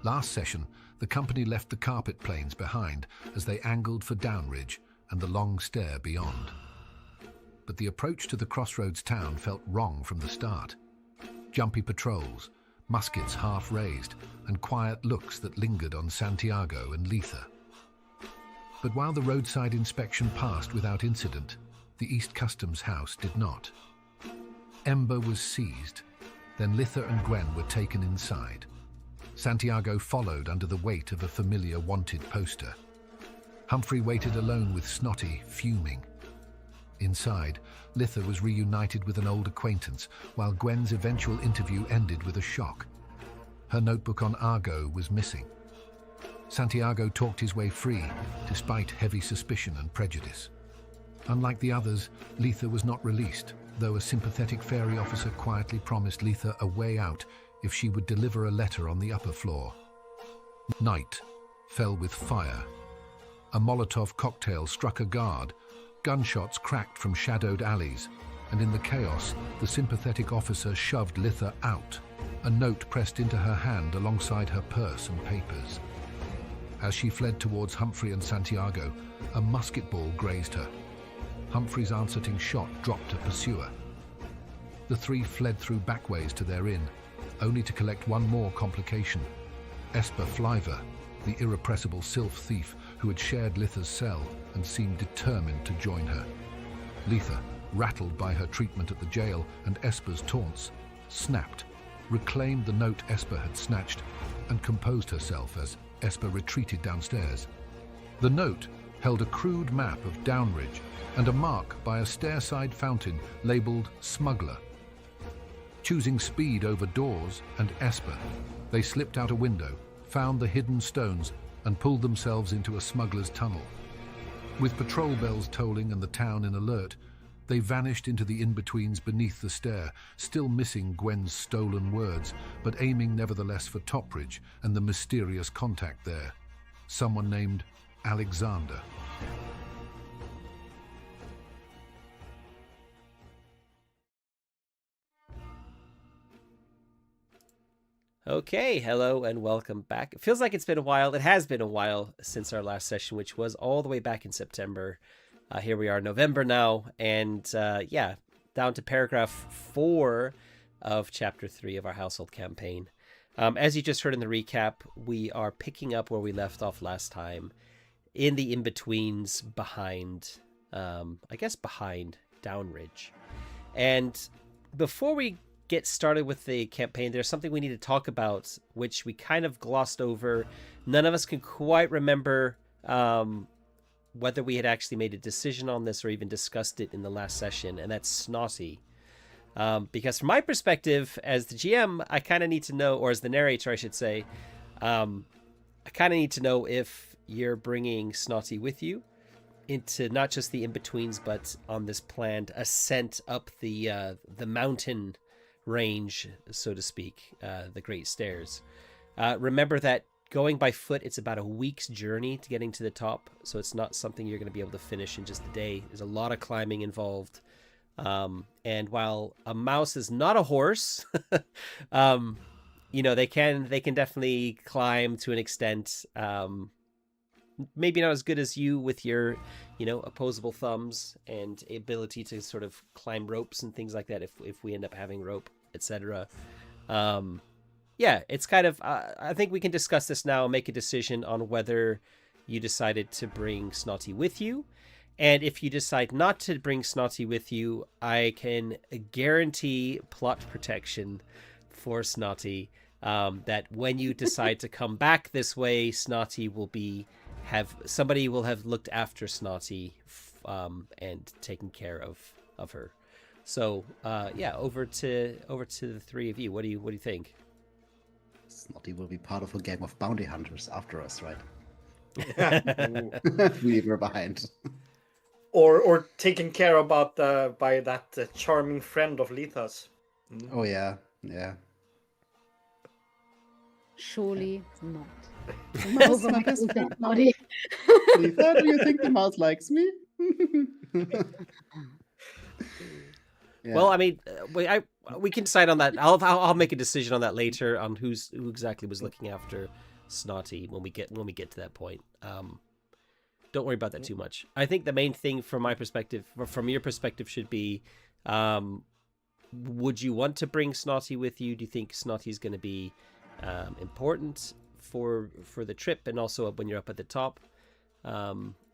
Last session, the company left the carpet planes behind as they angled for Downridge and the long stair beyond. But the approach to the crossroads town felt wrong from the start. Jumpy patrols, muskets half raised, and quiet looks that lingered on Santiago and Letha. But while the roadside inspection passed without incident, the East Customs House did not. Ember was seized, then Letha and Gwen were taken inside. Santiago followed under the weight of a familiar wanted poster. Humphrey waited alone with Snotty, fuming. Inside, Letha was reunited with an old acquaintance, while Gwen's eventual interview ended with a shock. Her notebook on Argo was missing. Santiago talked his way free, despite heavy suspicion and prejudice. Unlike the others, Letha was not released, though a sympathetic fairy officer quietly promised Letha a way out if she would deliver a letter on the upper floor. Night fell with fire. A Molotov cocktail struck a guard, gunshots cracked from shadowed alleys, and in the chaos, the sympathetic officer shoved Letha out, a note pressed into her hand alongside her purse and papers. As she fled towards Humphrey and Santiago, a musket ball grazed her. Humphrey's answering shot dropped a pursuer. The three fled through backways to their inn, only to collect one more complication. Esper Flyver, the irrepressible sylph thief who had shared Letha's cell and seemed determined to join her. Letha, rattled by her treatment at the jail and Esper's taunts, snapped, reclaimed the note Esper had snatched, and composed herself as Esper retreated downstairs. The note held a crude map of Downridge and a mark by a stairside fountain labelled Smuggler. Choosing speed over doors and Esper, they slipped out a window, found the hidden stones, and pulled themselves into a smuggler's tunnel. With patrol bells tolling and the town in alert, they vanished into the in-betweens beneath the stair, still missing Gwen's stolen words, but aiming nevertheless for Topridge and the mysterious contact there, someone named Alexander. Okay, hello and welcome back. It feels like it's been a while. It has been a while since our last session, which was all the way back in September. Here we are, November now, and yeah, down to paragraph 4 of chapter 3 of our household campaign. As you just heard in the recap, we are picking up where we left off last time, in the in-betweens behind, I guess behind Downridge. And before we get started with the campaign, there's something we need to talk about, which we kind of glossed over. None of us can quite remember whether we had actually made a decision on this or even discussed it in the last session, and that's Snotty. Because from my perspective, as the GM, I kind of need to know, or as the narrator, I should say, I kind of need to know if you're bringing Snotty with you into not just the in-betweens, but on this planned ascent up the mountain range, so to speak, the Great Stairs. Remember that going by foot, it's about a week's journey to getting to the top, so it's not something you're going to be able to finish in just a day. There's a lot of climbing involved. And while a mouse is not a horse, you know, they can definitely climb to an extent. Maybe not as good as you with your, you know, opposable thumbs and ability to sort of climb ropes and things like that if we end up having rope, etc. Yeah, it's kind of, I think we can discuss this now and make a decision on whether you decided to bring Snotty with you. And if you decide not to bring Snotty with you, I can guarantee plot protection for Snotty, that when you decide to come back this way, Snotty will somebody will have looked after Snotty and taken care of her. So yeah, over to the three of you. What do you think? Snotty will be part of a gang of bounty hunters after us, right? We leave her behind. Or taken care about by that charming friend of Letha's. Oh yeah. Surely not. Mouse, my best friend, Letha, do you think the mouse likes me? Yeah. Well, I mean, we can decide on that. I'll make a decision on that later on who exactly was looking after Snotty when we get to that point. Don't worry about that too much. I think the main thing from my perspective, or from your perspective, should be, would you want to bring Snotty with you? Do you think Snotty's going to be important for the trip and also when you're up at the top?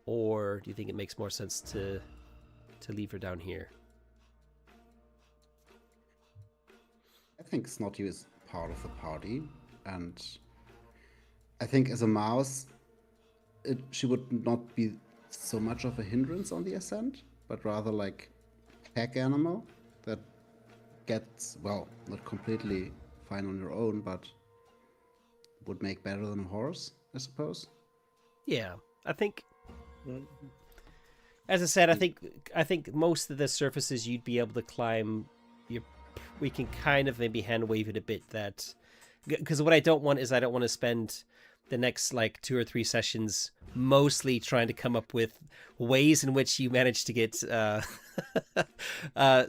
Or do you think it makes more sense to leave her down here? I think Snotty is part of the party, and I think as a mouse, she would not be so much of a hindrance on the ascent, but rather like pack animal that gets, well, not completely fine on your own, but would make better than a horse, I suppose. Yeah, I think, as I said, I think most of the surfaces you'd be able to climb, we can kind of maybe hand wave it a bit, that because what I don't want is I don't want to spend the next like 2 or 3 sessions mostly trying to come up with ways in which you manage to get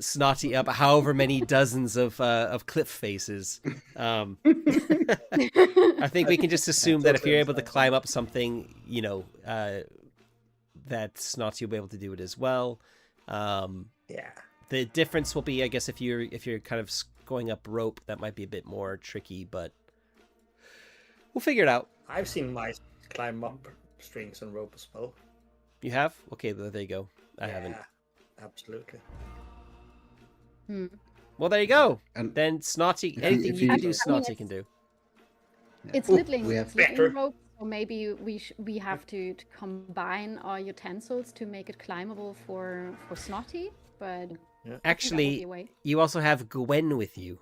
Snotty up however many dozens of cliff faces. I think we can just assume that if you're able to climb up something, you know, that Snotty will be able to do it as well. Yeah. The difference will be, I guess, if you're kind of going up rope, that might be a bit more tricky, but we'll figure it out. I've seen mice climb up strings and rope as well. You have? Okay, there you go. I haven't. Absolutely. Well, there you go. And then Snotty, anything you can do, Snotty can do. It's Ooh, littling, we have it's littling better. rope, so maybe we have to combine our utensils to make it climbable for Snotty, but I think that will be Actually, a way. you also have Gwen with you.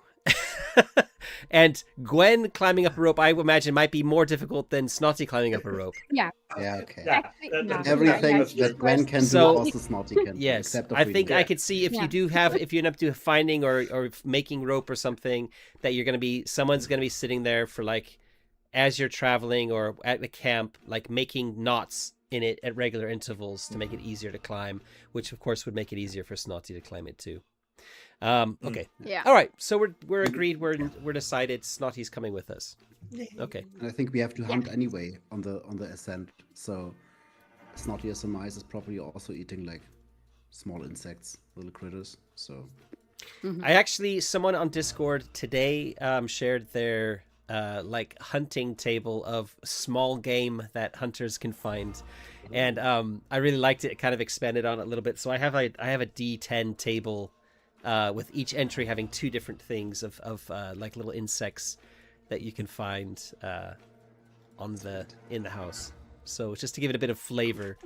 And Gwen climbing up a rope, I would imagine, might be more difficult than Snotty climbing up a rope. Yeah. yeah, okay. Yeah. Actually, no. Everything Yeah, that Gwen can So- do, also Snotty can. do, Yes, except of I think reading. I could see if Yeah. you do have, if you end up finding or making rope or something, that you're going to be, someone's going to be sitting there for like, as you're traveling or at the camp, like making knots in it at regular intervals to make it easier to climb, which of course would make it easier for Snotty to climb it too. Okay. Yeah. All right. So we're agreed. We're decided. Snotty's coming with us. Okay. And I think we have to hunt anyway on the ascent. So Snotty as a mice is probably also eating like small insects, little critters. So I actually, someone on Discord today shared their like hunting table of small game that hunters can find, and I really liked it. It kind of expanded on it a little bit. So I have a D10 table with each entry having 2 different things of like little insects that you can find in the house. So just to give it a bit of flavor,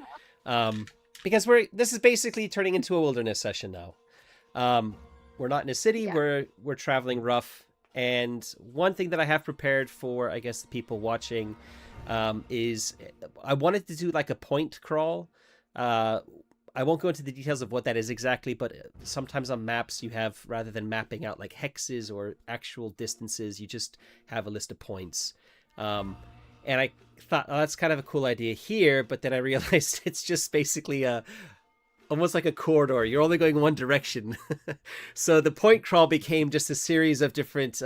because this is basically turning into a wilderness session now. We're not in a city. Yeah. We're traveling rough. And one thing that I have prepared for, I guess, the people watching, is I wanted to do like a point crawl. I won't go into the details of what that is exactly, but sometimes on maps you have, rather than mapping out like hexes or actual distances, you just have a list of points. And I thought, oh, that's kind of a cool idea here, but then I realized it's just basically almost like a corridor. You're only going one direction. So the point crawl became just a series of different,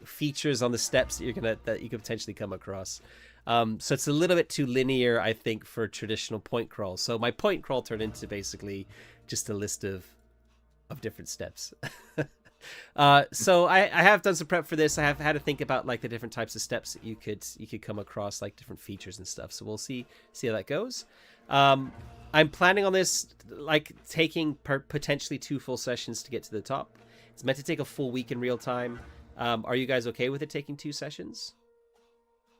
features on the steps that you could potentially come across. So it's a little bit too linear, I think, for traditional point crawl. So my point crawl turned into basically just a list of different steps. So I have done some prep for this. I have had to think about like the different types of steps that you could come across, like different features and stuff. So we'll see how that goes. I'm planning on this like taking potentially 2 full sessions to get to the top. It's meant to take a full week in real time. Are you guys okay with it taking 2 sessions?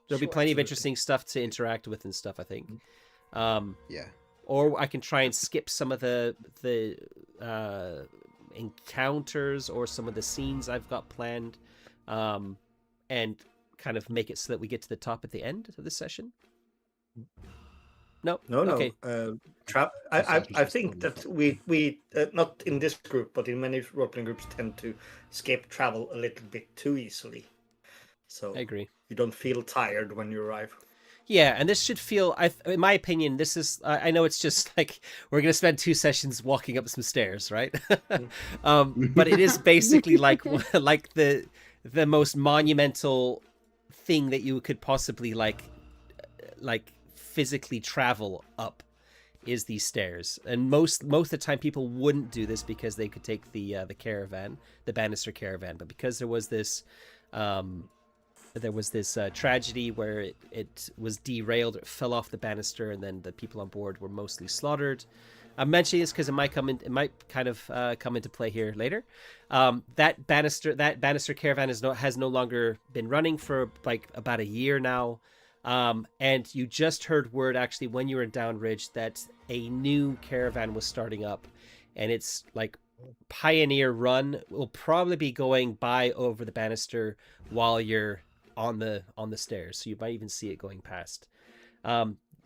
There'll be plenty of interesting stuff to interact with and stuff, I think. yeah. Or I can try and skip some of the encounters or some of the scenes I've got planned, and kind of make it so that we get to the top at the end of the session. No. No. Okay. I think that we not in this group, but in many role-playing groups tend to escape travel a little bit too easily. So I agree. You don't feel tired when you arrive. Yeah, and this should feel, in my opinion, this is, I know it's just like, we're going to spend 2 sessions walking up some stairs, right? But it is basically like the most monumental thing that you could possibly like physically travel up is these stairs. And most of the time people wouldn't do this because they could take the caravan, the banister caravan, but because there was this tragedy where it was derailed, it fell off the banister, and then the people on board were mostly slaughtered. I'm mentioning this because it might come into play here later. That banister caravan has no longer been running for like about a year now. And you just heard word actually when you were in Downridge that a new caravan was starting up, and it's like Pioneer Run will probably be going by over the banister while you're on the stairs, so you might even see it going past.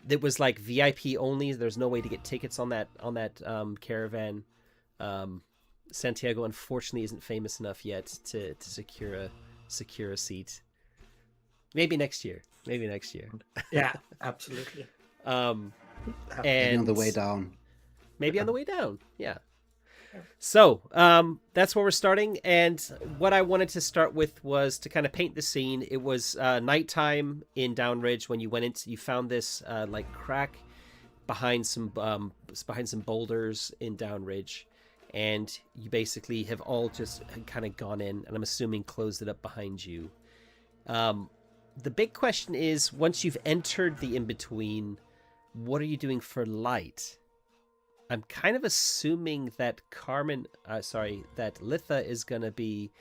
It was like VIP only. There's no way to get tickets on that caravan. Santiago unfortunately isn't famous enough yet to secure a seat. Maybe next year. Yeah, absolutely. And maybe on the way down. Maybe on the way down. Yeah. So that's where we're starting, and what I wanted to start with was to kind of paint the scene. It was nighttime in Downridge when you went into. You found this like crack behind some boulders in Downridge, and you basically have all just kind of gone in, and I'm assuming closed it up behind you. The big question is, once you've entered the in-between, what are you doing for light? I'm kind of assuming that that Litha is going to be,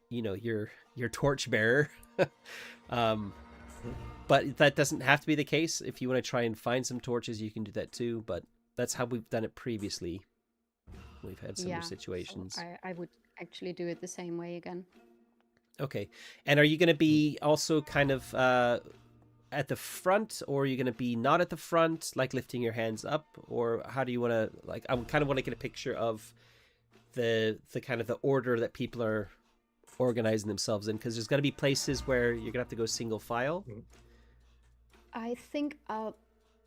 your torchbearer. But that doesn't have to be the case. If you want to try and find some torches, you can do that too. But that's how we've done it previously. We've had similar situations. So I would actually do it the same way again. Okay. And are you going to be also kind of at the front, or are you going to be not at the front, like lifting your hands up? Or how do you want to, like, I kind of want to get a picture of the kind of the order that people are organizing themselves in, because there's going to be places where you're going to have to go single file. I think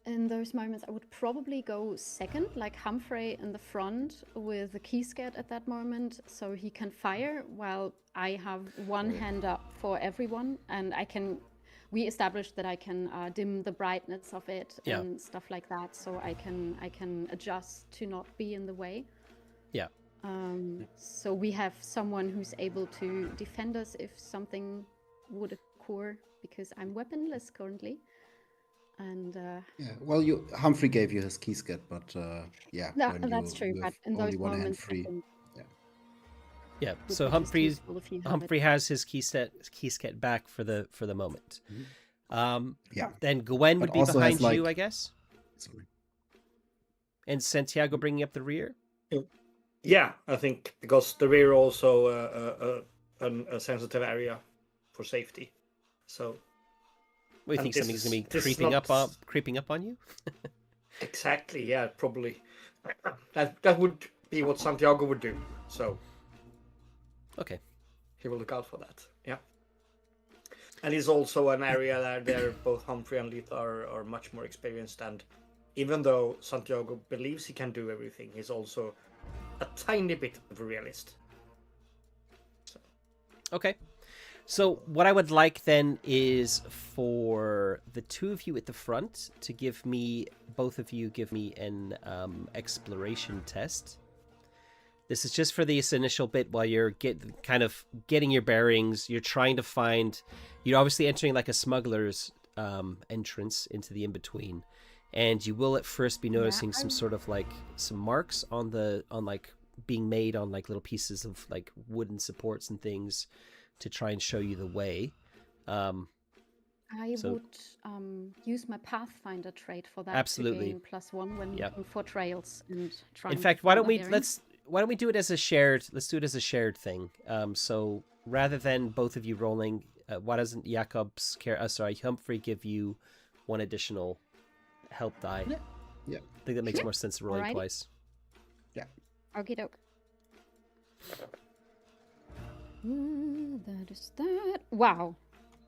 in those moments I would probably go second, like Humphrey in the front with the keyscat at that moment, so he can fire while I have one hand up for everyone, and we established that I can dim the brightness of it and stuff like that, so I can adjust to not be in the way. Yeah. So we have someone who's able to defend us if something would occur, because I'm weaponless currently. And well, Humphrey gave you his keyscat, but no, that's true. But in those moments, free. Yeah, so Humphrey has his keyscat back for the moment. Then Gwen would be behind you, I guess. Sorry. And Santiago bringing up the rear. Yeah, I think because the rear also a sensitive area for safety. So. We think something's going to be creeping up on you? Exactly, yeah, probably. That would be what Santiago would do. So, okay, he will look out for that. Yeah, and it's also an area that both Humphrey and Letha are much more experienced. And even though Santiago believes he can do everything, he's also a tiny bit of a realist. So. Okay. So what I would like then is for the two of you at the front to both of you give me an exploration test. This is just for this initial bit while you're getting your bearings. You're trying to find, you're obviously entering like a smuggler's entrance into the in-between. And you will at first be noticing some sort of like some marks on being made on like little pieces of like wooden supports and things, to try and show you the way. I would use my Pathfinder trait for that. Absolutely. To gain +1 when looking for trails and trying. In fact, why don't we do it as a shared? Let's do it as a shared thing. So rather than both of you rolling, why doesn't Humphrey give you one additional help die? Yeah. I think that makes more sense than rolling twice. Yeah. Okie doke. That is that. Wow.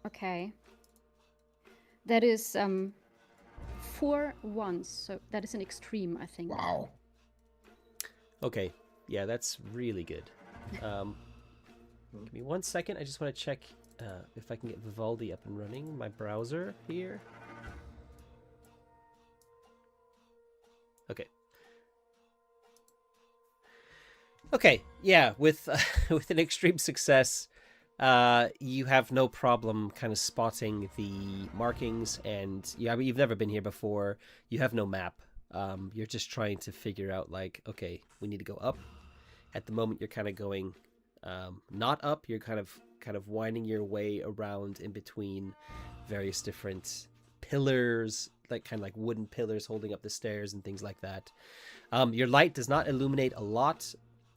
Okay. That is 4 ones, so that is an extreme, I think. Wow. Okay. Yeah, that's really good. Give me 1 second. I just want to check if I can get Vivaldi up and running, my browser here. Okay. Okay, yeah, with with an extreme success, you have no problem kind of spotting the markings, and you've never been here before. You have no map. You're just trying to figure out, like, okay, we need to go up. At the moment, you're kind of going not up. You're kind of winding your way around in between various different pillars, like kind of like wooden pillars holding up the stairs and things like that. Your light does not illuminate a lot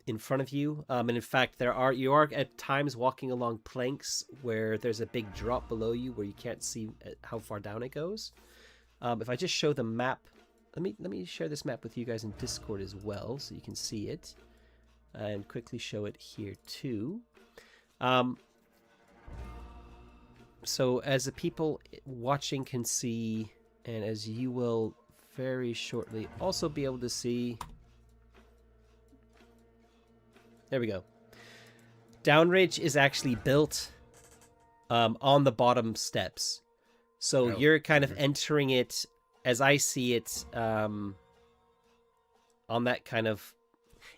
in front of you, and in fact you are at times walking along planks where there's a big drop below you where you can't see how far down it goes. If I just show the map, let me share this map with you guys in Discord as well so you can see it, and quickly show it here too. So as the people watching can see, and as you will very shortly also be able to see, there we go. Downridge is actually built on the bottom steps. So you're kind of entering it, as I see it, on that kind of...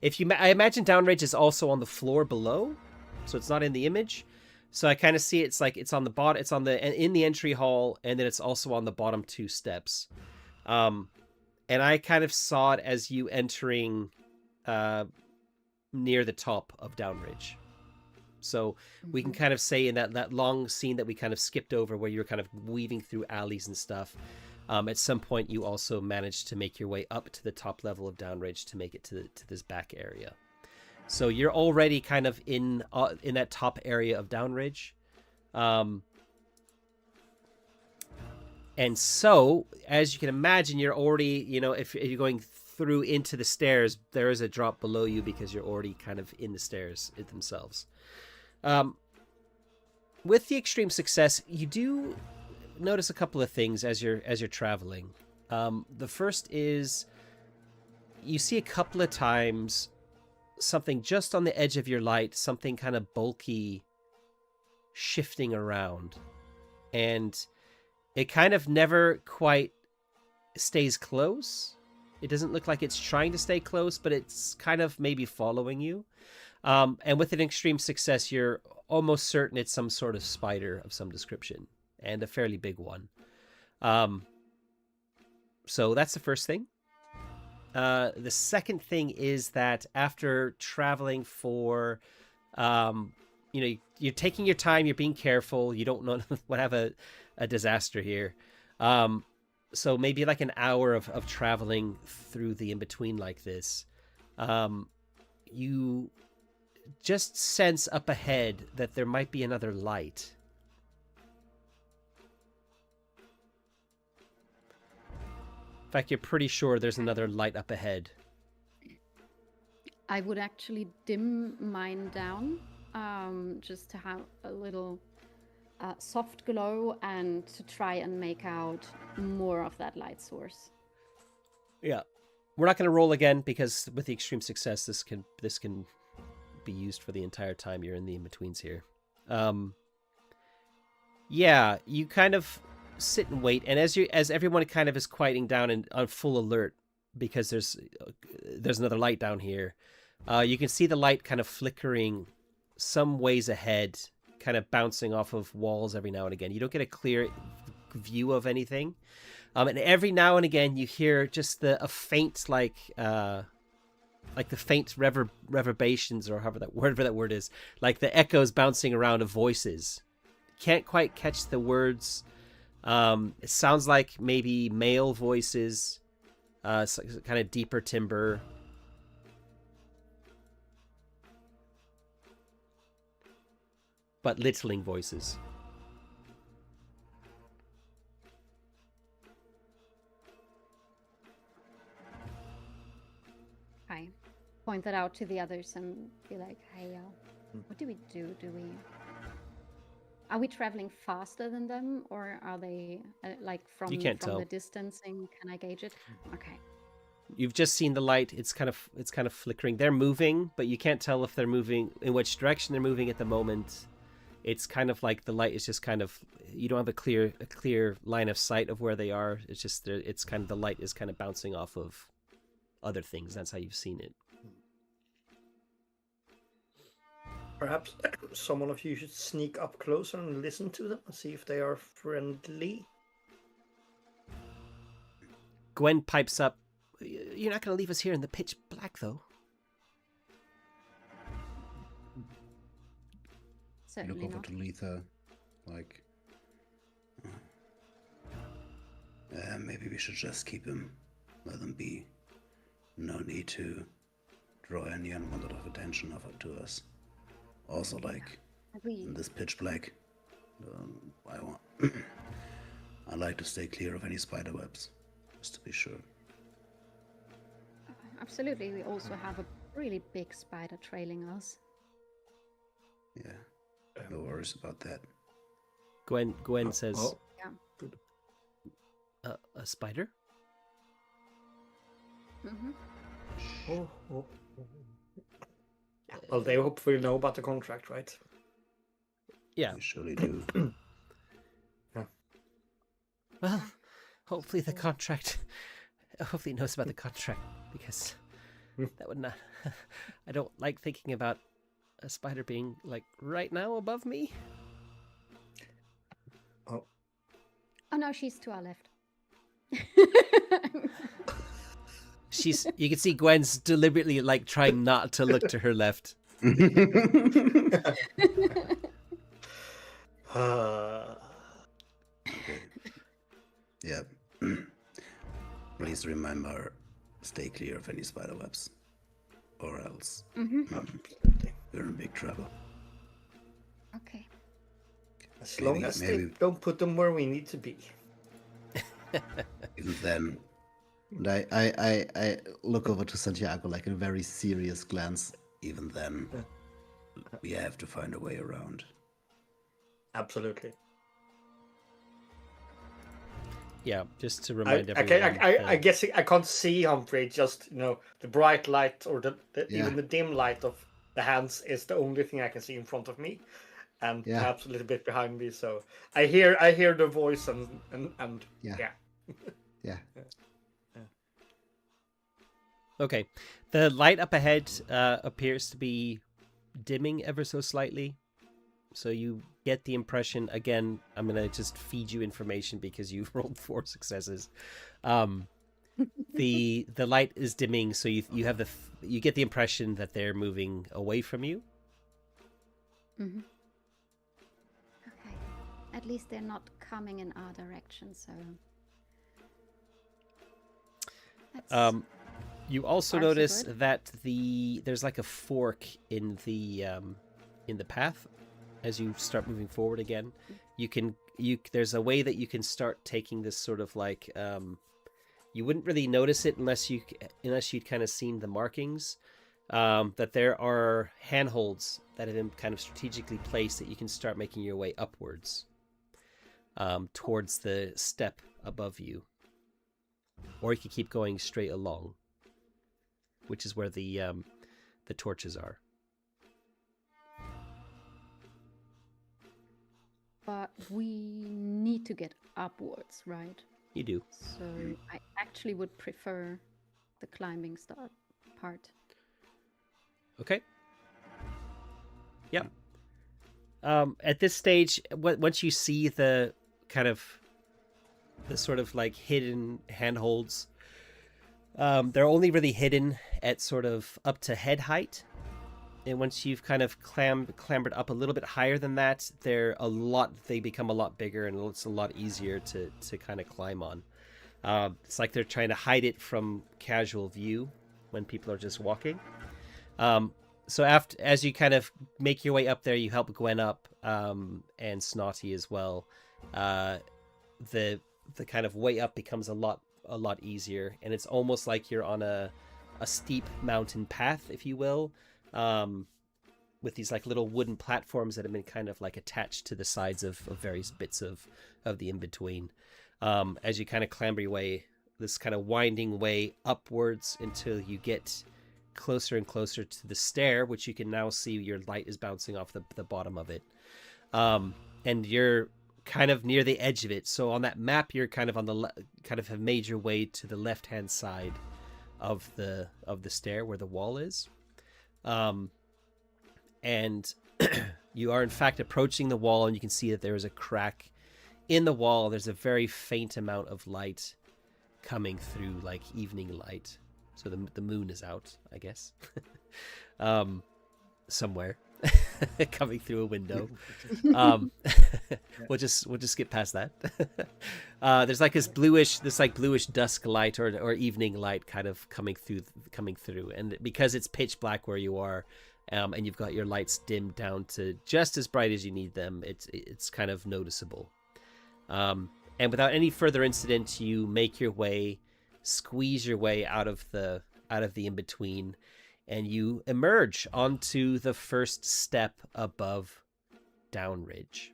I imagine Downridge is also on the floor below, so it's not in the image. So I kind of see it's like it's on the bottom, it's in the entry hall, and then it's also on the bottom 2 steps. And I kind of saw it as you entering near the top of Downridge. So we can kind of say in that long scene that we kind of skipped over where you're kind of weaving through alleys and stuff, at some point you also managed to make your way up to the top level of Downridge to make it to this back area. So you're already kind of in that top area of Downridge. And so, as you can imagine, you're already, if you're going through into the stairs, there is a drop below you because you're already kind of in the stairs themselves. With the extreme success, you do notice a couple of things as you're traveling. The first is you see a couple of times something just on the edge of your light, something kind of bulky shifting around, and it kind of never quite stays close. It doesn't look like it's trying to stay close, but it's kind of maybe following you. And with an extreme success, you're almost certain it's some sort of spider of some description, and a fairly big one. So that's the first thing. The second thing is that after traveling for, you're taking your time, you're being careful, you don't want to have a disaster here. So maybe like an hour of traveling through the in-between like this, you just sense up ahead that there might be another light. In fact, you're pretty sure there's another light up ahead. I would actually dim mine down, just to have a little soft glow and to try and make out more of that light source. Yeah. We're not going to roll again because with the extreme success, this can be used for the entire time you're in the in-betweens here. Yeah, you kind of sit and wait, and as everyone kind of is quieting down and on full alert because there's another light down here, you can see the light kind of flickering some ways ahead, kind of bouncing off of walls every now and again. You don't get a clear view of anything, and every now and again you hear just a faint like the faint reverberations, or whatever that word is, like the echoes bouncing around of voices. Can't quite catch the words. It sounds like maybe male voices, kind of deeper timbre. But littling voices. I point that out to the others and be like, hey, what do we do? Are we traveling faster than them, or are they from the distancing? Can I gauge it? Okay. You've just seen the light. It's kind of flickering. They're moving, but you can't tell if they're moving, in which direction they're moving at the moment. it's kind of like the light is just kind of, you don't have a clear line of sight of where they are. It's just it's kind of, the light is kind of bouncing off of other things. That's how you've seen it. Perhaps someone of you should sneak up closer and listen to them and see if they are friendly. Gwen pipes up, "You're not going to leave us here in the pitch black, though." Certainly Look over not. to Letha, like, maybe we should just keep him, let him be. No need to draw any unwanted of attention to us. Also, like, Agreed. in this pitch black, I like to stay clear of any spider webs, just to be sure. Absolutely. We also have a really big spider trailing us. Yeah, no worries about that. Gwen says, Yeah. "A spider?" Mm-hmm. Well, they hopefully know about the contract, right? Yeah. We surely do. Well, hopefully the contract. Hopefully he knows about the contract, because that would not. I don't like thinking about a spider being like right now above me. Oh, Oh no, she's to our left. You can see Gwen's deliberately like trying not to look to her left. Okay. Yeah. Please remember, stay clear of any spider webs, or else we're in big trouble. Okay. as long as they maybe- don't put them where we need to be. Even then, and I look over to Santiago like a very serious glance. Even then, we have to find a way around. Absolutely. Yeah, just to I, remind okay, everyone. I guess I can't see Humphrey. Just the bright light or Yeah. even the dim light of the hands is the only thing I can see in front of me, and Yeah. perhaps a little bit behind me. So I hear the voice and Yeah. Yeah. Okay, the light up ahead appears to be dimming ever so slightly. So you get the impression, again, I'm going to just feed you information because you've rolled 4 successes. The light is dimming, so you have you get the impression that they're moving away from you. Mm-hmm. Okay. At least they're not coming in our direction, so. That's You also Far so notice good. that there's like a fork in the path as you start moving forward again. There's a way that you can start taking this sort of like you wouldn't really notice it unless you'd kind of seen the markings, that there are handholds that have been kind of strategically placed that you can start making your way upwards towards the step above you, or you could keep going straight along, which is where the torches are. But we need to get upwards, right? You do. So I actually would prefer the climbing part. Okay. Yep. At this stage, once you see the kind of the sort of like hidden handholds, they're only really hidden at sort of up to head height. And once you've kind of clambered up a little bit higher than that, they become a lot bigger, and it's a lot easier to kind of climb on. It's like they're trying to hide it from casual view when people are just walking. So as you kind of make your way up there, you help Gwen up, and Snotty as well. The kind of way up becomes a lot easier, and it's almost like you're on a steep mountain path, if you will. With these like little wooden platforms that have been kind of like attached to the sides of various bits of the in-between. As you kind of clamber your way, this kind of winding way upwards until you get closer and closer to the stair, which you can now see your light is bouncing off the bottom of it. and you're kind of near the edge of it. So on that map, you're kind of on the kind of have made your way to the left-hand side of the stair where the wall is, and you are in fact approaching the wall, and you can see that there is a crack in the wall. There's a very faint amount of light coming through, like evening light. So the moon is out, I guess, somewhere, coming through a window. We'll just skip past that. There's like this bluish dusk light or evening light kind of coming through, and because it's pitch black where you are, and you've got your lights dimmed down to just as bright as you need them, it's kind of noticeable. And without any further incident, you make your way, squeeze your way out of the in-between, and you emerge onto the first step above Downridge.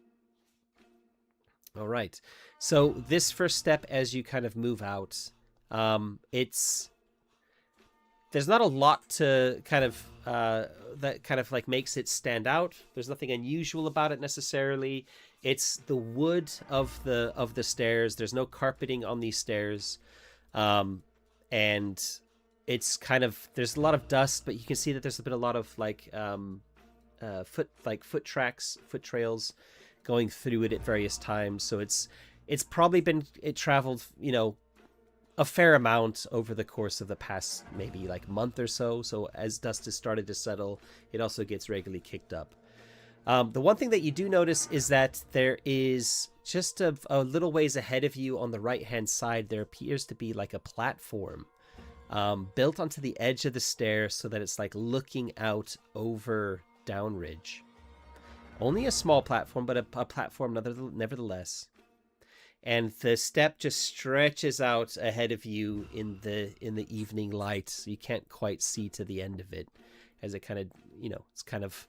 All right. So this first step, as you kind of move out, there's not a lot to kind of that kind of like makes it stand out. There's nothing unusual about it necessarily. It's the wood of the stairs. There's no carpeting on these stairs, and it's kind of, there's a lot of dust, but you can see that there's been a lot of like foot trails going through it at various times. So it's probably traveled, a fair amount over the course of the past maybe like month or so. So as dust has started to settle, it also gets regularly kicked up. The one thing that you do notice is that there is just a little ways ahead of you on the right-hand side, there appears to be like a platform built onto the edge of the stair so that it's like looking out over Downridge. Only a small platform, but a platform nevertheless. And the step just stretches out ahead of you in the evening light, so you can't quite see to the end of it, as it kind of, it's kind of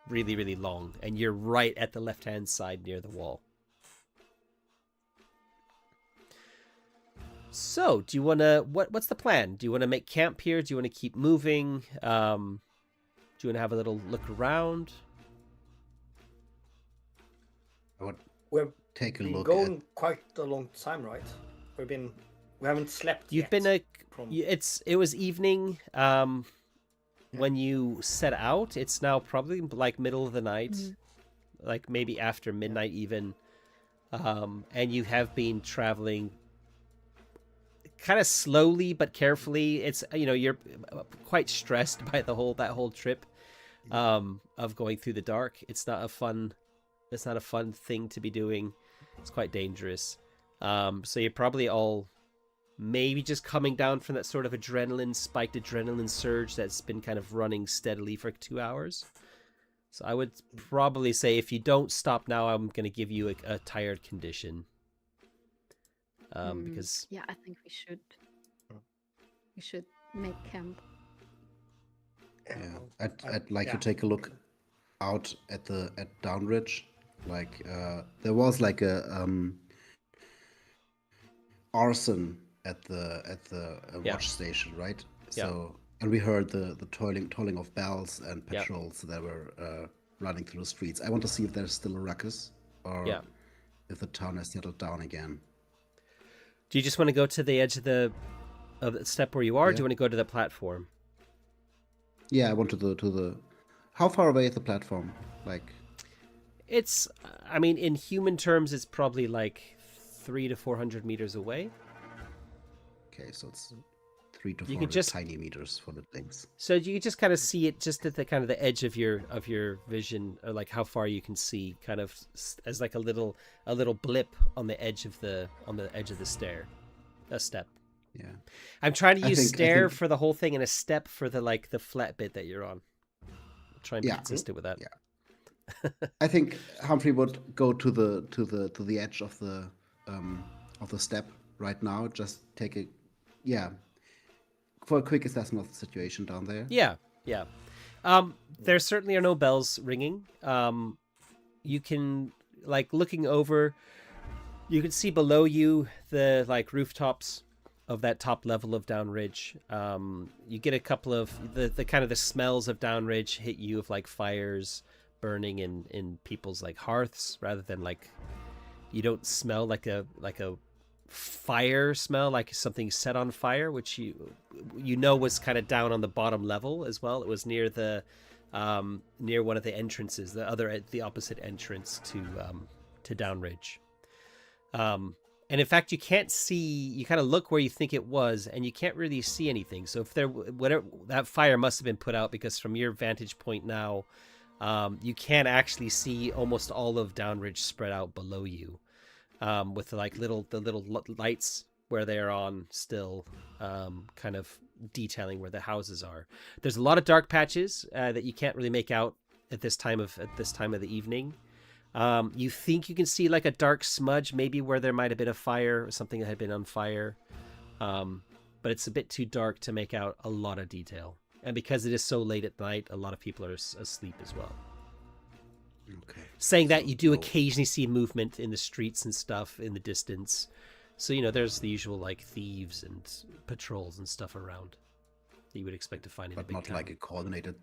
really, really long, and you're right at the left-hand side near the wall. So, do you want to, what's the plan? Do you want to make camp here? Do you want to keep moving? Do you want to have a little look around? I would We've take a been look going at... quite a long time, right? We haven't slept You've yet. been it was evening when you set out. It's now probably like middle of the night, like maybe after midnight even, and you have been traveling kind of slowly but carefully. It's you're quite stressed by that whole trip of going through the dark. It's not a fun thing to be doing. It's quite dangerous. So you're probably all maybe just coming down from that sort of spiked adrenaline surge that's been kind of running steadily for 2 hours. So I would probably say if you don't stop now, I'm going to give you a tired condition. Because I think we should make camp. Yeah, I'd like to take a look out at Downridge. Like there was like a arson at the watch station, right? So, and we heard the tolling of bells and patrols that were running through the streets. I want to see if there's still a ruckus or if the town has settled down again. Do you just want to go to the edge of the step where you are? Or do you want to go to the platform? Yeah, I want to the. How far away is the platform? Like, it's. I mean, in human terms, it's probably like 300 to 400 meters away. Okay, so it's 300 to 400 tiny meters for the things. So you can just kind of see it just at the kind of the edge of your vision, or like how far you can see, kind of as like a little blip on the edge of the step. Yeah, I'm trying to use stair for the whole thing and a step for the flat bit that you're on. Try and be consistent with that. Yeah. I think Humphrey would go to the edge of the step right now. Just take for a quick assessment of the situation down there. Yeah. There certainly are no bells ringing. You can looking over. You can see below you the rooftops of that top level of Downridge. You get a couple of the kind of the smells of Downridge hit you of fires, burning in people's like hearths, rather than like, you don't smell like a fire smell, like something set on fire, which you know was kind of down on the bottom level as well. It was near the near one of the entrances, the opposite entrance to Downridge. And in fact, you can't see, you kind of look where you think it was, and you can't really see anything. So if whatever, that fire must have been put out, because from your vantage point now, you can actually see almost all of Downridge spread out below you, with like the little lights where they're on still, kind of detailing where the houses are. There's a lot of dark patches that you can't really make out at this time of the evening. You think you can see like a dark smudge, maybe where there might have been a fire or something that had been on fire. But it's a bit too dark to make out a lot of detail. And because it is so late at night, a lot of people are asleep as well. Okay. Saying that, you do occasionally see movement in the streets and stuff in the distance. So, you know, there's the usual like thieves and patrols and stuff around that you would expect to find in a big But not town. like a coordinated,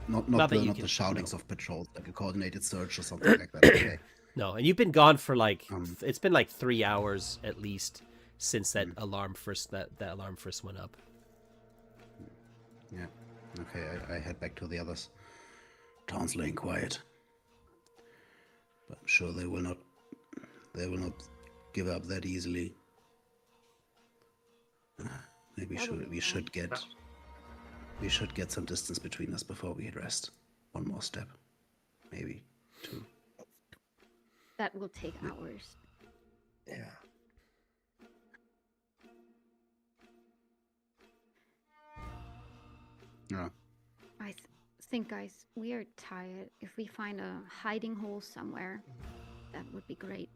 Not not that you the can- shoutings no. of patrols, like a coordinated search or something like that. Okay. No, and you've been gone for like Um, it's been like 3 hours at least since that alarm first went up. Yeah. Okay, I head back to the others. Town's laying quiet. But I'm sure they will not give up that easily. Maybe we should get some distance between us before we hit rest. One more step. Maybe two. That will take hours. Yeah. Yeah. I think, guys, we are tired. If we find a hiding hole somewhere, that would be great.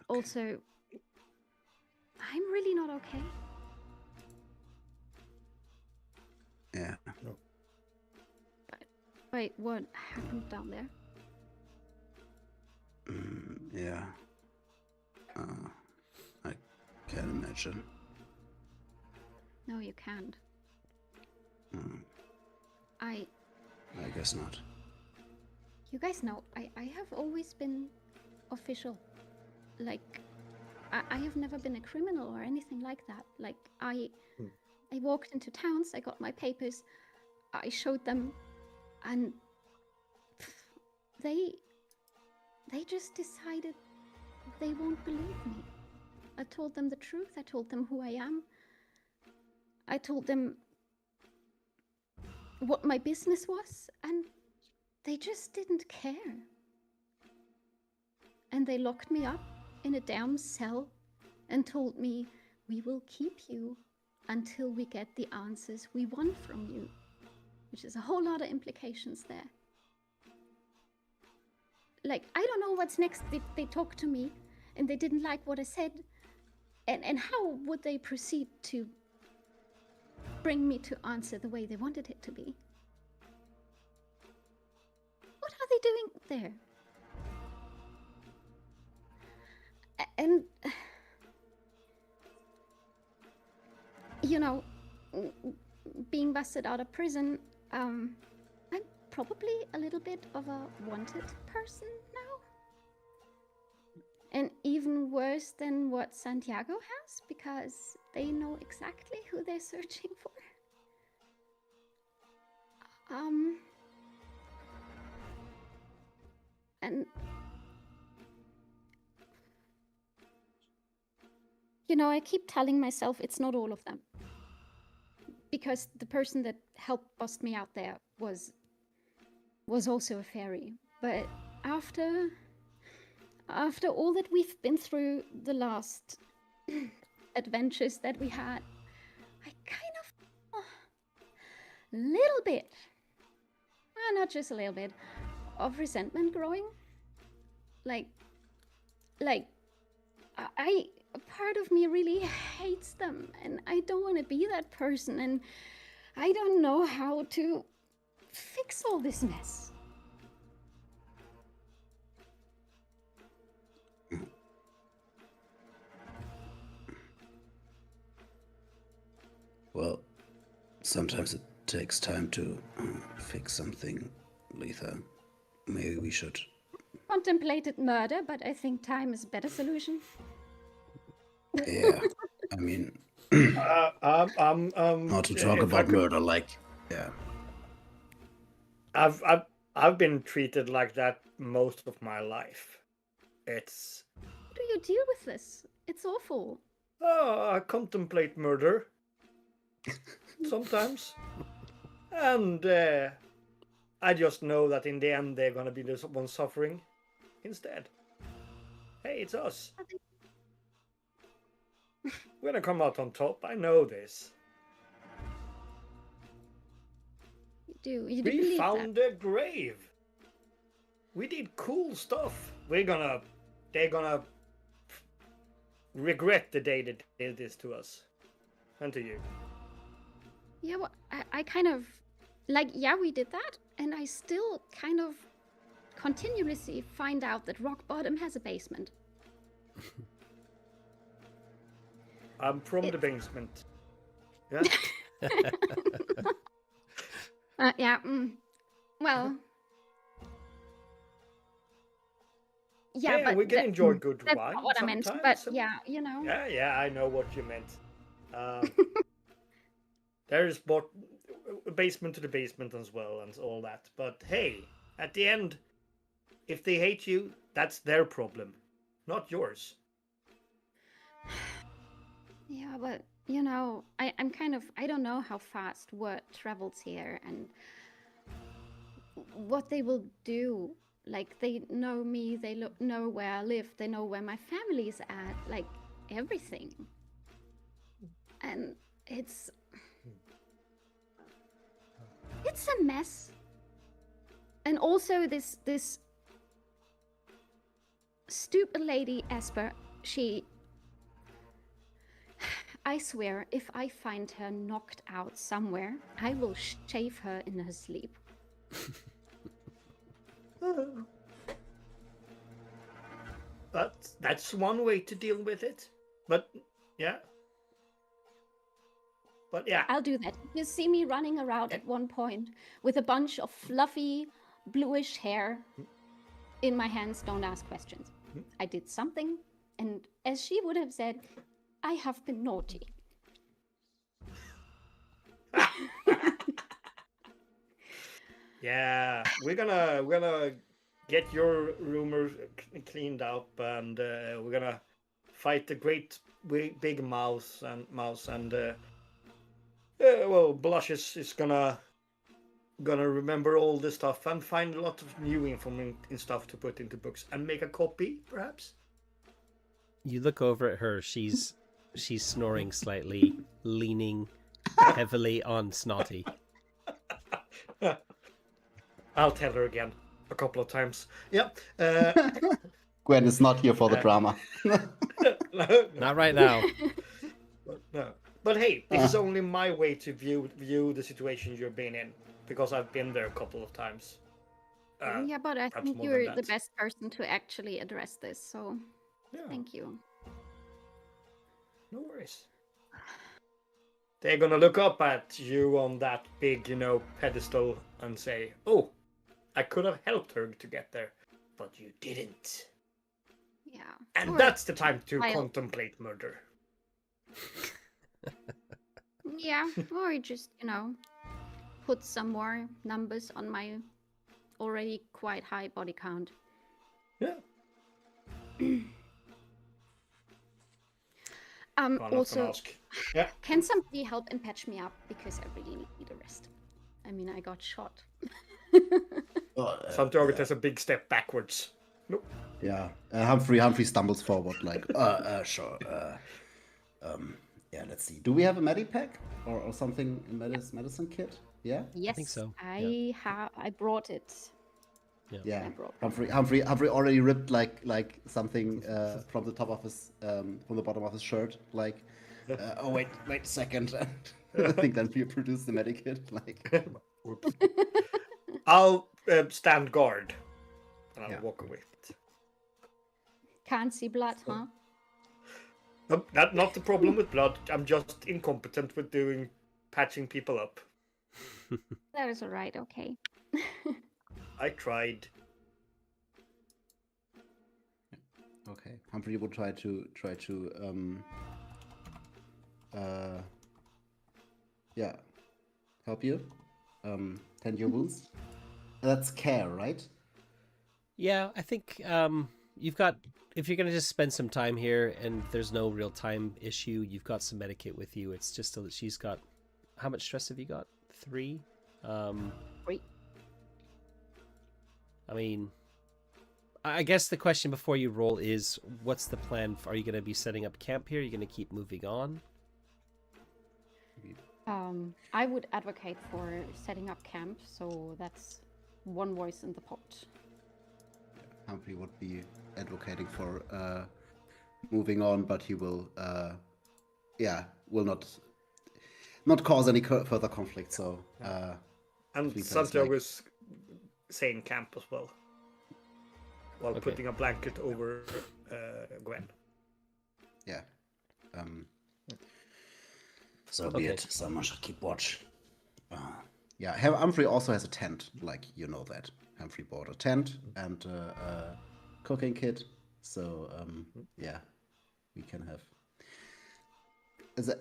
Also, I'm really not okay. Yeah. Wait, what happened down there? Yeah. I can't imagine. No, you can't. I guess not. You guys know, I have always been official. Like, I have never been a criminal or anything like that. Like, I walked into towns, I got my papers, I showed them, and they just decided they won't believe me. I told them the truth, I told them who I am. I told them what my business was, and they just didn't care. And they locked me up in a damn cell and told me, we will keep you until we get the answers we want from you. Which is a whole lot of implications there. Like, I don't know what's next. They talked to me and they didn't like what I said. And how would they proceed to bring me to answer the way they wanted it to be? What are they doing there? And, you know, being busted out of prison, I'm probably a little bit of a wanted person now. And even worse than what Santiago has, because they know exactly who they're searching for. And you know, I keep telling myself it's not all of them. Because the person that helped bust me out there was also a fairy. But after all that we've been through, the last adventures that we had, I kind of little bit, well, not just a little bit, of resentment growing. Like a part of me really hates them, and I don't want to be that person, and I don't know how to fix all this mess. Well, sometimes it takes time to fix something, Letha. Maybe we should. Contemplated murder, but I think time is a better solution. Yeah, I mean, not to talk about murder, like, yeah. I've been treated like that most of my life. It's How do you deal with this? It's awful. I contemplate murder sometimes, and I just know that in the end they're gonna be the one suffering instead. Hey, it's us. We're gonna come out on top. I know this. You do We believe found that? a grave. We did cool stuff. They're gonna regret the day they did this to us. And to you. Yeah, well, I kind of like, yeah, we did that, and I still kind of continuously find out that Rock Bottom has a basement. I'm from the basement. Yeah. Yeah. Well. Yeah, Hey, but we can enjoy good that's wine not what I meant. sometimes, But yeah, you know. Yeah, I know what you meant. There's basement to the basement as well and all that. But hey, at the end, if they hate you, that's their problem, not yours. Yeah, but you know, I'm kind of, I don't know how fast word travels here and what they will do. Like, they know me, they know where I live, they know where my family's at, like everything. And it's a mess. And also this stupid lady Esper, I swear, if I find her knocked out somewhere, I will shave her in her sleep. That's one way to deal with it. But yeah. But yeah. I'll do that. You see me running around at one point with a bunch of fluffy, bluish hair in my hands. Don't ask questions. I did something, and as she would have said, I have been naughty. Yeah, we're gonna get your rumors cleaned up, and we're gonna fight the great big mouse, and well, Blush is gonna remember all this stuff and find a lot of new information and stuff to put into books and make a copy, perhaps. You look over at her. She's snoring slightly, leaning heavily on Snotty. I'll tell her again a couple of times. Yep. Gwen is not here for the drama. Not right now. No. But hey, this is only my way to view the situation you've been in, because I've been there a couple of times. Yeah, but I perhaps think more than you're the that. best person to actually address this, so Yeah, thank you. no worries. They're gonna look up at you on that big, pedestal and say, "Oh, I could have helped her to get there, but you didn't." Yeah. And Or that's the time to I'll- contemplate murder. Yeah, or just, put some more numbers on my already quite high body count. Yeah. Gonna Also, ask. Yeah. can somebody help and patch me up, because I really need a rest. I mean, I got shot. Santiago takes a big step backwards. Nope. Yeah, Humphrey stumbles forward like, sure. Yeah, let's see. Do we have a medipack or something in medicine kit? Yeah. Yes, think so, I brought it. Yeah. I brought Humphrey already ripped like something from the top of his from the bottom of his shirt. Like, oh wait a second. I think then we produced the medikit. Like, I'll stand guard and I'll Yeah. walk away. Can't see blood, huh? Nope, not the problem with blood. I'm just incompetent with patching people up. That is alright, okay. I tried. Okay. Humphrey will try to yeah, help you. Tend your wounds. That's care, right? Yeah, I think you've got, if you're gonna just spend some time here and there's no real time issue, you've got some medikit with you. It's just that she's got, how much stress have you got? 3. 3. I mean, I guess the question before you roll is, what's the plan? Are you gonna be setting up camp here? Are you gonna keep moving on? I would advocate for setting up camp, so that's one voice in the pot. Humphrey would be advocating for moving on, but he will, will not cause any further conflict. So, And Lita is Santiago like- is saying camp as well, while Okay. putting a blanket over Gwen. yeah. So be Okay. it. Someone should keep watch. Yeah, Humphrey also has a tent, like you know that. Humphrey bought a tent and a cooking kit, so yeah, we can have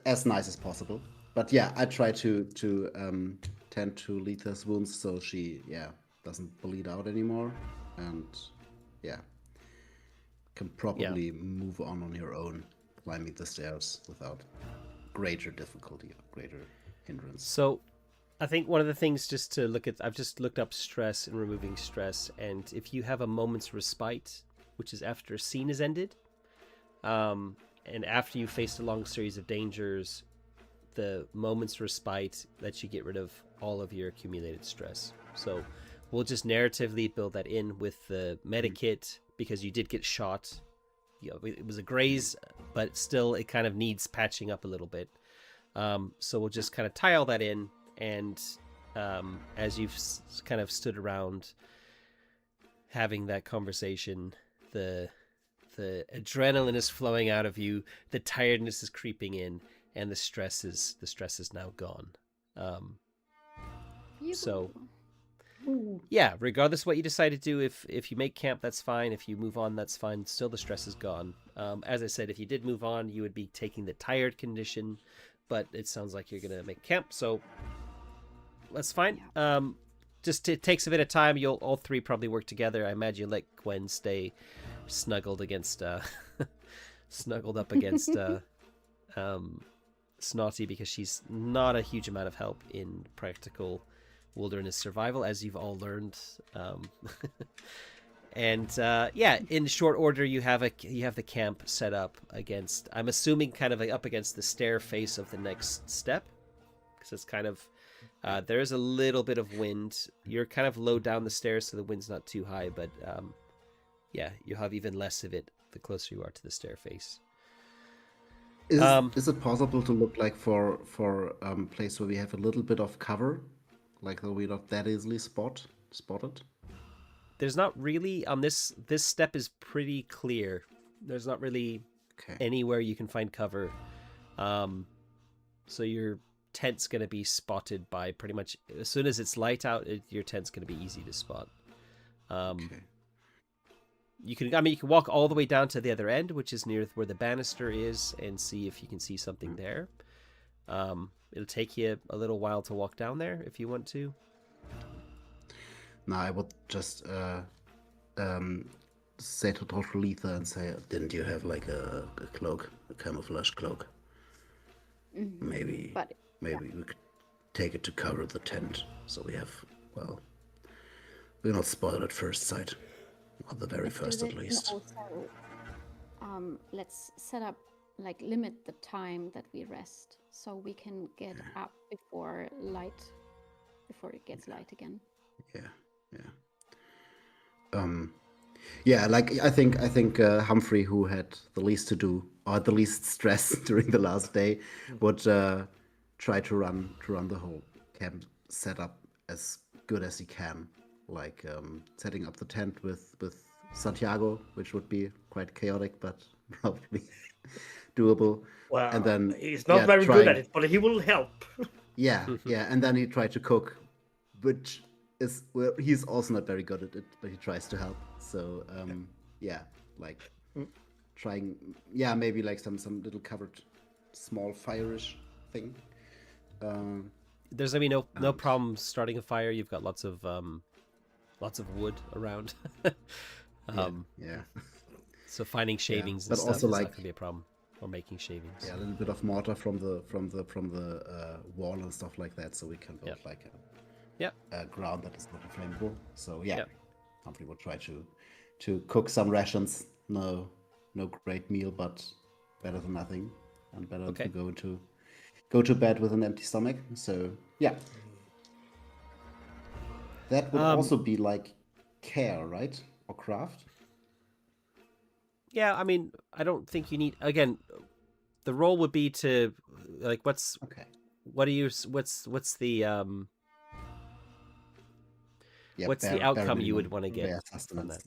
as nice as possible. But yeah, I try to tend to Letha's wounds so she doesn't bleed out anymore, and can probably move on her own, climbing the stairs without greater difficulty or greater hindrance. So I think one of the things just to look at, I've just looked up stress and removing stress, and if you have a moment's respite, which is after a scene is ended, and after you faced a long series of dangers, the moment's respite lets you get rid of all of your accumulated stress. So we'll just narratively build that in with the medikit, because you did get shot. You know, it was a graze, but still it kind of needs patching up a little bit. So we'll just kind of tie all that in, and as you've kind of stood around having that conversation, the adrenaline is flowing out of you, the tiredness is creeping in, and the stress is now gone. So yeah, regardless of what you decide to do, if you make camp, that's fine. If you move on, that's fine. Still, the stress is gone. As I said, if you did move on, you would be taking the tired condition, but it sounds like you're gonna make camp, so that's fine. Just it takes a bit of time. You'll all three probably work together. I imagine you'll let Gwen stay snuggled against snuggled up against Snotty, because she's not a huge amount of help in practical wilderness survival, as you've all learned. And in short order, you have the camp set up against, I'm assuming, kind of up against the stair face of the next step, because it's kind of there is a little bit of wind. You're kind of low down the stairs, so the wind's not too high, but you have even less of it the closer you are to the stair face. Is it possible to look like for place where we have a little bit of cover, like that we're not that easily spotted? There's not really on this step is pretty clear. There's not really anywhere you can find cover. So your tent's going to be spotted by pretty much as soon as it's light out. Your tent's going to be easy to spot. You can walk all the way down to the other end, which is near where the banister is, and see if you can see something there. It'll take you a little while to walk down there if you want to. No, I would just say to Dr. Letha and say, didn't you have like a cloak, a camouflage cloak? Maybe we could take it to cover the tent, so we have, we're not spotted at first sight. Not the very first, at least. Also, let's set up, limit the time that we rest, so we can get up before it gets light again. I think Humphrey, who had the least to do or the least stress during the last day, would try to run the whole camp setup as good as he can, setting up the tent with Santiago, which would be quite chaotic, but probably doable. Well, and then he's not very good at it, but he will help. Yeah, yeah, and then he tried to cook, which is well, he's also not very good at it, but he tries to help. So yeah, like trying, yeah, maybe like some little covered small fire-ish thing. There's gonna be no problem starting a fire. You've got lots of wood around. Yeah. So finding shavings and but stuff also, is like, not gonna be a problem, or making shavings. Yeah, a little bit of mortar from the wall and stuff like that, so we can build like a ground that is not flammable. So yeah, Humphrey will try to cook some rations. No great meal, but better than nothing, and better to go to bed with an empty stomach. So yeah, that would also be like care, right, or craft. Yeah, I mean, I don't think you need. Again, the role would be to like what's Okay. what do you what's the Yeah, what's the outcome you would want to get from that?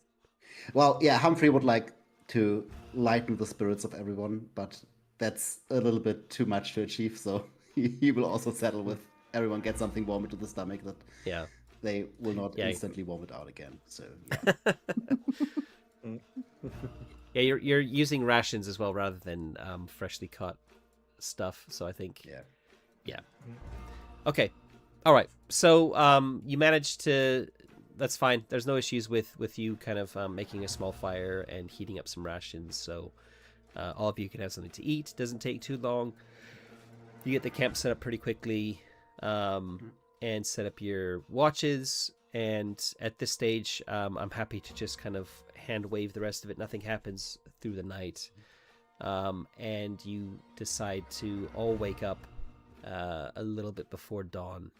Well, yeah, Humphrey would like to lighten the spirits of everyone, but that's a little bit too much to achieve. So he will also settle with everyone get something warm into the stomach that they will not instantly warm it out again. So yeah, you're using rations as well rather than freshly caught stuff. So I think yeah. Okay, all right. So you managed to. That's fine. There's no issues with you kind of making a small fire and heating up some rations. So all of you can have something to eat. Doesn't take too long. You get the camp set up pretty quickly and set up your watches. And at this stage, I'm happy to just kind of hand wave the rest of it. Nothing happens through the night. And you decide to all wake up a little bit before dawn.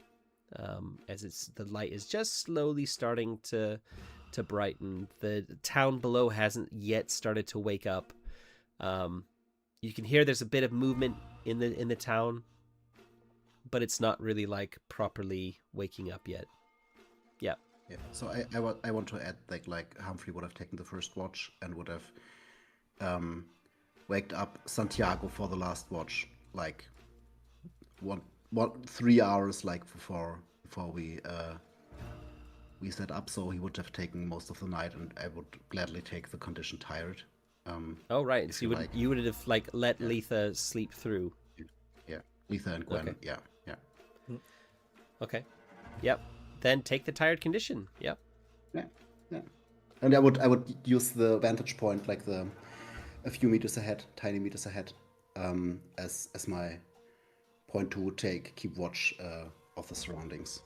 As the light is just slowly starting to brighten. The town below hasn't yet started to wake up. You can hear there's a bit of movement in the town, but it's not really like properly waking up yet. Yeah. So I want to add like Humphrey would have taken the first watch and would have waked up Santiago for the last watch, like 3 hours like before we set up. So he would have taken most of the night, and I would gladly take the condition tired. Oh right, so you would have like let Letha sleep through. Yeah, Letha and Gwen. Okay. Yeah. Okay. Yep. Then take the tired condition. Yep. Yeah. And I would use the vantage point, like a few meters ahead, tiny meters ahead, as my point to keep watch of the surroundings.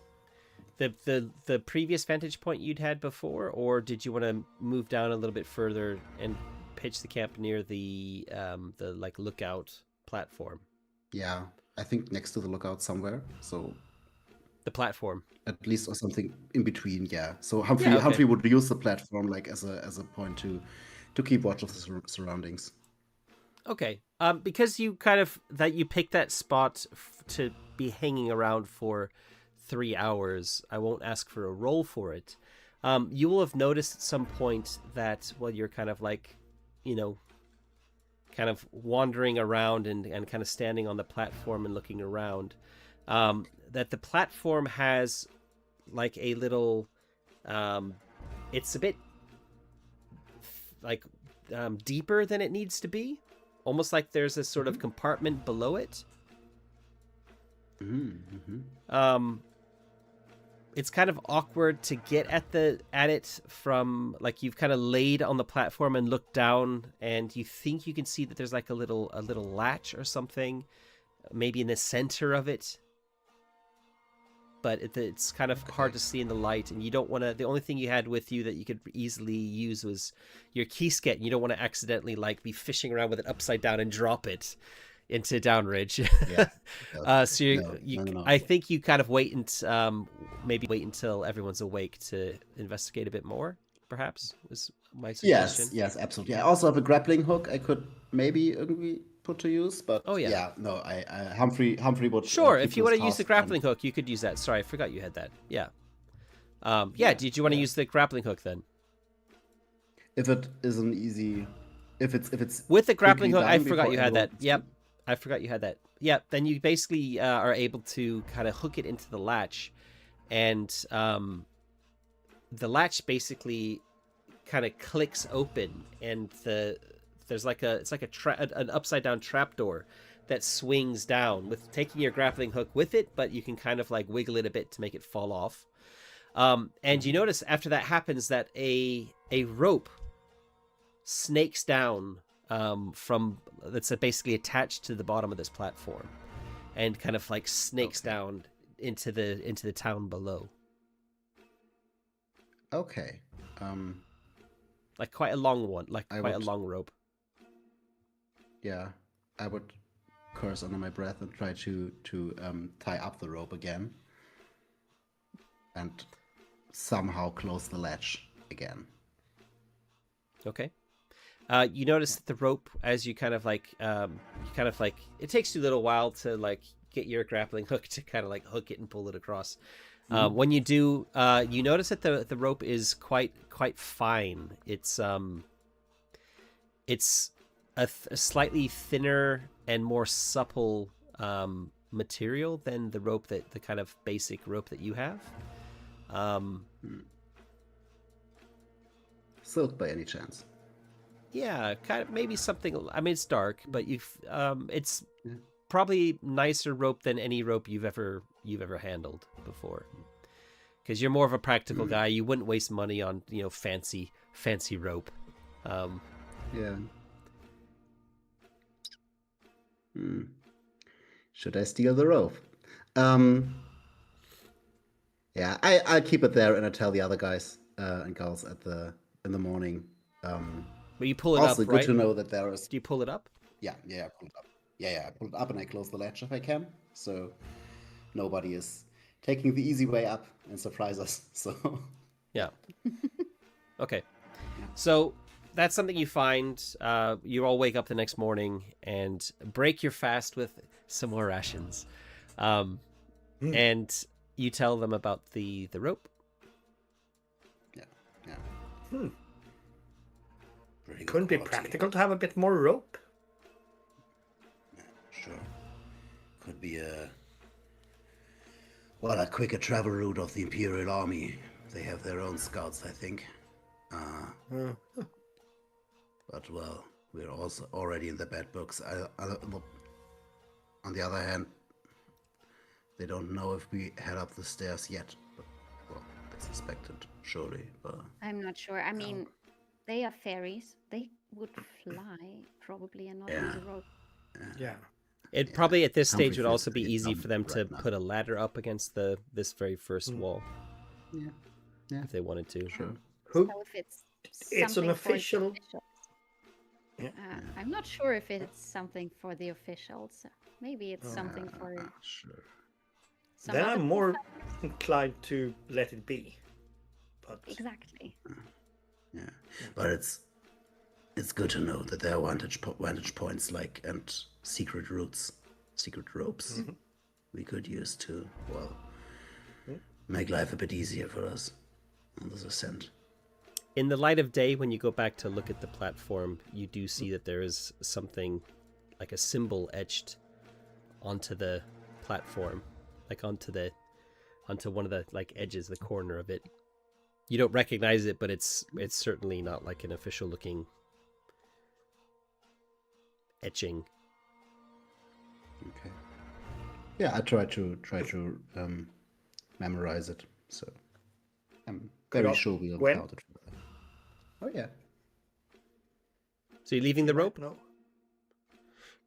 The previous vantage point you'd had before, or did you want to move down a little bit further and pitch the camp near the like lookout platform? Yeah, I think next to the lookout somewhere. So the platform, at least, or something in between. Yeah. So Humphrey would use the platform like as a point to keep watch of the surroundings. Okay. Because you kind of you picked that spot to be hanging around for 3 hours, I won't ask for a roll for it. You will have noticed at some point that while you're kind of like, kind of wandering around and kind of standing on the platform and looking around, that the platform has like a little, it's a bit like deeper than it needs to be. Almost like there's a sort of compartment below it. It's kind of awkward to get at it from, like, you've kind of laid on the platform and looked down, and you think you can see that there's like a little latch or something, maybe in the center of it. But it's kind of hard to see in the light, and you don't want to. The only thing you had with you that you could easily use was your keysket, and you don't want to accidentally like be fishing around with it upside down and drop it into Downridge. Yeah. So No. I think you kind of wait until everyone's awake to investigate a bit more. Perhaps was my suggestion. Yes, absolutely. I also have a grappling hook I could maybe put to use, but Humphrey would. Sure, if you want to use the grappling hook, you could use that. Sorry, I forgot you had that. Yeah. Did you want to use the grappling hook then? If it is an easy, if it's with the grappling hook, done I forgot you before had that. everyone- Yep, I forgot you had that. yeah. Then you basically are able to kind of hook it into the latch, and the latch basically kind of clicks open, and there's like an upside down trapdoor that swings down with taking your grappling hook with it, but you can kind of like wiggle it a bit to make it fall off. And you notice after that happens that a rope snakes down from that's basically attached to the bottom of this platform, and kind of like snakes down into the town below. Okay. Like quite a long one, like quite a long rope. Yeah, I would curse under my breath and try to tie up the rope again, and somehow close the latch again. Okay. You notice that the rope, as you kind of like, it takes you a little while to like get your grappling hook to kind of like hook it and pull it across. When you do, you notice that the rope is quite fine. It's a slightly thinner and more supple material than the rope the kind of basic rope that you have. Silk by any chance? Yeah, kind of maybe something. I mean, it's dark, but it's probably nicer rope than any rope you've ever handled before. Because you're more of a practical guy, you wouldn't waste money on fancy rope. Yeah. Should I steal the rope? Yeah, I'll keep it there, and I tell the other guys and girls in the morning. But you pull it also up, good right? to know that there is. Do you pull it up? Yeah, I pull it up. Yeah, I pull it up and I close the latch if I can, so nobody is taking the easy way up and surprise us. So yeah. Okay. So that's something you find. You all wake up the next morning and break your fast with some more rations, and you tell them about the rope. Yeah. Couldn't be practical to have a bit more rope. Yeah, sure. Could be a quicker travel route of the Imperial Army. They have their own scouts, I think. But well, we're also already in the bad books. On the other hand, they don't know if we head up the stairs yet. But, well, they suspect it, surely. But I'm not sure. I mean, they are fairies. They would fly probably and not use a rope. Yeah. It probably at this stage Humphrey would also feels be pretty easy dumb for them to right now. put a ladder up against this very first wall Yeah. if they wanted to. Sure. Who? So if it's It's an something for the official. officials. Yeah. I'm not sure if it's something for the officials. Maybe it's something for Sure. some Then other I'm more people. inclined to let it be. But Exactly. Yeah, but it's good to know that there are vantage points and secret ropes we could use to make life a bit easier for us on this ascent. In the light of day, when you go back to look at the platform, you do see that there is something like a symbol etched onto the platform, like onto one of the like edges, the corner of it. You don't recognize it, but it's certainly not like an official looking etching. Okay. Yeah, I try to memorize it, so I'm very sure we'll Gwen? count it. Oh yeah. So you're leaving the rope? no.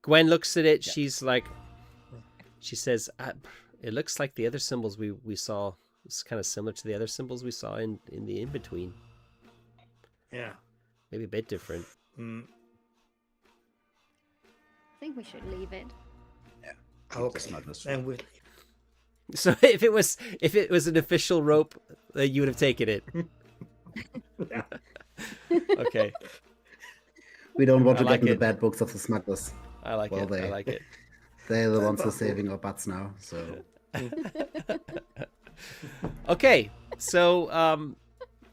Gwen looks at it. She's like, she says, "It looks like the other symbols we saw. It's kind of similar to the other symbols we saw in the in-between. Yeah. Maybe a bit different." I think we should leave it. Okay. smuggler's Then we'll. So if it was an official rope, you would have taken it. Yeah. Okay, We don't want I to like get in it. the bad books of the smugglers. I like Well, it. I like it. They're the ones who are saving our butts now. So Okay, so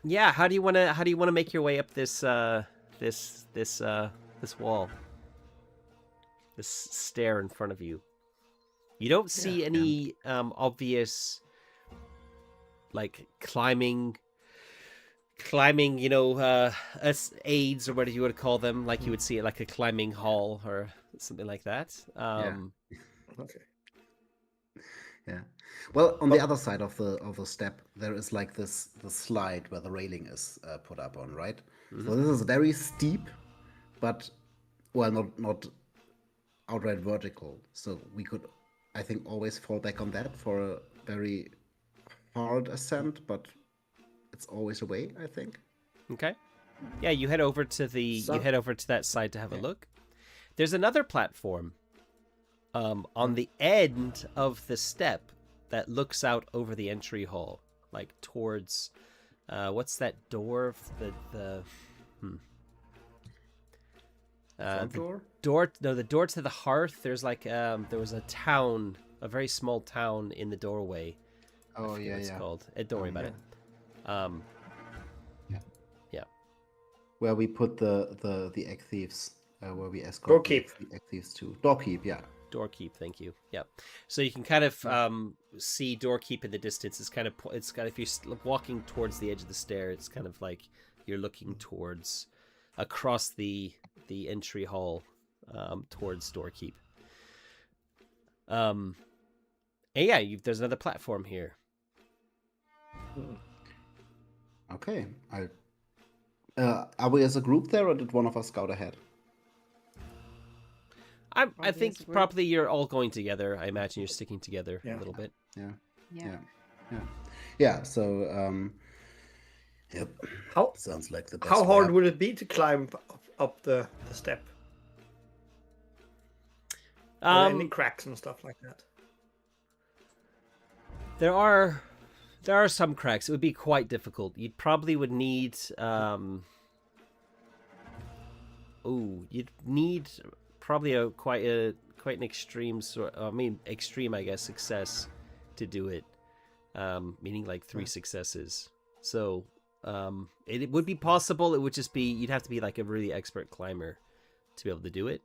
yeah, how do you want to make your way up this wall, this stair in front of you? You don't see any obvious like climbing, aids or whatever you would call them, like you would see at like a climbing hall or something like that. Okay. Yeah. Well, on the other side of the step, there is like the slide where the railing is put up on, right? So this is very steep, but well, not outright vertical. So we could, I think, always fall back on that for a very hard ascent, but it's always a way, I think. Okay. Yeah, you head over to that side to have a look. There's another platform on the end of the step that looks out over the entry hall, like towards what's that door? The door? The door to the hearth. There's like there was a town, a very small town in the doorway. Oh yeah, it's called. Don't worry about it. Yeah. Where we put the egg thieves, where we escort the egg thieves to. Doorkeep, yeah. Doorkeep, thank you. Yeah. So you can kind of see Doorkeep in the distance. It's kind of if you're walking towards the edge of the stair, it's kind of like you're looking towards across the entry hall towards Doorkeep. And yeah, there's another platform here. Okay. Are we as a group there, or did one of us scout ahead? I think probably you're all going together. I imagine you're sticking together a little bit. Yeah. So, yep. Sounds like the best. How hard would it be to climb up the step? Any cracks and stuff like that? There are some cracks. It would be quite difficult. You probably would need you'd need probably quite an extreme extreme, I guess, success to do it. Meaning like 3 successes. So it would be possible. It would just be you'd have to be like a really expert climber to be able to do it.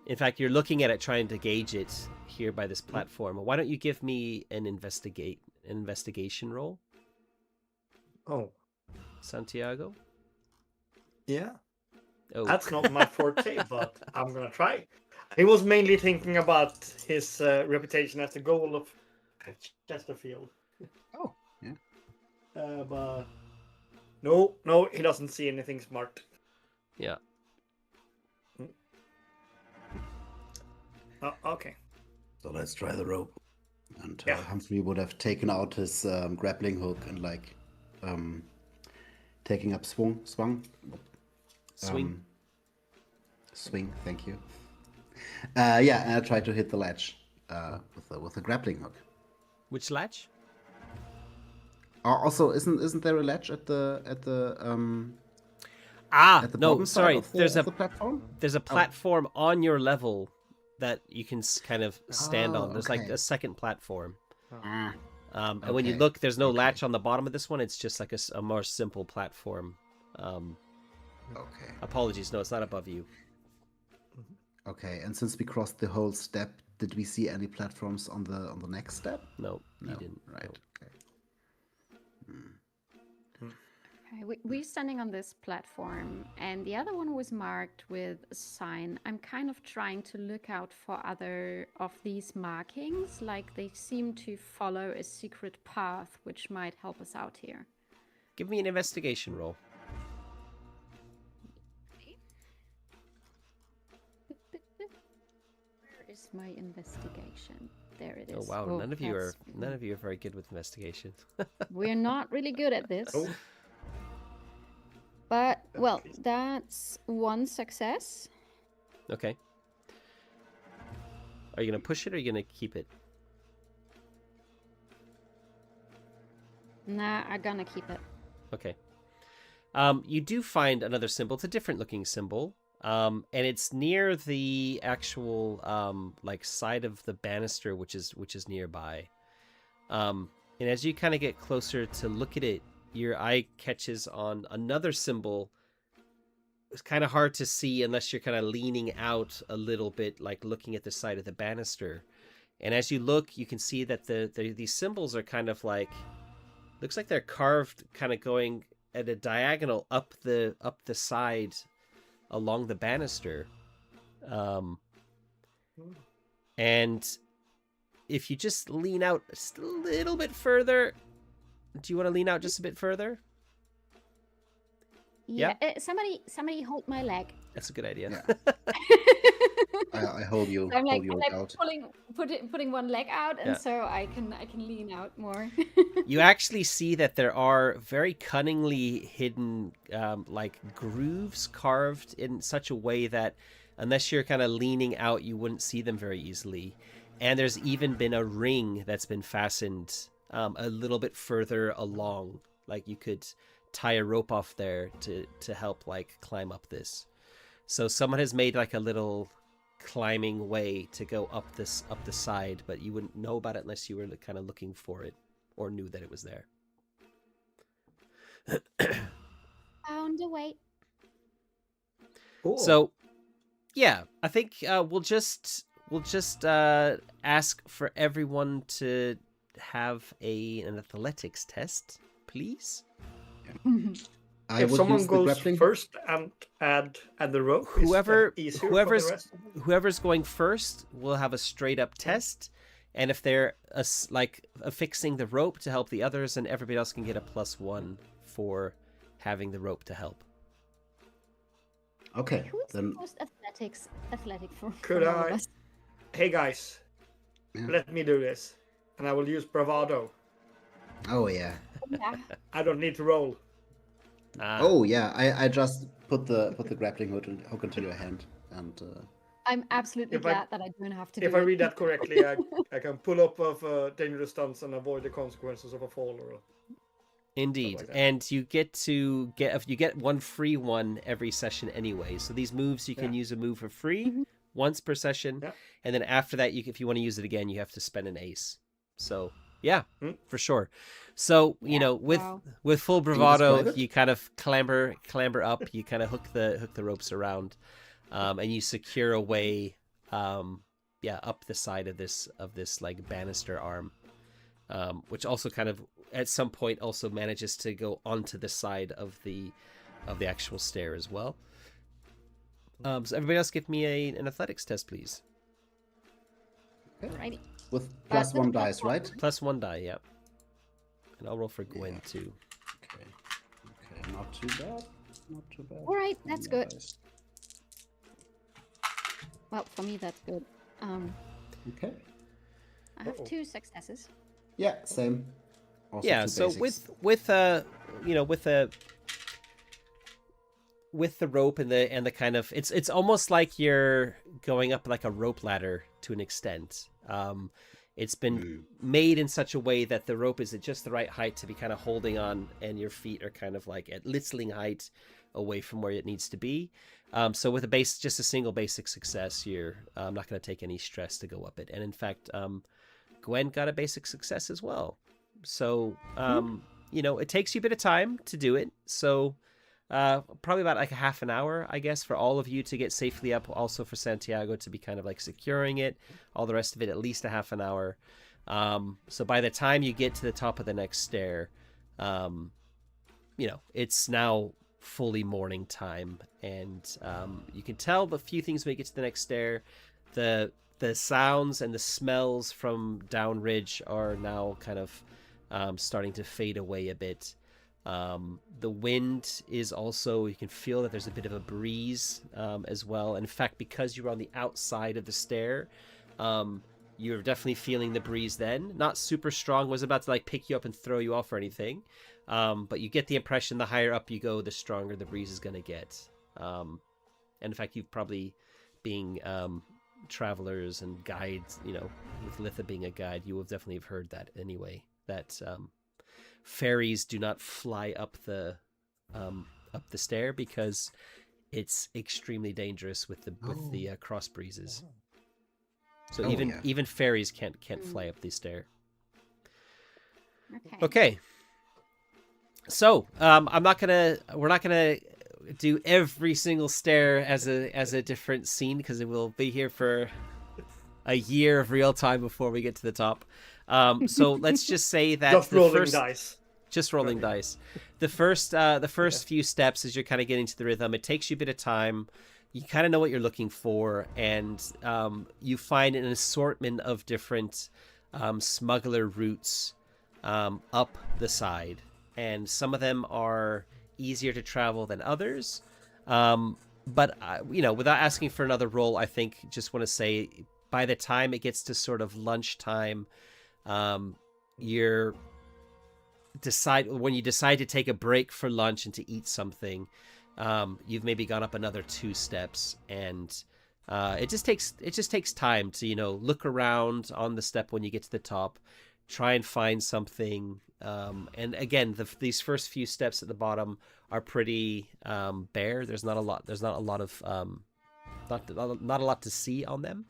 In fact, you're looking at it, trying to gauge it here by this platform. Why don't you give me an investigation roll? Oh, Santiago? Yeah. Oh. That's not my forte, but I'm gonna try. He was mainly thinking about his reputation as the goal of Chesterfield. Oh, yeah. But no, he doesn't see anything smart. Yeah. Okay. So let's try the rope. And Humphrey would have taken out his grappling hook and like taking up swing. Swing, thank you. And I tried to hit the latch with a grappling hook. Which latch? Also, isn't there a latch at the no, sorry. There's a platform. There's a platform on your level that you can kind of stand on. There's like a second platform. And when you look, there's no latch on the bottom of this one. It's just like a more simple platform. Okay. Apologies. No, it's not above you. Okay. And since we crossed the whole step, did we see any platforms on the next step? No, you didn't. Right. No. Okay. Okay, we're standing on this platform, and the other one was marked with a sign. I'm kind of trying to look out for other of these markings, like they seem to follow a secret path, which might help us out here. Give me an investigation roll. Where is my investigation? There it is. Oh wow, none of you are very good with investigation. We're not really good at this. Oh. But, well, that's 1 success. Okay. Are you going to push it or are you going to keep it? Nah, I'm going to keep it. Okay. You do find another symbol. It's a different looking symbol. And it's near the actual like side of the banister, which is nearby. And as you kind of get closer to look at it, your eye catches on another symbol it's kind of hard to see unless you're kind of leaning out a little bit, like looking at the side of the banister. And as you look, you can see that these symbols are kind of like, looks like they're carved, kind of going at a diagonal up the side along the banister. And if you just lean out just a little bit further, do you want to lean out just a bit further? Yeah. Somebody hold my leg. That's a good idea. Yeah. I hold you. I'm like, hold you out. putting one leg out, and so I can lean out more. You actually see that there are very cunningly hidden like grooves carved in such a way that unless you're kind of leaning out, you wouldn't see them very easily. And there's even been a ring that's been fastened a little bit further along. Like you could tie a rope off there to help like climb up this. So someone has made like a little climbing way to go up the side, but you wouldn't know about it unless you were kind of looking for it or knew that it was there. Found a way. Cool. So yeah, I think we'll just ask for everyone to have an athletics test, please. I if would someone use the goes grappling. first and add the rope, is that easier for the rest of them? whoever's going first will have a straight up test, and if they're affixing the rope to help the others, and everybody else can get a +1 for having the rope to help. Okay, Who's the then most athletic for Could all of I? us? Hey guys, Yeah. let me do this, and I will use bravado. oh yeah, Yeah. I don't need to roll. oh yeah. I just put the grappling hook into your hand, and I'm absolutely If I- glad that I don't have to do If I it. read that correctly, I can pull up of dangerous stunts and avoid the consequences of a fall. Or Indeed, like that. and you get one free one every session anyway. So these moves you can use a move for free once per session, and then after that, if you want to use it again, you have to spend an ace. So yeah, for sure. So you know, with full bravado, describe it? you kind of clamber up. You kind of hook the ropes around, and you secure a way, up the side of this like banister arm, which also kind of at some point also manages to go onto the side of the actual stair as well. So everybody else give me an athletics test, please. Alrighty. with +1 dice, right? +1 die, yeah. And I'll roll for Gwen too. Okay, not too bad. Not too bad. All right, that's good. Nice. Well, for me that's good. Okay. I have 2 successes. Yeah, same. Also Yeah, 2 so basics. with the rope and the kind of it's almost like you're going up like a rope ladder to an extent. It's been made in such a way that the rope is at just the right height to be kind of holding on, and your feet are kind of like at listening height away from where it needs to be. So with just a single basic success, you're not going to take any stress to go up it. And in fact, Gwen got a basic success as well. So, it takes you a bit of time to do it. So probably about like a half an hour, I guess, for all of you to get safely up. Also for Santiago to be kind of like securing it. All the rest of it, at least a half an hour. So by the time you get to the top of the next stair, it's now fully morning time. And you can tell a few things when you get to the next stair. The sounds and the smells from Downridge are now kind of starting to fade away a bit. The wind is also, you can feel that there's a bit of a breeze as well. In fact, because you're on the outside of the stair, you're definitely feeling the breeze then. Not super strong, was about to like pick you up and throw you off or anything. But you get the impression the higher up you go, the stronger the breeze is going to get. And in fact, you've probably being travelers and guides, with Litha being a guide, you will definitely have heard that anyway, that fairies do not fly up the stair because it's extremely dangerous with the cross breezes. So even fairies can't fly up the stair. Okay. Okay. So we're not gonna do every single stair as a different scene, because it will be here for a year of real time before we get to the top. So let's just say that Just rolling dice. Just rolling dice. The first few steps, as you're kind of getting to the rhythm, it takes you a bit of time. You kind of know what you're looking for, and you find an assortment of different smuggler routes up the side, and some of them are easier to travel than others. But without asking for another roll, I think just want to say by the time it gets to sort of lunchtime, when you decide to take a break for lunch and to eat something, you've maybe gone up another 2 steps, and it just takes time to look around on the step when you get to the top, try and find something. And again, these first few steps at the bottom are pretty bare. There's not a lot to see on them.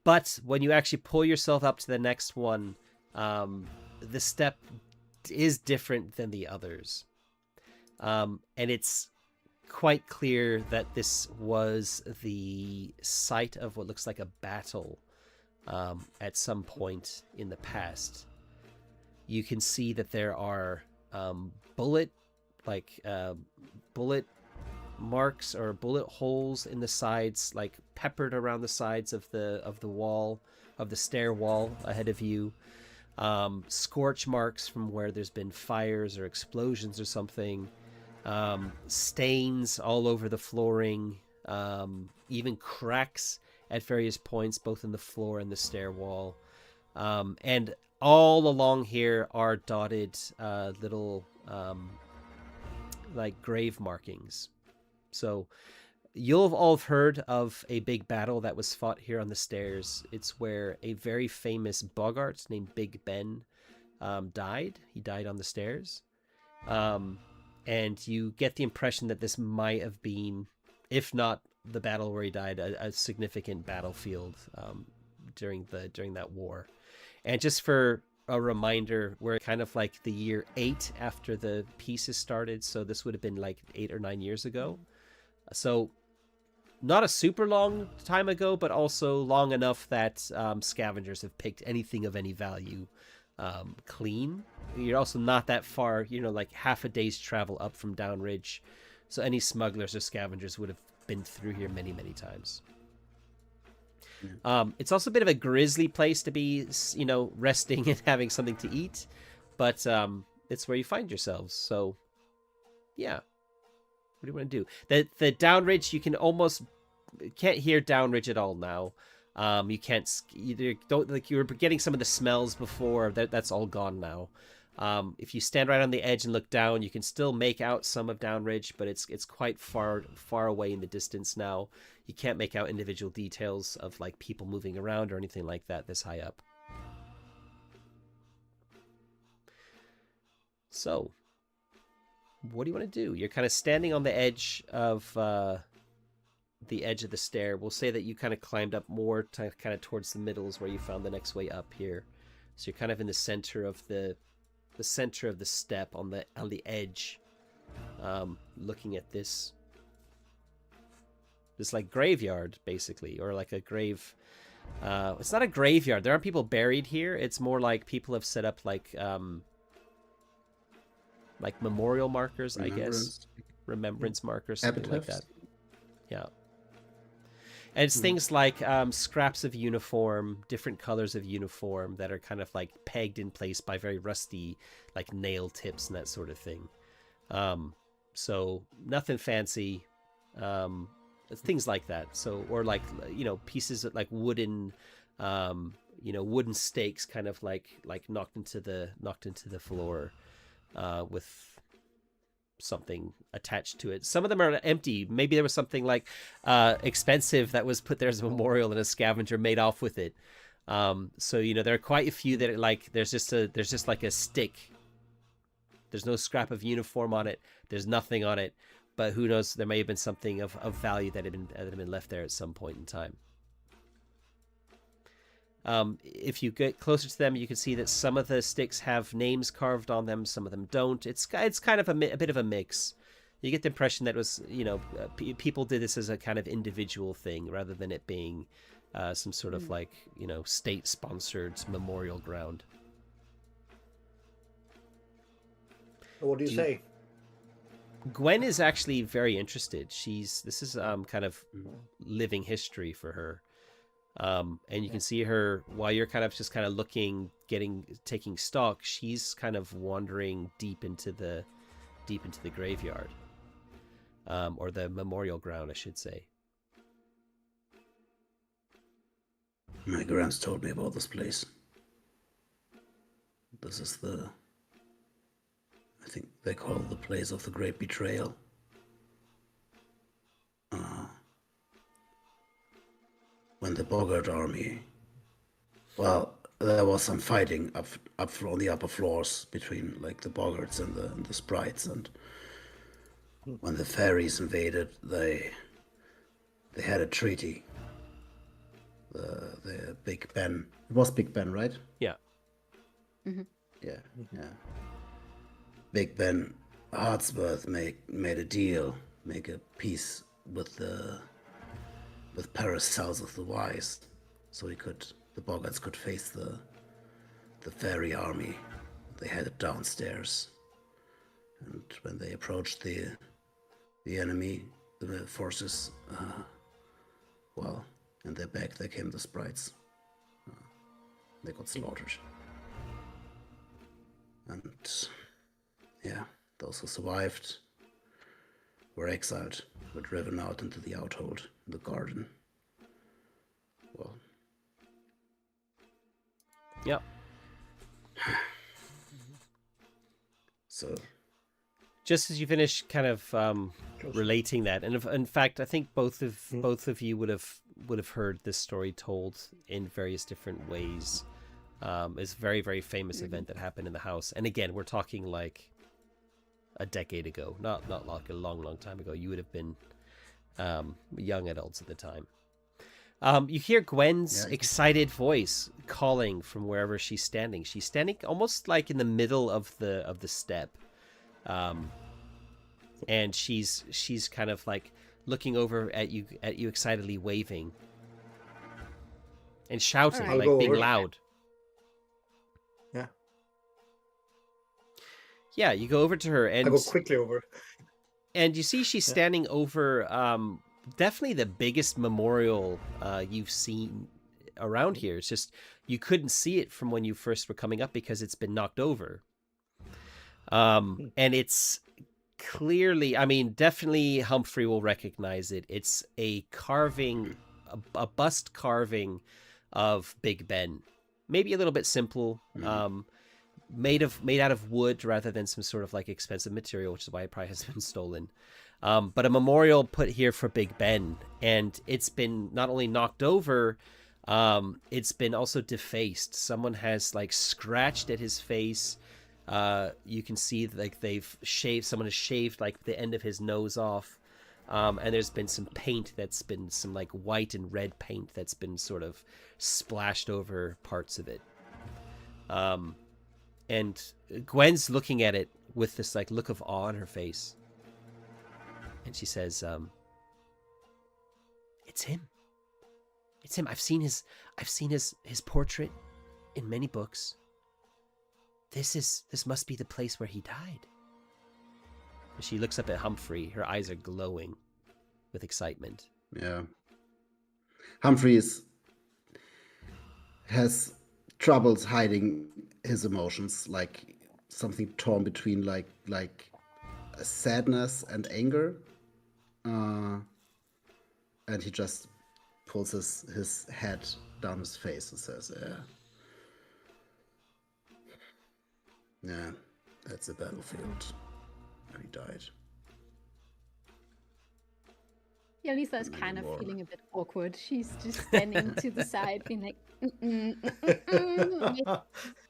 But when you actually pull yourself up to the next one, the step is different than the others. And it's quite clear that this was the site of what looks like a battle at some point in the past. You can see that there are bullet marks or bullet holes in the sides, like peppered around the sides of the wall, of the stair wall ahead of you. Scorch marks from where there's been fires or explosions or something. Stains all over the flooring, even cracks at various points, both in the floor and the stair wall. And all along here are dotted little like grave markings. So you'll have all heard of a big battle that was fought here on the stairs. It's where a very famous boggart named Big Ben died. He died on the stairs. And you get the impression that this might have been, if not the battle where he died, a significant battlefield during that war. And just for a reminder, we're kind of like the year 8 after the pieces started, so this would have been like 8 or 9 years ago. So not a super long time ago, but also long enough that scavengers have picked anything of any value clean. You're also not that far, like half a day's travel up from Downridge, so any smugglers or scavengers would have been through here many, many times. It's also a bit of a grisly place to be, resting and having something to eat, but it's where you find yourselves. So, yeah. What do you want to do? The Downridge, you can't hear Downridge at all now. You can't, you were getting some of the smells before. That's all gone now. If you stand right on the edge and look down, you can still make out some of Downridge, but it's quite far away in the distance now. You can't make out individual details of like people moving around or anything like that this high up. So, what do you want to do? You're kind of standing on the edge of the stair. We'll say that you kind of climbed up more to kind of towards the middle is where you found the next way up here. So you're kind of in the center of the center of the step on the edge, looking at this like graveyard basically, or like a grave. It's not a graveyard. There aren't people buried here. It's more like people have set up like memorial markers, I guess, remembrance markers, something like that. Yeah. And it's things like scraps of uniform, different colors of uniform that are kind of like pegged in place by very rusty like nail tips and that sort of thing. So nothing fancy, things like that. So, or like, pieces of like wooden, wooden stakes kind of like knocked into the floor with something attached to it. Some of them are empty. Maybe there was something like expensive that was put there as a memorial and a scavenger made off with it. So there are quite a few that are like there's just like a stick. There's no scrap of uniform on it. There's nothing on it. But who knows? There may have been something of value that had been left there at some point in time. If you get closer to them, you can see that some of the sticks have names carved on them, some of them don't. It's kind of a bit of a mix. You get the impression that it was, people did this as a kind of individual thing rather than it being some sort of like, state-sponsored memorial ground. What do you say? Gwen is actually very interested. This is kind of living history for her. And you can see her while you're kind of looking, taking stock. She's kind of wandering deep into the graveyard, or the memorial ground, I should say. My grands told me about this place. This is I think they call it the place of the great betrayal. When the Bogart army, well, there was some fighting up on the upper floors between like the Bogarts and the sprites, and when the fairies invaded, they had a treaty. The Big Ben. It was Big Ben, right? Yeah. Mm-hmm. Yeah. Big Ben Hartsworth made a deal, make a peace with Paris south of the Wise, so the Bogarts could face the fairy army. They had it downstairs, and when they approached the enemy, the forces, in their back there came the sprites. They got slaughtered. And yeah, those who survived were exiled, were driven out into the outhold, the garden. Well. Yep. So. Just as you finish kind of relating that, and in fact, I think both of you would have heard this story told in various different ways. It's a very, very famous event that happened in the house, and again, we're talking like a decade ago, not like a long time ago. You would have been young adults at the time. You hear Gwen's excited voice calling from wherever she's standing. She's standing almost like in the middle of the step. And she's kind of like looking over at you excitedly waving and shouting, I'll like being over. loud. Yeah. Yeah, you go over to her and I go quickly over. And you see she's standing over definitely the biggest memorial you've seen around here. It's just you couldn't see it from when you first were coming up because it's been knocked over. And it's clearly, I mean, definitely Humphrey will recognize it. It's a carving, a bust carving of Big Ben. Maybe a little bit simple, made out of wood rather than some sort of like expensive material, which is why it probably has been stolen. But a memorial put here for Big Ben, and it's been not only knocked over, it's been also defaced. Someone has like scratched at his face. You can see like someone has shaved like the end of his nose off. And there's been some paint that's been some like white and red paint that's been sort of splashed over parts of it. And Gwen's looking at it with this like look of awe on her face. And she says, it's him. It's him. I've seen his portrait in many books. This must be the place where he died. She looks up at Humphrey. Her eyes are glowing with excitement. Yeah. Humphrey has troubles hiding his emotions, like something torn between like sadness and anger. And he just pulls his head down his face and says, yeah, that's the battlefield. He died. Yeah, Lisa is kind of feeling a bit awkward. She's just standing to the side, being like,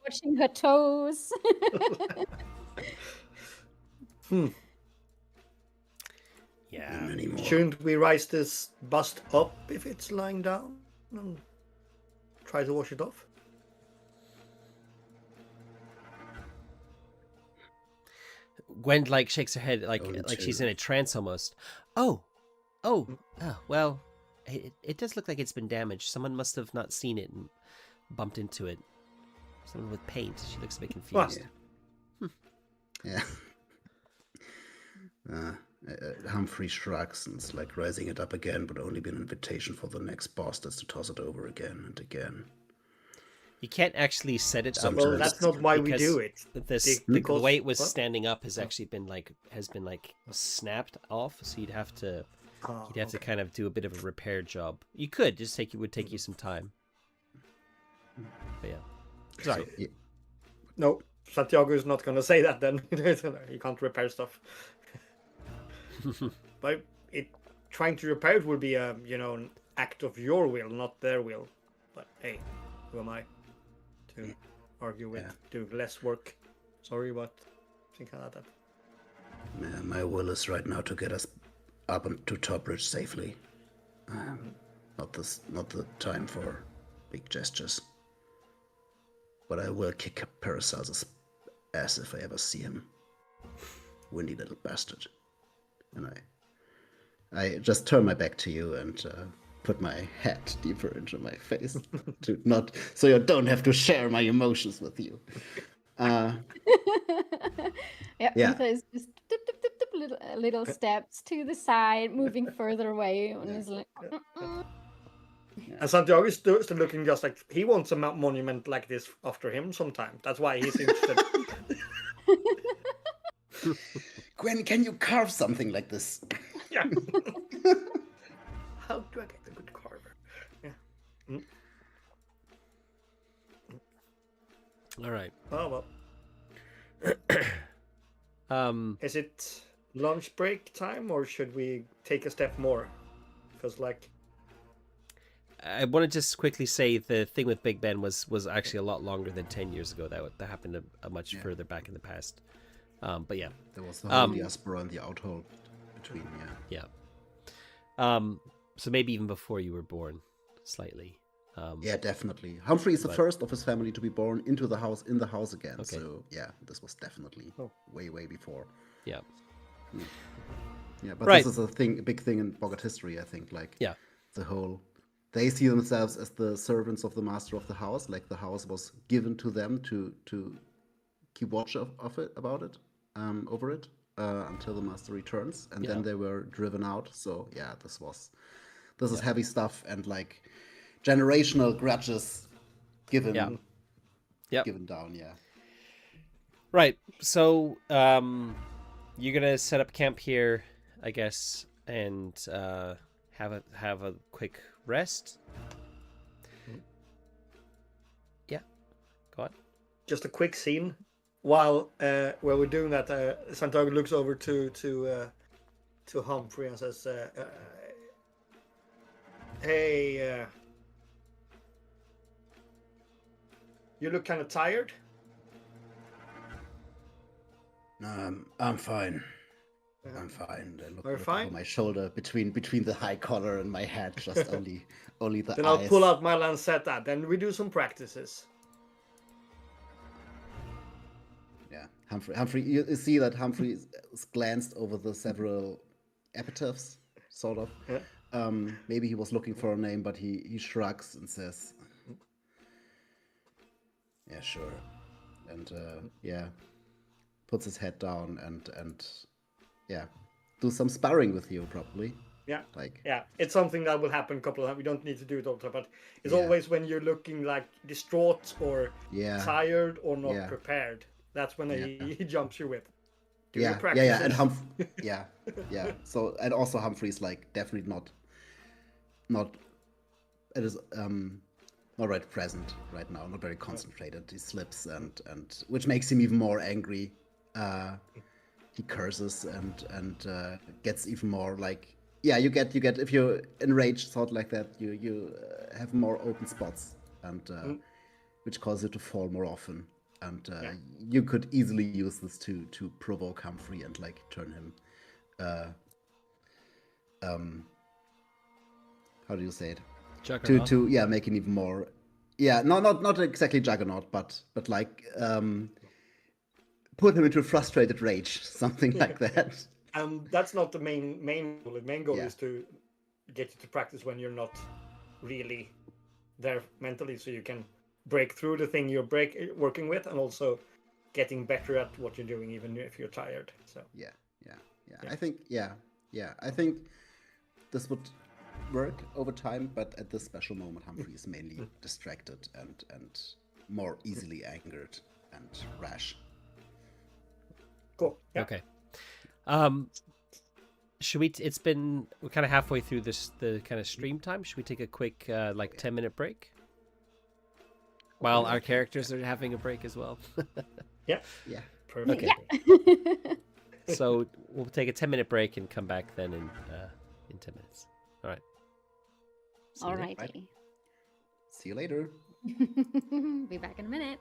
watching her toes. Yeah. Shouldn't we rise this bust up if it's lying down and try to wash it off? Gwen like shakes her head like Only she's two. in a trance almost. Well, it does look like it's been damaged. Someone must have not seen it and bumped into it. Someone with paint. She looks a bit confused. Yeah. Humphrey shrugs and it's like raising it up again, but only be an invitation for the next boss that's to toss it over again and again. You can't actually set it up. Well, that's not why we do it. The way it was What? standing up has actually been snapped off. So you'd have to to kind of do a bit of a repair job. You could just would take you some time. But yeah, sorry. So, yeah. No, Santiago is not going to say that then. You can't repair stuff. But trying to repair it would be an act of your will, not their will. But hey, who am I to argue with? Do less work. Sorry, but think about that. Yeah, my will is right now to get us up to Topbridge safely. Not the time for big gestures. But I will kick Paracelsus' ass if I ever see him. Windy little bastard. And I just turn my back to you and put my head deeper into my face so you don't have to share my emotions with you. Yeah. Ether is just little steps to the side, moving further away, and is like. And Santiago is still looking just like he wants a monument like this after him sometime. That's why he's interested. Gwen, can you carve something like this? Yeah. How do I get a good carver? Yeah. All right. Oh well. Is it lunch break time, or should we take a step more? Because like. I want to just quickly say the thing with Big Ben was actually a lot longer than 10 years ago. That happened a much further back in the past. But yeah. There was the whole diaspora and the outhold between, Yeah. So maybe even before you were born, slightly. Yeah, definitely. Humphrey is the first of his family to be born in the house again. Okay. So yeah, this was definitely way before. Yeah. Yeah, but Right. this is a big thing in Boggart history, I think. Like the whole, they see themselves as the servants of the master of the house. Like the house was given to them to keep watch over it until the master returns, and then they were driven out. So yeah, this is heavy stuff and like generational grudges given down. Yeah. Right. So you're gonna set up camp here, I guess, and have a quick rest. Yeah. Go on. Just a quick scene. While we're doing that, Santiago looks over to Humphrey and says, "Hey, you look kind of tired." No, I'm fine. I'm fine. I look fine? over my shoulder between the high collar and my head, just only the Then eyes. I'll pull out my lancetta. Then we do some practices. Yeah, Humphrey. You see that Humphrey glanced over the several epitaphs, sort of. Yeah. Maybe he was looking for a name, but he shrugs and says, "Yeah, sure," and puts his head down and do some sparring with you, probably. Yeah. Like. Yeah, it's something that will happen a couple of times. We don't need to do it all the time, but it's always when you're looking like distraught or tired or not prepared. That's when he jumps you with. Do your practices. And So and also Humphrey's like definitely not. It is not right present right now. Not very concentrated. He slips and which makes him even more angry. He curses and gets even more like. Yeah, you get if you're enraged, thought like that, you have more open spots and which causes you to fall more often. And you could easily use this to provoke Humphrey and like turn him, how do you say it? Juggernaut. To make him even more. Yeah, not exactly Juggernaut, but like put him into frustrated rage, something like that. And that's not the main goal. The main goal Yeah. is to get you to practice when you're not really there mentally, so you can break through the thing you're working with, and also getting better at what you're doing, even if you're tired. So Yeah. I think I think this would work over time, but at this special moment, Humphrey is mainly distracted and more easily angered and rash. cool. Yeah. Okay. Should we? We're kind of halfway through the kind of stream time. Should we take a quick 10-minute break while our characters are having a break as well? Yeah. Yeah. Perfect. Okay. So we'll take a 10-minute break and come back then in 10 minutes. All right. See you then. Alrighty. See you later. Be back in a minute.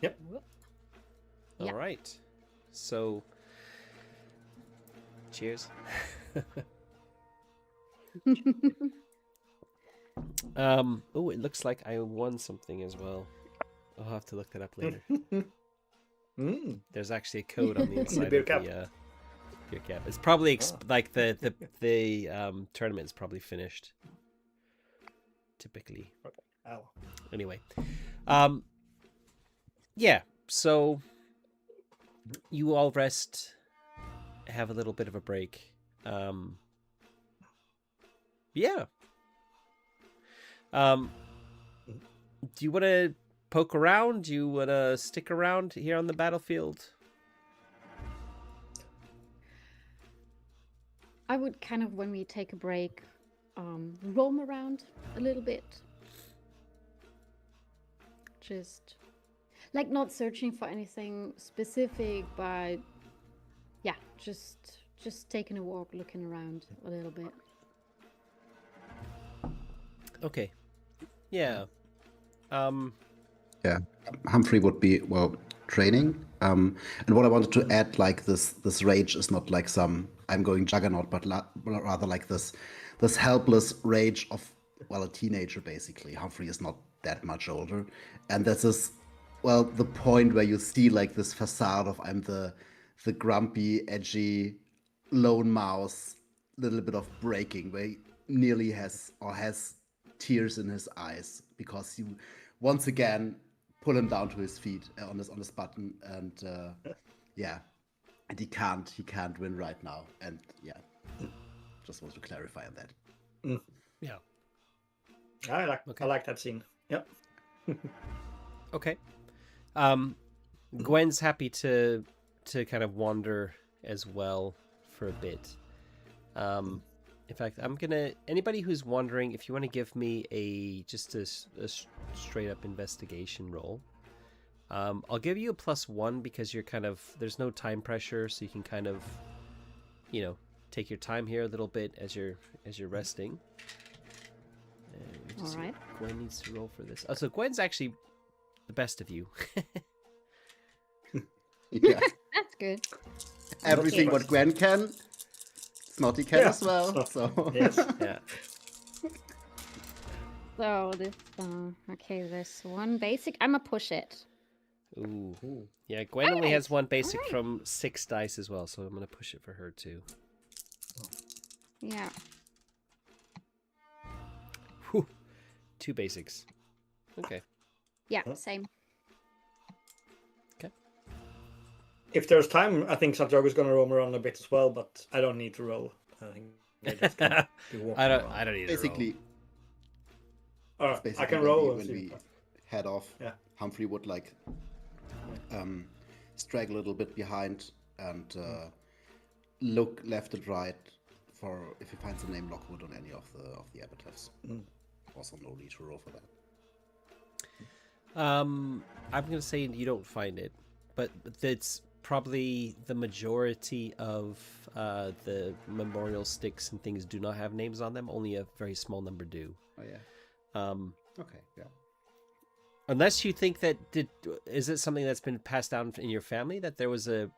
Yep. Yeah. All right. So, cheers. Oh, it looks like I won something as well. I'll have to look that up later. Mm. There's actually a code on the inside beer of cap. the beer cap. It's probably Ah. like the tournament is probably finished. Typically. Oh. Anyway, yeah. So you all rest, have a little bit of a break. Yeah. Do you want to poke around? Do you want to stick around here on the battlefield? I would kind of, when we take a break, roam around a little bit. Just, like, not searching for anything specific, but yeah, just taking a walk, looking around a little bit. Okay. Yeah. Yeah, Humphrey would be training. And what I wanted to add, like this rage is not like some I'm going juggernaut, but rather like this helpless rage of a teenager basically. Humphrey is not that much older, and this is the point where you see like this facade of I'm the grumpy, edgy, lone mouse, little bit of breaking where he nearly has tears in his eyes because you once again pull him down to his feet on this button, and and he can't win right now, and just want to clarify on that. Yeah. I like that scene. Yep. Okay. Gwen's happy to kind of wander as well for a bit. In fact, I'm gonna anybody who's wondering, if you want to give me a straight up investigation roll, I'll give you a +1 because you're kind of there's no time pressure, so you can kind of take your time here a little bit as you're resting. All right. Gwen needs to roll for this. Oh, so Gwen's actually the best of you. Yeah, That's good. everything Okay. what Gwen can, Snotty can Yeah. as well. So Yes. Yeah. So this, okay, this one basic. I'ma push it. Ooh. Yeah, Gwen only has Alright, one basic alright. from 6 dice as well, so I'm gonna push it for her too. Yeah. Whew. 2 basics. Okay. Yeah, same. If there's time, I think Santiago's gonna roam around a bit as well, but I don't need to roll. I think they're just gonna be walking around. I don't need to roll. basically, Alright, basically I can when roll. we, and when see. we head off, Yeah. Humphrey would like straggle a little bit behind and look left and right for if he finds the name Lockwood on any of the epitaphs. Also, no need to roll for that. I'm gonna say you don't find it, but it's probably the majority of the memorial sticks and things do not have names on them. Only a very small number do. Oh yeah. Okay. Yeah. Unless you think that is it something that's been passed down in your family that there was that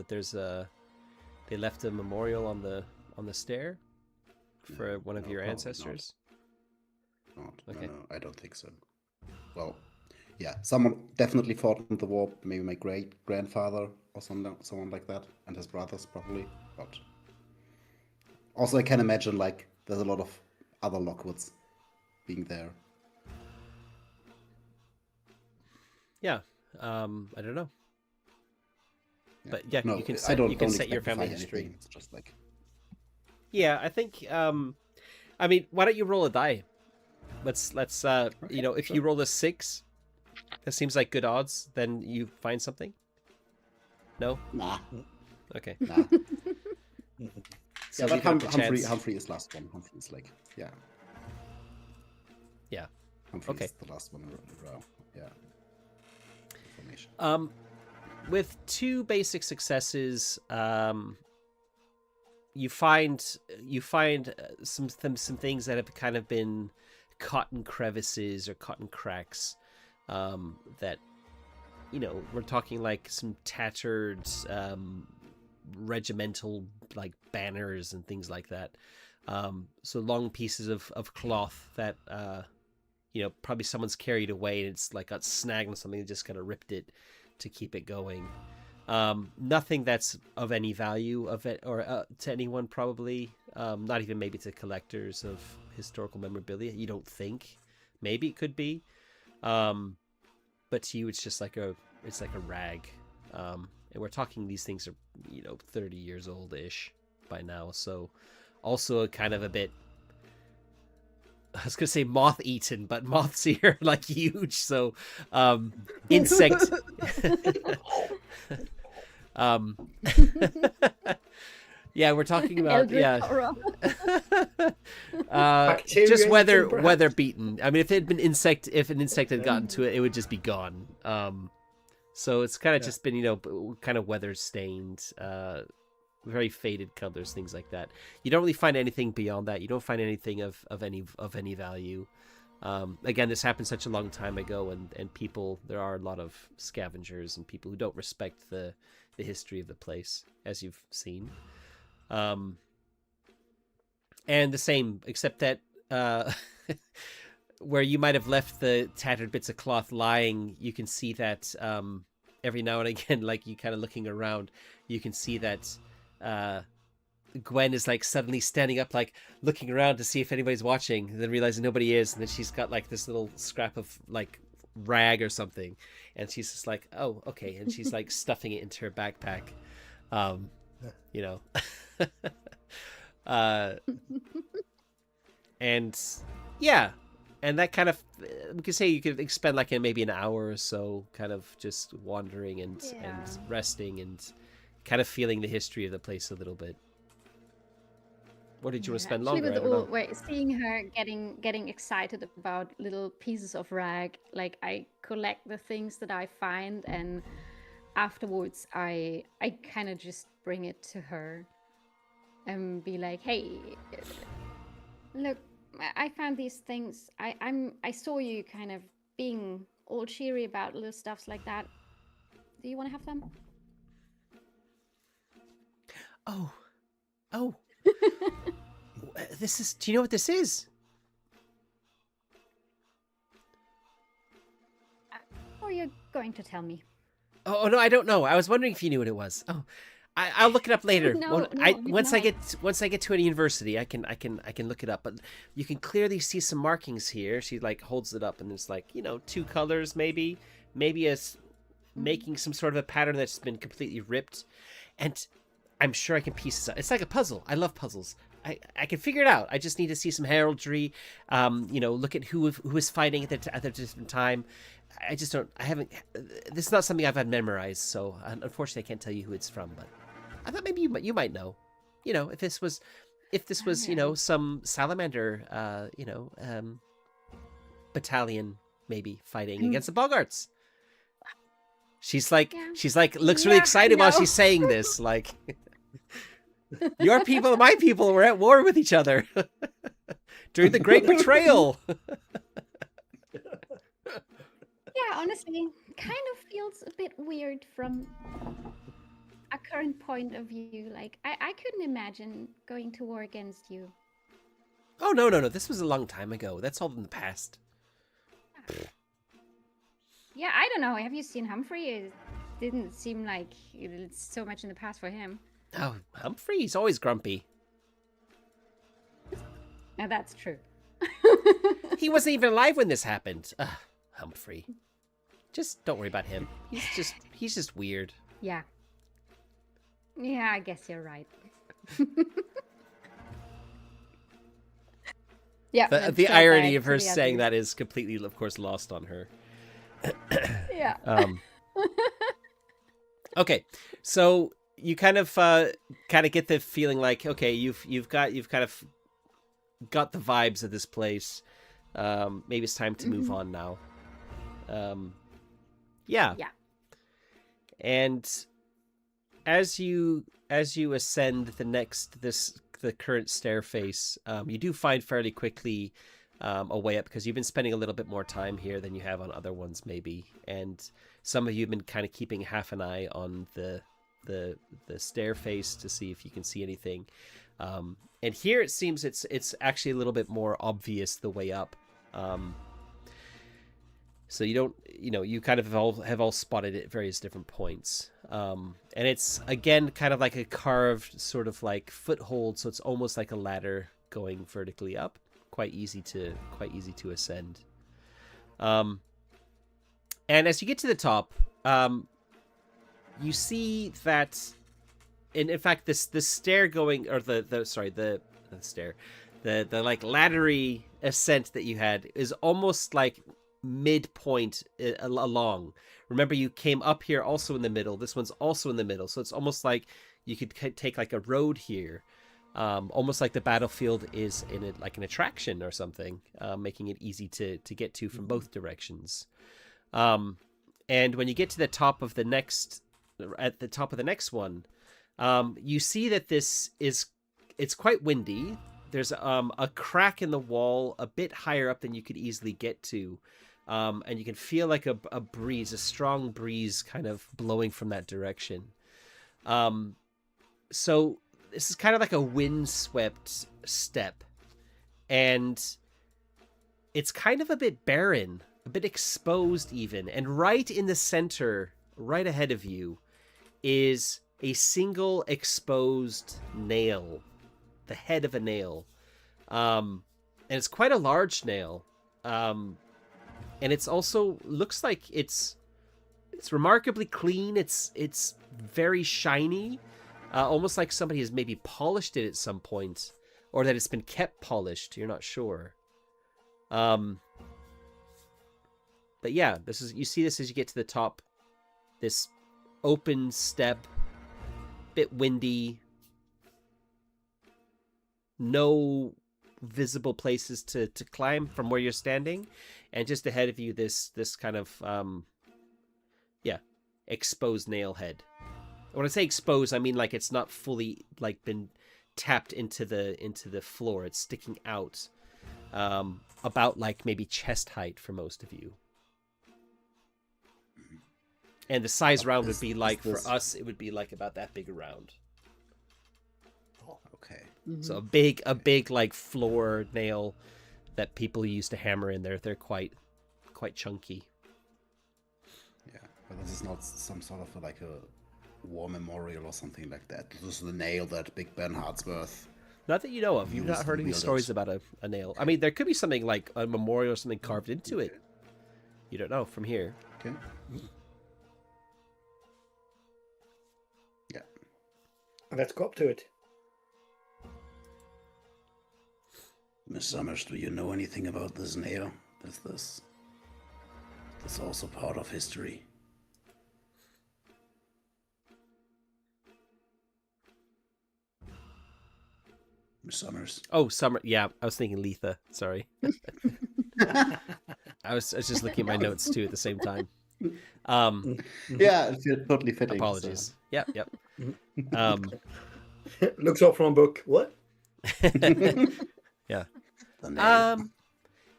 there's they left a memorial on the stair for one of No, your probably ancestors. Not. Okay. No, I don't think so. Well, yeah, someone definitely fought in the war. Maybe my great grandfather or someone like that, and his brothers probably. But also, I can imagine like there's a lot of other Lockwoods being there. Yeah, I don't know. But yeah, no, you can I set, don't. you can don't set your expect to family find history. anything. It's just like Yeah, I think. I mean, why don't you roll a die? Let's if you roll a 6, that seems like good odds. Then you find something. No. nah. Okay. Nah. So Yeah, leave but it up to chance. Humphrey is last one. Humphrey is like Yeah. Humphrey Okay. is the last one in a row. Yeah. Information. With 2 basic successes, you find some things that have kind of been caught in crevices or caught in cracks that you know, we're talking like some tattered regimental like banners and things like that. So long pieces of cloth that you know, probably someone's carried away and it's like got snagged on something and just kind of ripped it to keep it going. Nothing that's of any value of it or to anyone, probably. Not even maybe to collectors of historical memorabilia. You don't think? Maybe it could be. But to you, it's just like a rag. And we're talking, these things are, you know, 30 years old-ish by now. So also a kind of a bit, I was gonna say moth-eaten, but moths here are like huge. So insect. Yeah, we're talking about just weather beaten. I mean, if an insect had gotten to it, it would just be gone. So it's kind of just been, you know, kind of weather stained, very faded colors, things like that. You don't really find anything beyond that. You don't find anything of any value. Again, this happened such a long time ago, and people, there are a lot of scavengers and people who don't respect the history of the place, as you've seen. And the same, except that where you might have left the tattered bits of cloth lying, you can see that every now and again, like you kind of looking around, you can see that Gwen is like suddenly standing up, like looking around to see if anybody's watching, and then realizing nobody is, and then she's got like this little scrap of like rag or something, and she's just like, oh, okay, and she's like stuffing it into her backpack. You know. And yeah, and that kind of, we could say you could spend like maybe an hour or so kind of just wandering and resting and kind of feeling the history of the place a little bit. What did you want to spend longer? I don't know. Seeing her getting excited about little pieces of rag, like I collect the things that I find, and afterwards I kind of just bring it to her and be like, hey, look, I found these things. I saw you kind of being all cheery about little stuffs like that. Do you want to have them? Oh. This is, do you know what this is? Or you're going to tell me? Oh no, I don't know. I was wondering if you knew what it was. Oh, I'll look it up later. Once I get to a university, I can look it up. But you can clearly see some markings here. She like holds it up, and it's like, you know, two colors, maybe making some sort of a pattern that's been completely ripped. And I'm sure I can piece this up. It's like a puzzle. I love puzzles. I can figure it out. I just need to see some heraldry. You know, look at who is fighting at a different time. I just don't. I haven't. This is not something I've had memorized, so unfortunately I can't tell you who it's from. But I thought maybe you might know. You know, if this was you know, some salamander battalion maybe fighting against the Bogarts. She's like looks really excited while she's saying this, like. Your people and my people were at war with each other during the Great Betrayal. Yeah, honestly, kind of feels a bit weird from a current point of view. Like, I couldn't imagine going to war against you. Oh, no. This was a long time ago. That's all in the past. Yeah, I don't know. Have you seen Humphrey? It didn't seem like it's so much in the past for him. Oh, Humphrey's always grumpy. Now that's true. He wasn't even alive when this happened. Humphrey. Just don't worry about him. He's just weird. Yeah. Yeah, I guess you're right. Yeah. The irony of her saying that is completely, of course, lost on her. Yeah. Okay, so you kind of get the feeling like, okay, you've kind of got the vibes of this place. Maybe it's time to move on now. Yeah. And as you ascend the current stairface, you do find fairly quickly a way up, because you've been spending a little bit more time here than you have on other ones maybe, and some of you have been kind of keeping half an eye on the stair face to see if you can see anything. And here it seems it's actually a little bit more obvious the way up. So you don't, you kind of have all spotted it at various different points. And it's again kind of like a carved sort of like foothold, so it's almost like a ladder going vertically up. Quite easy to ascend. And as you get to the top, you see that, and in fact, this stair going, or the stair, the like laddery ascent that you had is almost like midpoint along. Remember, you came up here also in the middle. This one's also in the middle, so it's almost like you could take like a road here. Almost like the battlefield is in it like an attraction or something, making it easy to get to from both directions. And when you get to the top of the next, one, you see that it's quite windy. There's a crack in the wall a bit higher up than you could easily get to, and you can feel like a strong breeze kind of blowing from that direction. So this is kind of like a windswept step, and it's kind of a bit barren, a bit exposed even. And right in the center, right ahead of you, is a single exposed nail, the head of a nail. And it's quite a large nail. And it's also looks like it's remarkably clean. It's very shiny. Almost like somebody has maybe polished it at some point, or that it's been kept polished. You're not sure. But yeah, you see this as you get to the top. This open step, bit windy, no visible places to climb from where you're standing, and just ahead of you this kind of exposed nail head. When I say exposed, I mean like it's not fully like been tapped into the floor. It's sticking out about like maybe chest height for most of you. And the size round would be like, for us, it would be like about that big around. Oh, okay. So a big like floor nail that people use to hammer in there. They're quite chunky. Yeah, but this is not some sort of like a war memorial or something like that. This is the nail that Big Ben Hardsworth. Not that you know of. You've not heard any stories about a nail. I mean, there could be something like a memorial or something carved into it. You don't know from here. Okay. Yeah. Let's go up to it. Miss Summers, do you know anything about this nail? Is this also part of history? Miss Summers. Oh, Summer. Yeah, I was thinking Letha. Sorry. I was just looking at my notes too at the same time. Yeah, it's totally fitting. Apologies. So. Yep. Looks up from a book. What? Yeah.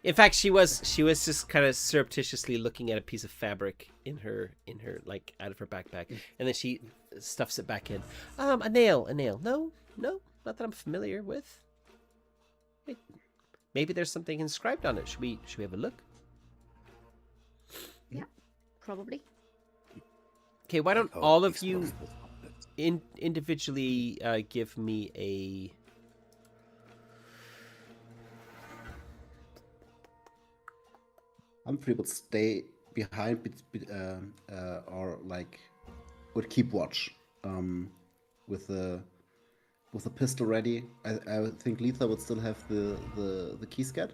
In fact, she was just kind of surreptitiously looking at a piece of fabric in her like out of her backpack, and then she stuffs it back in. A nail. No, not that I'm familiar with. Wait, maybe there's something inscribed on it. Should we have a look? Yeah, probably. Okay, why don't all of you individually give me a... Humphrey would stay behind, or like would keep watch, with the pistol ready. I think Letha would still have the key scat.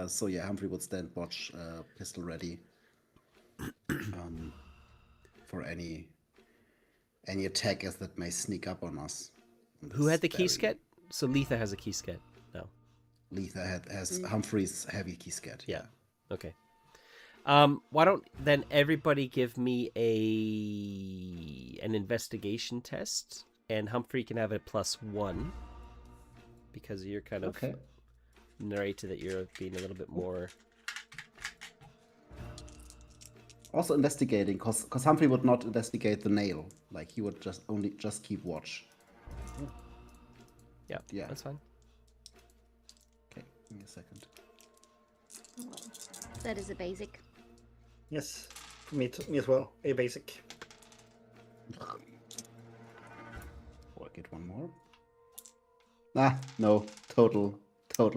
So yeah, Humphrey would stand watch, pistol ready, for any attack as that may sneak up on us. Who had the key scat? So Letha has a key scat now. Letha has Humphrey's heavy key scat. Yeah. Okay. Why don't then everybody give me an investigation test, and Humphrey can have a +1 because you're kind of narrated that you're being a little bit more. Also investigating, because Humphrey would not investigate the nail. Like, he would just keep watch. Yeah, Yeah. that's fine. Okay, give me a second. That is a basic. Yes, for me as well. A basic. Oh, I get one more. Ah, no. Total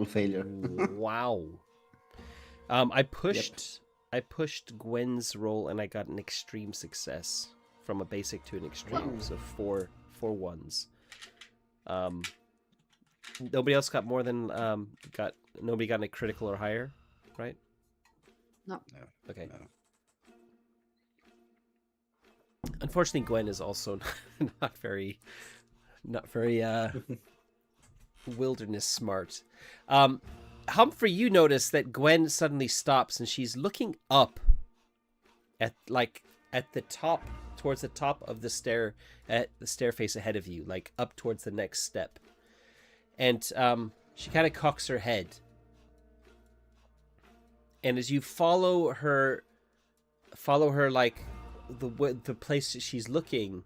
failure. Wow. I pushed Gwen's roll and I got an extreme success from a basic to an extreme. So four ones. Nobody else got more than nobody got a critical or higher, right? No. Okay. No. Unfortunately, Gwen is also not very wilderness smart. Humphrey, you notice that Gwen suddenly stops and she's looking up at the top, towards the top of the stair, at the stairface ahead of you, like up towards the next step. And she kind of cocks her head. And as you follow her like the place that she's looking,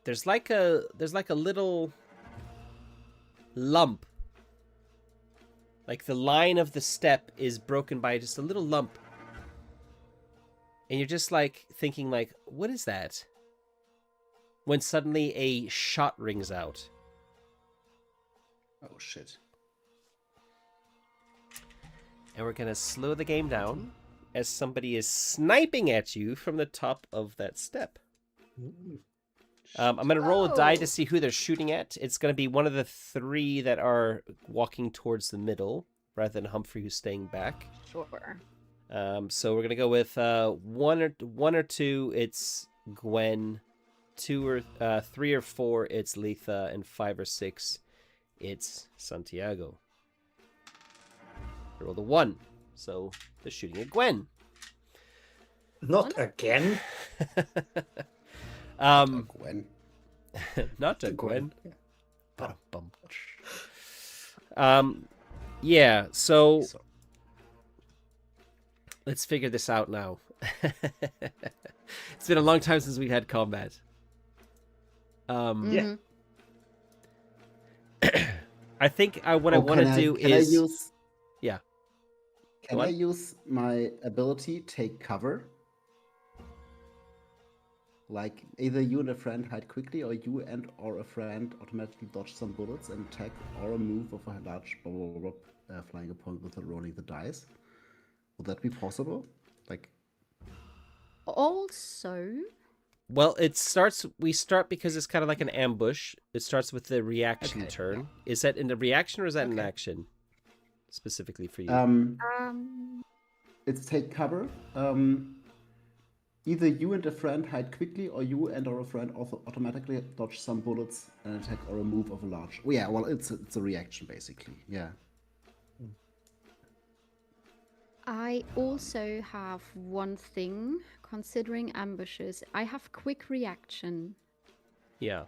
there's like a little lump. Like the line of the step is broken by just a little lump. And you're just like thinking like, what is that? When suddenly a shot rings out. Oh, shit. And we're going to slow the game down as somebody is sniping at you from the top of that step. I'm going to roll a die to see who they're shooting at. It's going to be one of the three that are walking towards the middle, rather than Humphrey who's staying back. Sure. So we're going to go with one or two, it's Gwen. 3 or 4, it's Letha. And 5 or 6, it's Santiago. I rolled a 1, so they're shooting at Gwen. Not again. Gwen. Not a Gwen. Yeah. Yeah, so let's figure this out now. It's been a long time since we've had combat. Yeah. I think what I want to do is... Yeah. Can I use my ability take cover? Like either you and a friend hide quickly, or you and or a friend automatically dodge some bullets and attack or a move of a large flying opponent without rolling the dice. Would that be possible? Like. Also. Well, we start because it's kind of like an ambush. It starts with the reaction turn. Yeah. Is that in the reaction or is that an action? Specifically for you. It's take cover. Either you and a friend hide quickly, or you and or a friend also automatically dodge some bullets and attack or a move of a large. Oh, yeah, well, it's a reaction basically. Yeah. I also have one thing. Considering ambushes, I have quick reaction. Yeah.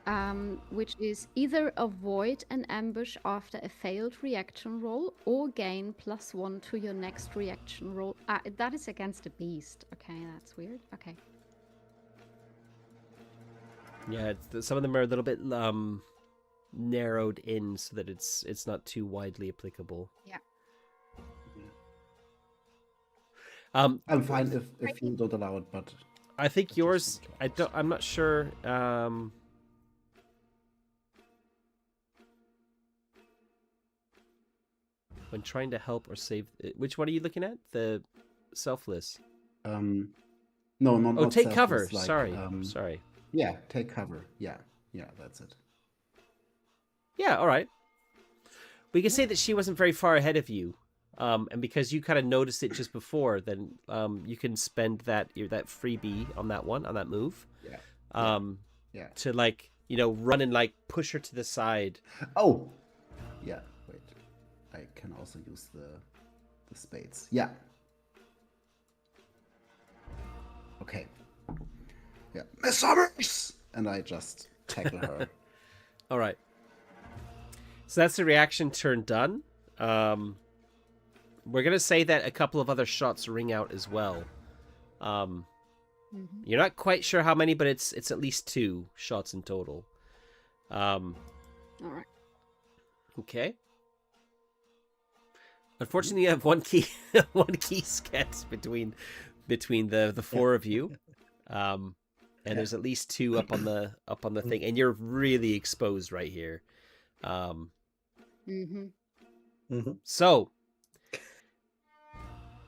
Which is either avoid an ambush after a failed reaction roll or gain +1 to your next reaction roll. That is against a beast. Okay, that's weird. Okay. Yeah, some of them are a little bit narrowed in so that it's not too widely applicable. Yeah. I'm fine if you don't allow it, but I think yours. I'm not sure. When trying to help or save, which one are you looking at? The selfless. No, not. Oh, take selfless, cover. like, Sorry. Yeah, take cover. Yeah, that's it. Yeah, all right. We can say that she wasn't very far ahead of you. And because you kind of noticed it just before, then you can spend that freebie on that move. Yeah. To run and push her to the side. Oh. Yeah. Wait. I can also use the spades. Yeah. Okay. Yeah. Miss Summers! And I just tackle her. All right. So that's the reaction turn done. We're gonna say that a couple of other shots ring out as well. You're not quite sure how many, but it's at least 2 shots in total. All right. Okay. Unfortunately, you have one key sketch between the 4 of you, and there's at least 2 up on the thing, and you're really exposed right here. So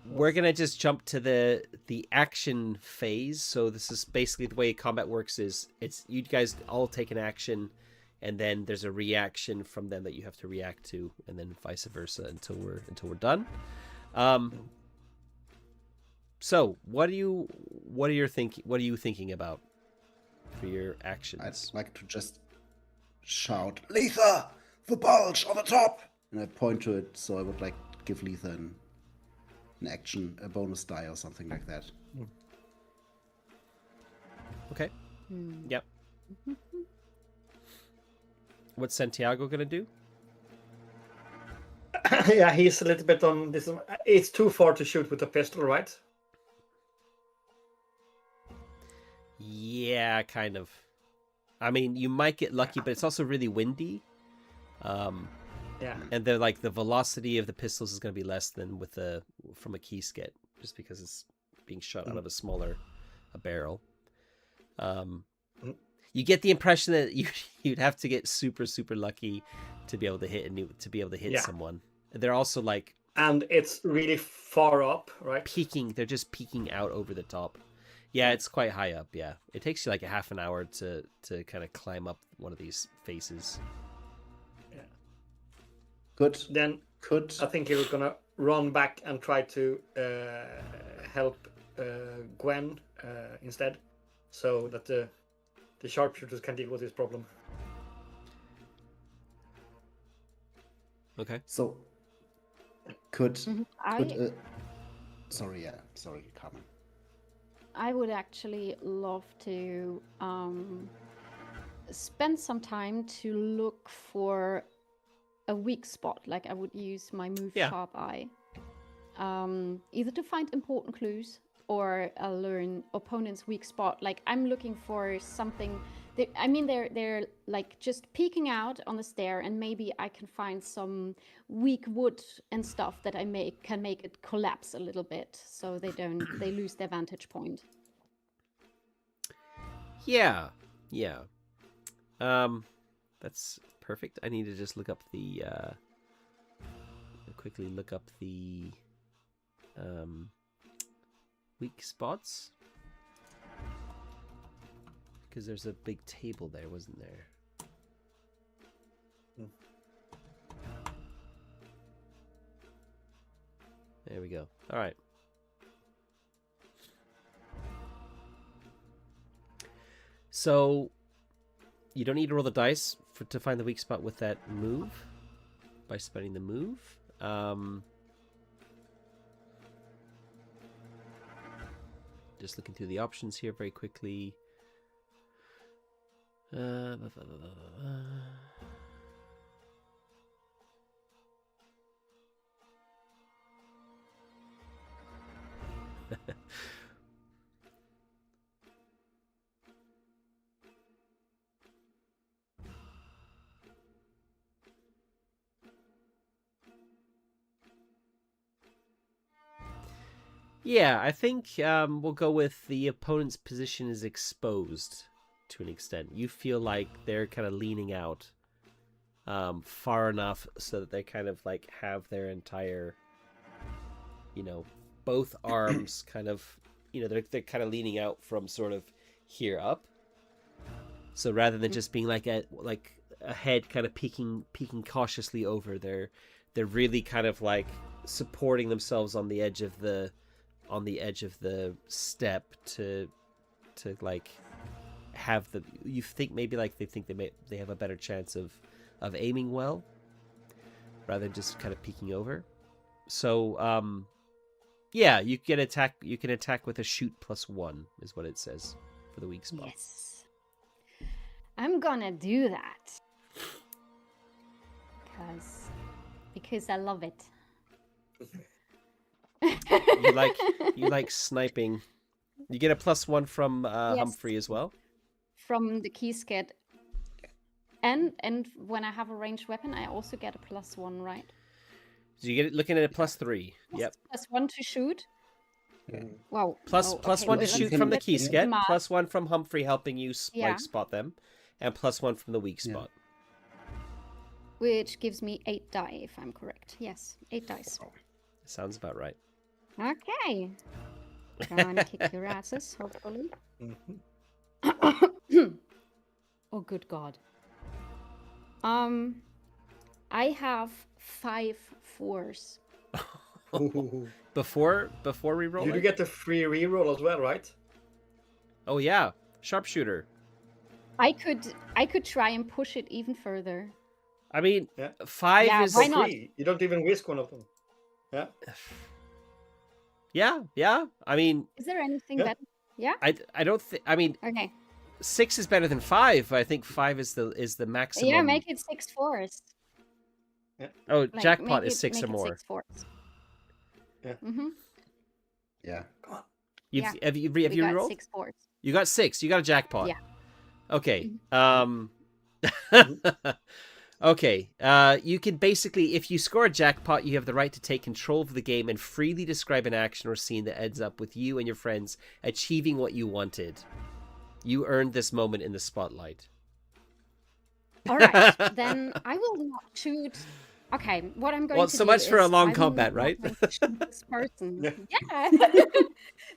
we're gonna just jump to the action phase. So this is basically the way combat works. Is it's you guys all take an action, and then there's a reaction from them that you have to react to, and then vice versa until we're done. So what are you thinking about for your actions? I'd like to just shout, Letha, the bulge on the top! And I point to it, so I would like to give Letha an action, a bonus die or something like that. Okay. Yep. What's Santiago gonna do? Yeah, he's a little bit on this. It's too far to shoot with a pistol, right? Yeah, kind of. I mean, you might get lucky, but it's also really windy. Yeah. And the velocity of the pistols is going to be less than from a key sket, just because it's being shot out of a barrel. You get the impression that you'd have to get super, super lucky to be able to hit someone. They're also like, and it's really far up, right? They're just peeking out over the top. Yeah, it's quite high up. Yeah, it takes you like a half an hour to kind of climb up one of these faces. Yeah. Good. Then I think he was gonna run back and try to help Gwen instead, so that the sharpshooters can deal with this problem. Okay. So sorry, Carmen. I would actually love to spend some time to look for a weak spot. Like I would use my move Sharp Eye, either to find important clues or learn opponent's weak spot. Like I'm looking for something. They're like just peeking out on the stair, and maybe I can find some weak wood and stuff that can make it collapse a little bit, so they lose their vantage point. Yeah. That's perfect. I need to just look up quickly look up the weak spots. Because there's a big table there, wasn't there? There we go. All right. So you don't need to roll the dice to find the weak spot with that move by spending the move. Just looking through the options here very quickly. Yeah, I think we'll go with the opponent's position is exposed to an extent. You feel like they're kind of leaning out far enough so that they kind of like have their entire, both arms kind of, they're kind of leaning out from sort of here up. So rather than just being like a head kind of peeking cautiously over, they're really kind of like supporting themselves on the edge of the step to like have you think maybe like they think they have a better chance of aiming well rather than just kind of peeking over. So yeah, you can attack with a shoot +1 is what it says for the weak spot. Yes, I'm gonna do that. because I love it. You like sniping. You get a +1 from Yes. Humphrey as well. From the Keysket. And when I have a ranged weapon, I also get a +1, right? So you get it looking at a +3. Yep. +1 to shoot. Yeah. Wow. Plus okay, +1 to let's shoot can- from the let's do Keysket. math. +1 from Humphrey helping you Yeah. like spot them, and +1 from the weak Yeah. spot. Which gives me 8 die, if I'm correct. Yes, 8 dice. Sounds about right. Okay. Gonna kick your asses, hopefully. Mhm. Oh, good God. I have 5 4s. Ooh. Before we roll. You do get the free reroll as well, right? Oh yeah, sharpshooter. I could try and push it even further. I mean, Yeah. 5 Yeah, is why not? Free. You don't even risk one of them. Yeah. Yeah. I mean, Is there anything Yeah. better? Yeah. I don't think. I mean, Okay. 6 is better than 5. I think 5 is the maximum. Yeah, make it 6 4s. Oh, Like, jackpot make is 6 make or it more. 6 4s. Yeah. Mm-hmm. Yeah. Come on. Have you We got rerolled? 6 4s. You got 6. You got a jackpot. Yeah. Okay. Okay. You can basically, if you score a jackpot, you have the right to take control of the game and freely describe an action or scene that ends up with you and your friends achieving what you wanted. You earned this moment in the spotlight. All right, then I will not shoot. Okay, what I'm going Well, to so do much for a is long I'm combat, not right? going to shoot this person. Yeah. Yeah.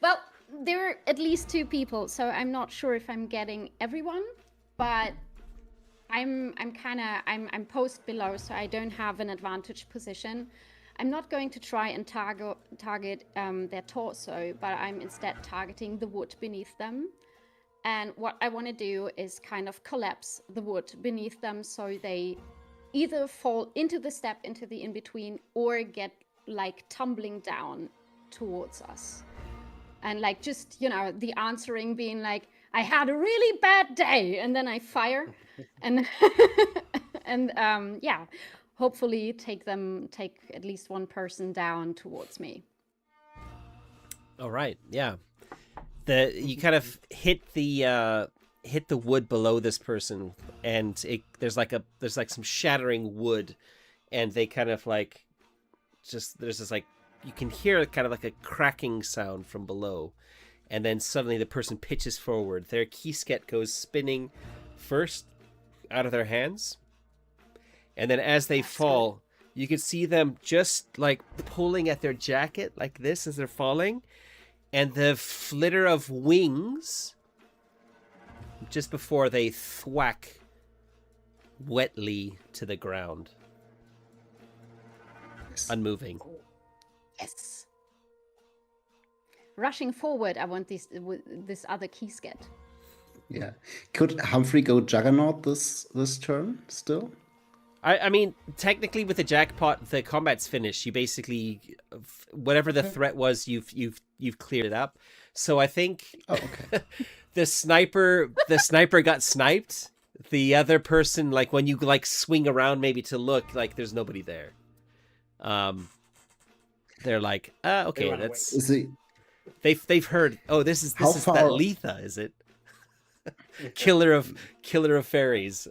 Well, there are at least 2 people, so I'm not sure if I'm getting everyone, but I'm post below, so I don't have an advantage position. I'm not going to try and target their torso, but I'm instead targeting the wood beneath them. And what I want to do is kind of collapse the wood beneath them so they either fall into the step into the in-between or get like tumbling down towards us. And like just, the answering being like, I had a really bad day, and then I fire and and yeah, hopefully take at least one person down towards me. All right. Yeah. You kind of hit the wood below this person, and there's like some shattering wood, and they kind of like there's this like you can hear kind of like a cracking sound from below, and then suddenly the person pitches forward. Their keysket goes spinning first out of their hands, and then as they fall, you can see them just like pulling at their jacket like this as they're falling. And the flitter of wings just before they thwack wetly to the ground. Unmoving. Yes. Rushing forward, I want this other keysket. Yeah. Could Humphrey go Juggernaut this turn still? I mean, technically with the jackpot, the combat's finished. You basically, whatever the threat was, you've cleared it up. So I think the sniper got sniped. The other person, like when you like swing around maybe to look, like there's nobody there. They're like, okay, that's Is he? they've heard. Oh, this is How that far- Letha, is it? killer of fairies.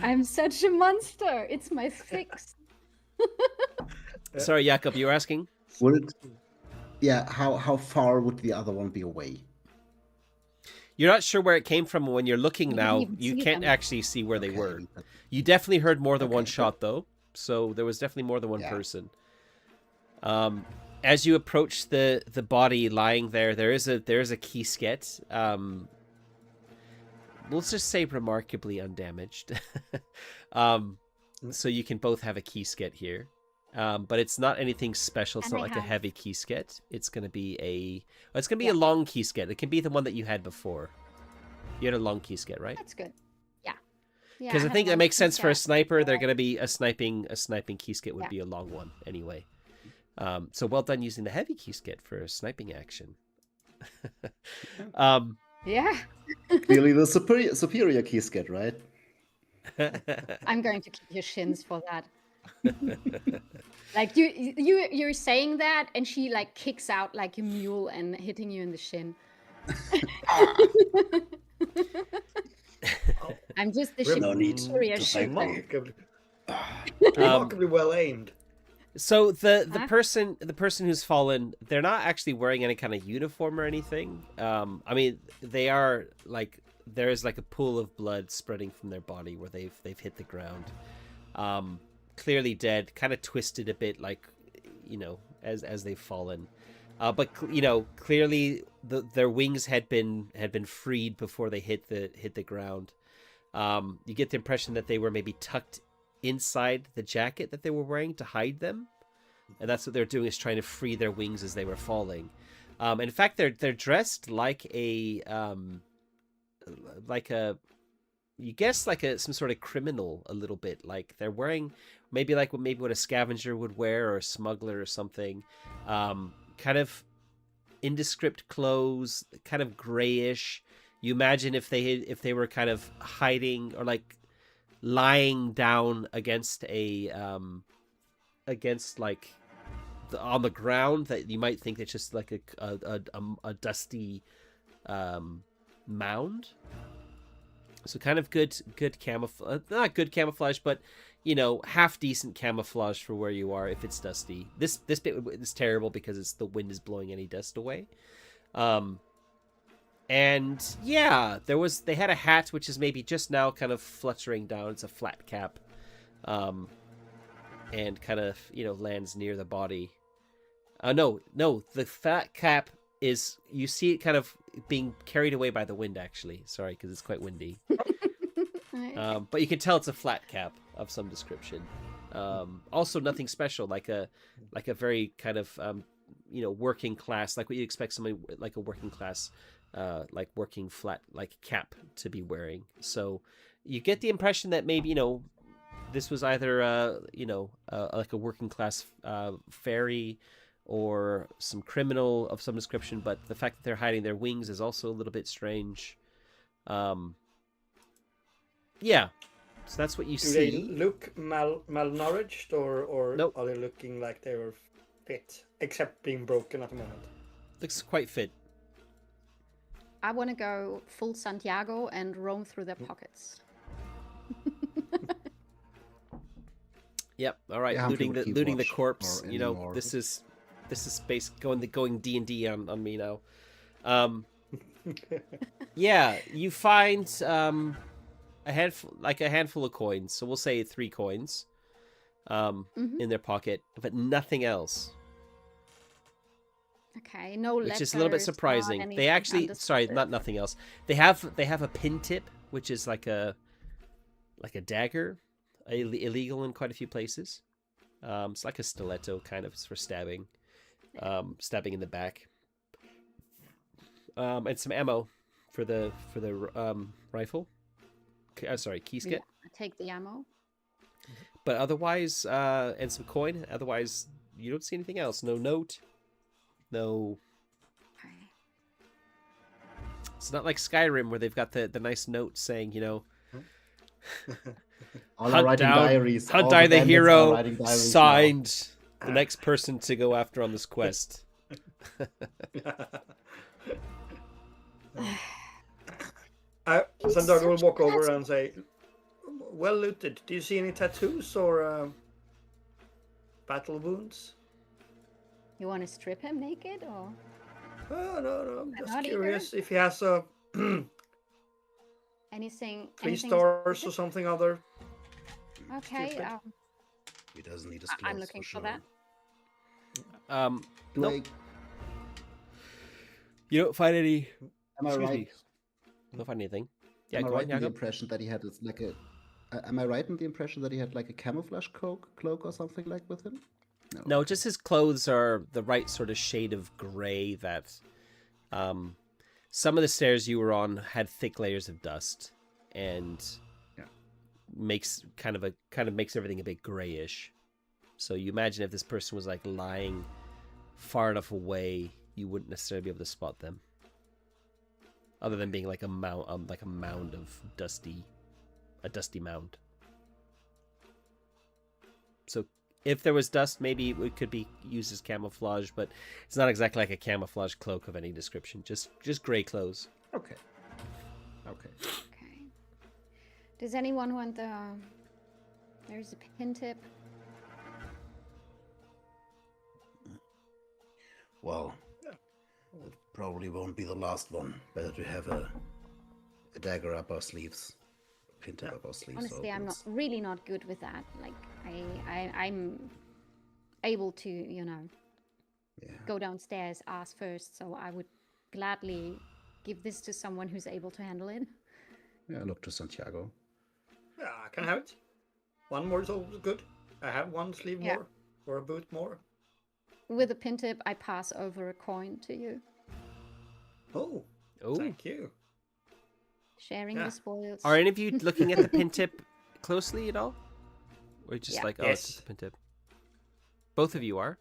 I'm such a monster. It's my fix. Sorry, Jakob, you were asking? Would it? Yeah. How far would the other one be away? You're not sure where it came from when you're looking You now. didn't even You see can't them. actually see where they Okay, were. but- You definitely heard more than one Okay, shot, though. So there was definitely more than one Yeah. person. As you approach the body lying there, there is a keysket. Let's just say remarkably undamaged. So you can both have a keysket here. But it's not anything special. It's And not I like a have- heavy keysket. It's gonna be a long keysket. It can be the one that you had before. You had a long keysket, right? That's good. Yeah. Because I had think that one makes sense for a keyset. sniper. They're going to be a sniping keysket would Yeah. be a long one anyway. So well done using the heavy keysket for sniping action. Yeah. Clearly the superior keysket, right? I'm going to keep your shins for that. Like you're saying that, and she like kicks out like a mule and hitting you in the shin. I'm just the No need superior to shooter. Remarkably, remarkably well aimed. So the person who's fallen, they're not actually wearing any kind of uniform or anything. I mean, they are like, there is like a pool of blood spreading from their body where they've hit the ground. Clearly dead, kind of twisted a bit, like, you know, as they've fallen. But you know, clearly their wings had been freed before they hit the ground. You get the impression that they were maybe tucked inside the jacket that they were wearing to hide them, and that's what they're doing, is trying to free their wings as they were falling. In fact, they're dressed like you guess like some sort of criminal a little bit. Like they're wearing maybe what a scavenger would wear, or a smuggler or something. Kind of indescript clothes, kind of grayish. You imagine if they were kind of hiding or like lying down against on the ground, that you might think it's just like a dusty mound. So kind of good camouflage, not good camouflage, but you know, half decent camouflage for where you are if it's dusty. This bit is terrible because the wind is blowing any dust away. And yeah, they had a hat which is maybe just now kind of fluttering down. It's a flat cap, and kind of, you know, lands near the body. No, the flat cap is, you see it kind of being carried away by the wind, actually. Sorry, because it's quite windy. But you can tell it's a flat cap of some description. Also nothing special, like a very kind of you know, working class, like what you expect somebody like a working class like working flat like cap to be wearing. So you get the impression that maybe, you know, this was either you know, like a working class fairy or some criminal of some description, but the fact that they're hiding their wings is also a little bit strange. Yeah, so that's what you see. Do they look malnourished, or Nope. Are they looking like they were fit, except being broken at the moment? Looks quite fit. I want to go full Santiago and roam through their pockets. Yep. All right. Yeah, looting the watch corpse. or You know, anymore. this is space going D&D on me now. Yeah, you find a handful of coins. So we'll say 3 coins in their pocket, but nothing else. Okay, no Which letters. is a little bit surprising. Not They actually, anything sorry, not nothing else. They have a pin tip, which is like a dagger, illegal in quite a few places. It's like a stiletto, kind of, it's for stabbing, stabbing in the back. And some ammo for the rifle. Sorry, key skit. Yeah, I take the ammo. But otherwise, and some coin. Otherwise, you don't see anything else. No note. No. Okay. It's not like Skyrim where they've got the nice note saying, you know, All are hunt writing down diaries. Hunt All down the bandits are hero, writing diaries now. signed the next person to go after on this quest. Santiago will walk over and say, "Well looted. Do you see any tattoos or battle wounds?" You want to strip him naked, or? Oh, no. I'm just not either. curious if he has a Anything? 3 anything stars or specific? something other. Okay, stupid. He doesn't need his I'm clothes looking for for that. Do Nope. You don't find any. am I Excuse right? me. Don't find anything. Yeah, Am I go right on, in the Jakob. impression that he had this, like a? Am I right in the impression that he had like a camouflage cloak or something like with him? No, just his clothes are the right sort of shade of gray that some of the stairs you were on had thick layers of dust, and Yeah. makes makes everything a bit grayish. So you imagine if this person was like lying far enough away, you wouldn't necessarily be able to spot them. Other than being like a mound of dusty a dusty mound. So if there was dust, maybe it could be used as camouflage, but it's not exactly like a camouflage cloak of any description. Just gray clothes. Okay. Okay. Okay. Does anyone want the... There's a pin tip. Well, it probably won't be the last one. Better to have a dagger up our sleeves. A pin tip up our sleeves. Honestly, I'm really not good with that. Like, I'm able to, you know, go downstairs, ask first. So I would gladly give this to someone who's able to handle it. Yeah, look to Santiago. Yeah, I can have it. One more is always good. I have one sleeve more, or a boot more. With a pin tip, I pass over a coin to you. Oh, thank you. Sharing the spoils. Are any of you looking at the pin tip closely at all? Or just like, oh, Yes. it's just a pin tip? Both of you are?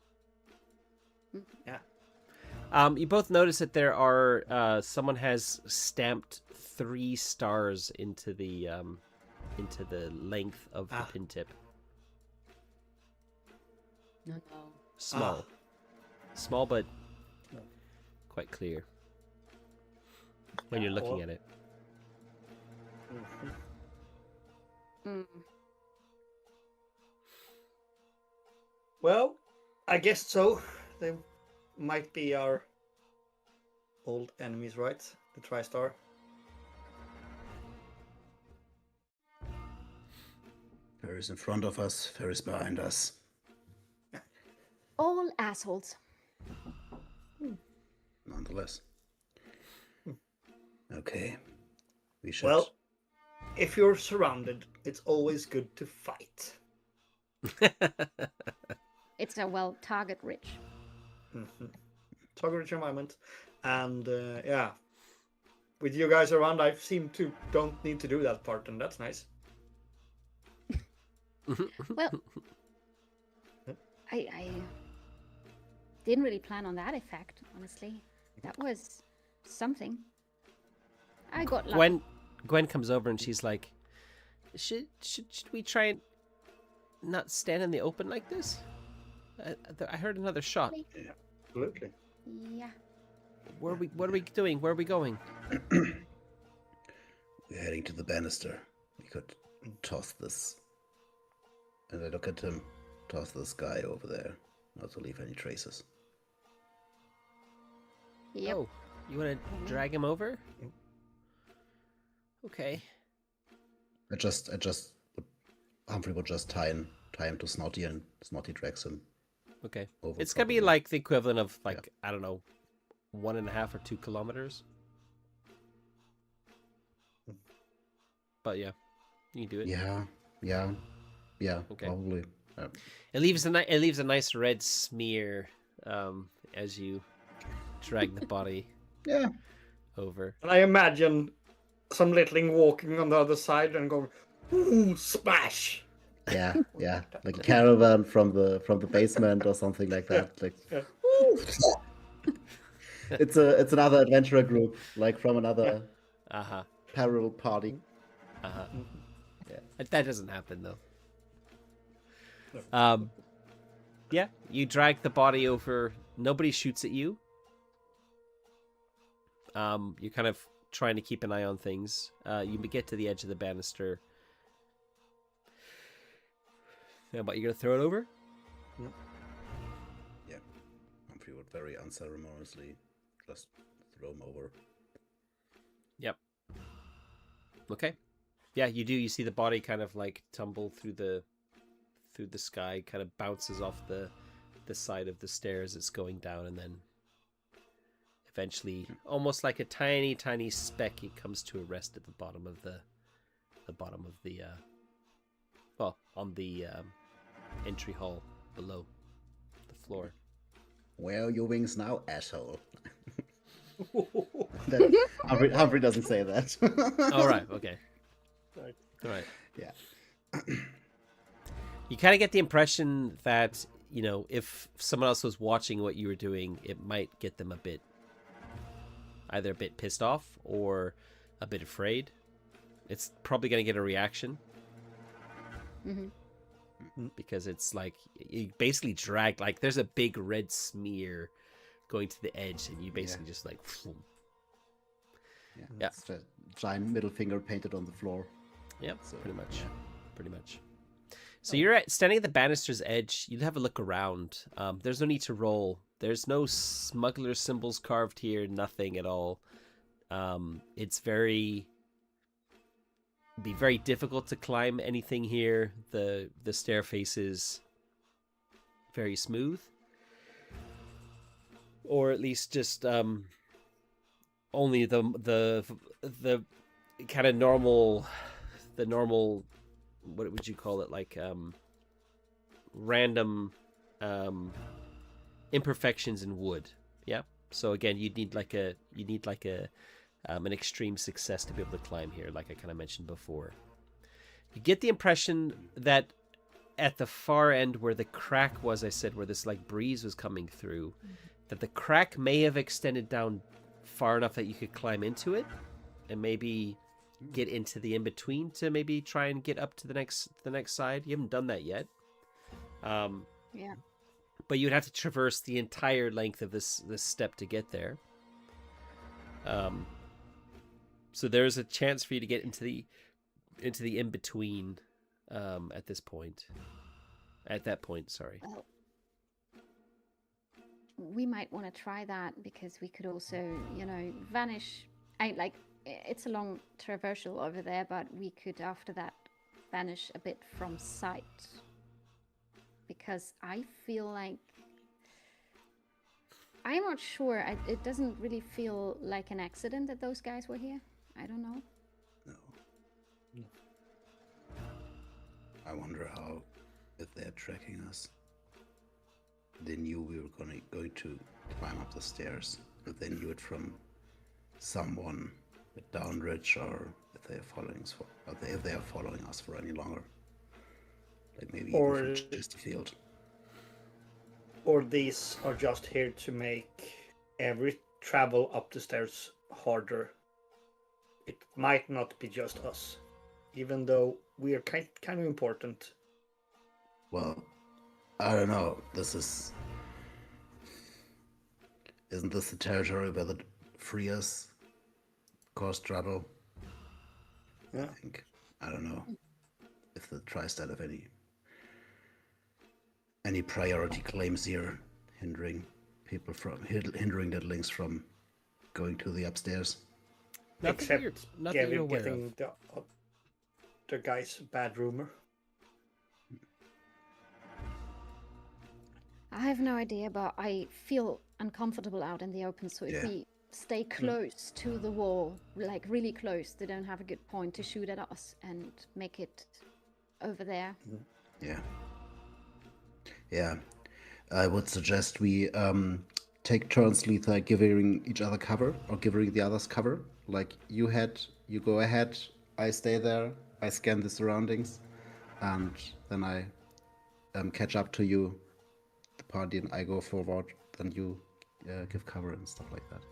Yeah. You both notice that there are, someone has stamped 3 stars into the length of the pin tip. No. Small. Small, but quite clear when you're looking at it. Well, I guess so. They might be our old enemies, right? The TriStar. Ferris in front of us, Ferris behind us. All assholes. Nonetheless. Okay. We should. Well, if you're surrounded, it's always good to fight. It's a, well, target rich. Target environment. And yeah, with you guys around, I seem to don't need to do that part, and that's nice. Well, I didn't really plan on that effect, honestly. That was something. I got lucky. Gwen comes over and she's like, should we try and not stand in the open like this? I heard another shot. Yeah, absolutely. Yeah. What are we doing? Where are we going? We're heading to the banister. We could toss this. And I look at him, toss this guy over there, not to leave any traces. Yep. Oh, you want to drag him over? Okay. Humphrey would just tie him to Snotty, and Snotty drags him. Okay. Over It's gonna be probably. like the equivalent of like I don't know, 1.5 or 2 kilometers. But yeah, you can do it. Yeah. Okay. Probably. It leaves a nice red smear as you drag the body Yeah. over. And I imagine some littling walking on the other side and going, ooh, smash! Yeah. Like a caravan from the basement or something like that. Like, woo! It's another adventurer group, like from another parallel party. Yeah, that doesn't happen though. Yeah, you drag the body over. Nobody shoots at you. You're kind of trying to keep an eye on things. You get to the edge of the banister. Yeah, but you're gonna throw it over? Yeah. Humphrey would very unceremoniously just throw him over. Yep. Okay. Yeah, you do. You see the body kind of like tumble through the sky, kind of bounces off the side of the stairs it's going down, and then eventually, almost like a tiny speck, it comes to a rest at the bottom of the on the entry hall below the floor. Where are your wings now, asshole? Humphrey doesn't say that. All right. Okay. All right. Yeah. You kind of get the impression that, you know, if someone else was watching what you were doing, it might get them either a bit pissed off or a bit afraid. it's probably going to get a reaction Mm-hmm. because it's like you basically drag, like there's a big red smear going to the edge, and you basically just like. Yeah. It's a giant middle finger painted on the floor. Yep, So, pretty much. yeah. Pretty much. So you're standing at the banister's edge. You have a look around. There's no need to roll. There's no smuggler symbols carved here. Nothing at all. It's be very difficult to climb anything here. The stairface is very smooth, or at least just only the kind of normal. The normal, what would you call it? Like random imperfections in wood. Yeah. So again, you need like an extreme success to be able to climb here, like I kind of mentioned before. You get the impression that at the far end where the crack was, I said, where this like breeze was coming through, that the crack may have extended down far enough that you could climb into it, and maybe get into the in-between to maybe try and get up to the next side. You haven't done that yet. Yeah. But you'd have to traverse the entire length of this step to get there. So there's a chance for you to get into the in-between at this point. At that point, sorry. Well, we might want to try that because we could also, vanish. It's a long traversal over there, but we could after that vanish a bit from sight. Because I feel like I'm not sure. It doesn't really feel like an accident that those guys were here. I don't know. No. I wonder how, if they're tracking us, they knew we were going to climb up the stairs. If they knew it from someone at Downridge, or if they are following us for any longer. Like maybe Or even from Chesterfield. Or these are just here to make every travel up the stairs harder. It might not be just us, even though we are kind of important. Well, I don't know. Isn't this the territory where the Freers cause trouble? Yeah. I think. I don't know if the Tri-State have any priority claims here, hindering diddlings from going to the upstairs. Nothing you're aware getting of. the guy's bad rumor. I have no idea, but I feel uncomfortable out in the open. So if we stay close to the wall, like really close, they don't have a good point to shoot at us and make it over there. Yeah. Yeah. I would suggest we take turns, Letha, giving each other cover or giving the others cover. Like you go ahead, I stay there, I scan the surroundings, and then I catch up to you, the party, and I go forward, then you give cover and stuff like that.